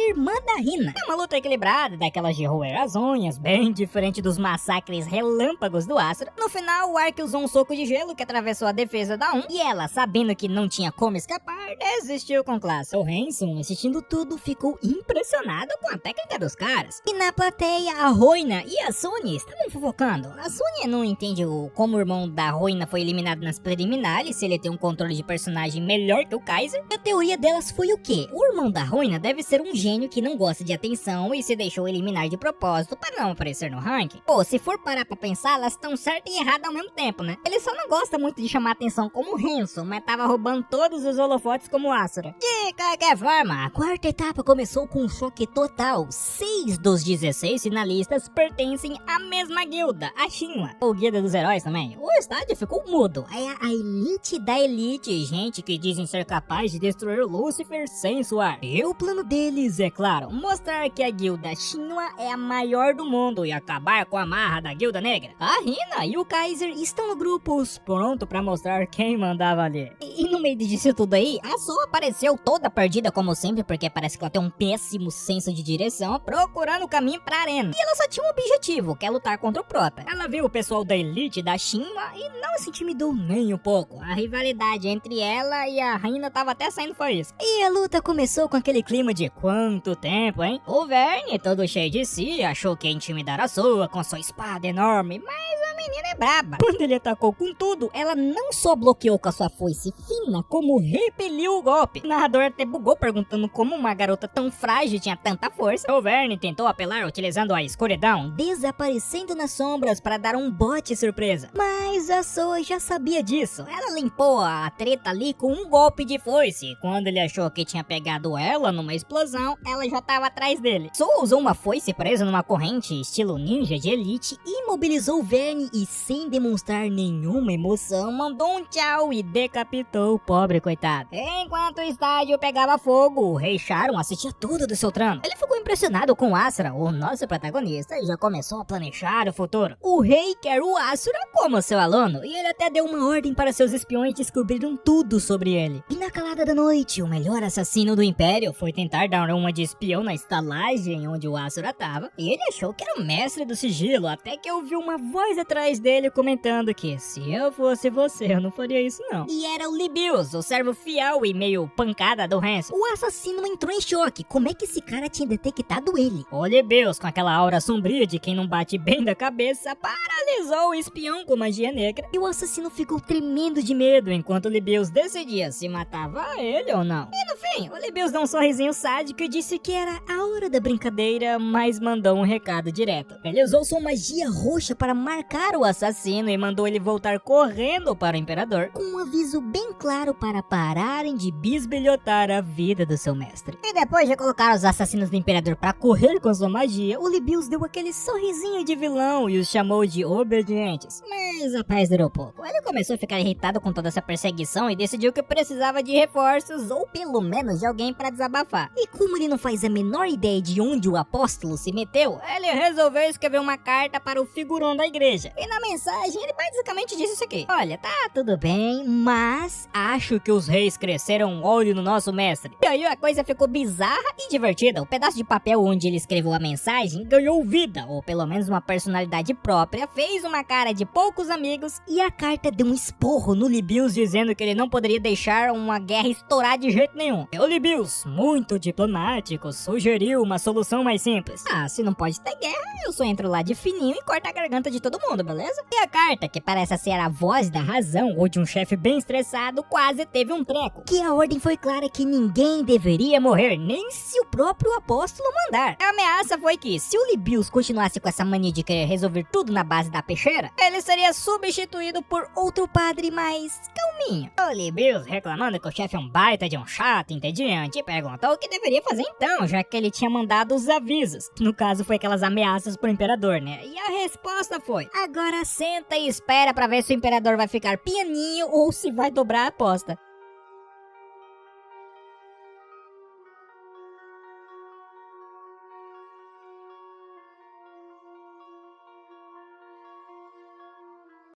A: irmã da Rina. É uma luta equilibrada, daquelas de roer as unhas, bem diferente dos massacres relâmpagos do Asura. No final, o Ark usou um soco de gelo que atravessou a defesa da e ela, sabendo que não tinha como escapar, desistiu com classe. O Hanson, assistindo tudo, ficou impressionado com a técnica dos caras. E na plateia, a Roina e a Sonya estavam fofocando. A Sonya não entende como o irmão da Roina foi eliminado nas preliminares, se ele tem um controle de personagem melhor que o Kaiser. A teoria delas foi o quê? O irmão da Roina deve ser um gênio que não gosta de atenção e se deixou eliminar de propósito para não aparecer no ranking. Pô, se for parar pra pensar, elas estão certas e erradas ao mesmo tempo, né? Ele só não gosta muito de chamar atenção como o Hanson, mas tava roubando todos os holofotes como o Asura. De qualquer forma, a quarta etapa começou com um choque total. 6 dos 16 finalistas pertencem à mesma guilda, a Shinra. O Guilda dos Heróis também. O estádio ficou mudo. É a elite da elite, gente que dizem ser capaz de destruir o Lucifer sem suar. E o plano deles, é claro, mostrar que a guilda Shinra Shinwa é a maior do mundo e acabar com a marra da Guilda Negra. A Hina e o Kaiser estão no grupos, pronto pra mostrar quem mandava ali. E no meio disso tudo aí, a Sou apareceu toda perdida como sempre, porque parece que ela tem um péssimo senso de direção, procurando o caminho pra arena. E ela só tinha um objetivo, que é lutar contra o Prota. Ela viu o pessoal da elite da Shinwa e não se intimidou nem um pouco. A rivalidade entre ela e a Hina tava até saindo faísca. E a luta começou com aquele clima de quanto tempo, hein? O Verne, todo cheio de si, achou que ia intimidar a Sua com sua espada enorme, mas a menina é braba. Quando ele atacou com tudo, ela não só bloqueou com a sua foice fina, como repeliu o golpe. O narrador até bugou perguntando como uma garota tão frágil tinha tanta força. O Verne tentou apelar utilizando a escuridão, desaparecendo nas sombras para dar um bote surpresa. Mas a Sou já sabia disso. Ela limpou a treta ali com um golpe de foice. Quando ele achou que tinha pegado ela numa explosão, ela já estava atrás dele. Sou usou uma foice presa numa corrente estilo ninja de elite, imobilizou o Verne e, sem demonstrar nenhuma emoção, mandou um tchau e decapitou o pobre coitado. Enquanto o estádio pegava fogo, o Rei Sharon assistia tudo do seu trono. Ele ficou impressionado com Asura, o nosso protagonista, e já começou a planejar o futuro. O rei quer o Asura como seu aluno, e ele até deu uma ordem para seus espiões descobrirem tudo sobre ele. E na calada da noite, o melhor assassino do Império foi tentar dar uma de espião na estalagem onde o Asura estava, e ele achou que era o mestre do sigilo, até que ouviu uma voz atrás dele comentando que se eu fosse você, eu não faria isso não. E era o Libius, o servo fiel e meio pancada do Hanson. O assassino entrou em choque. Como é que esse cara tinha detectado ele? O Libius, com aquela aura sombria de quem não bate bem da cabeça, paralisou o espião com magia negra, e o assassino ficou tremendo de medo enquanto o Libius decidia se matava ele ou não. E no fim, o Libius deu um sorrisinho sádico e disse que era a hora da brincadeira, mas mandou um recado direto. Ele usou sua magia roxa para marcar o assassino e mandou ele voltar correndo para o Imperador, com um aviso bem claro para pararem de bisbilhotar a vida do seu mestre. E depois de colocar os assassinos do Imperador para correr com sua magia, o Libius deu aquele sorrisinho de vilão e os chamou de obedientes. Mas a paz durou pouco. Ele começou a ficar irritado com toda essa perseguição e decidiu que precisava de reforços, ou pelo menos de alguém para desabafar. E como ele não faz a menor ideia de onde o apóstolo se meteu, ele resolveu escrever uma carta para o figurão da igreja. E na mensagem ele basicamente disse isso aqui: olha, tá tudo bem, mas acho que os reis cresceram um olho no nosso mestre. E aí a coisa ficou bizarra e divertida. O pedaço de papel onde ele escreveu a mensagem ganhou vida, ou pelo menos uma personalidade própria, fez uma cara de poucos amigos, e a carta deu um esporro no Libius dizendo que ele não poderia deixar uma guerra estourar de jeito nenhum. E o Libius, muito diplomático, sugeriu uma solução mais simples. Ah, se não pode ter guerra, eu só entro lá de fininho e corto a garganta de todo mundo, beleza? E a carta, que parece ser a voz da razão ou de um chefe bem estressado, quase teve um treco. Que a ordem foi clara que ninguém deveria morrer, nem se o próprio apóstolo mandar. A ameaça foi que, se o Libius continuasse com essa mania de querer resolver tudo na base da peixeira, ele seria substituído por outro padre mais calminho. O Libius, reclamando que o chefe é um baita de um chato entediante, perguntou o que deveria fazer então, já que ele tinha mandado os avisos. No caso, foi aquelas ameaças pro imperador, né? E a resposta foi: agora senta e espera pra ver se o imperador vai ficar pianinho ou se vai dobrar a aposta.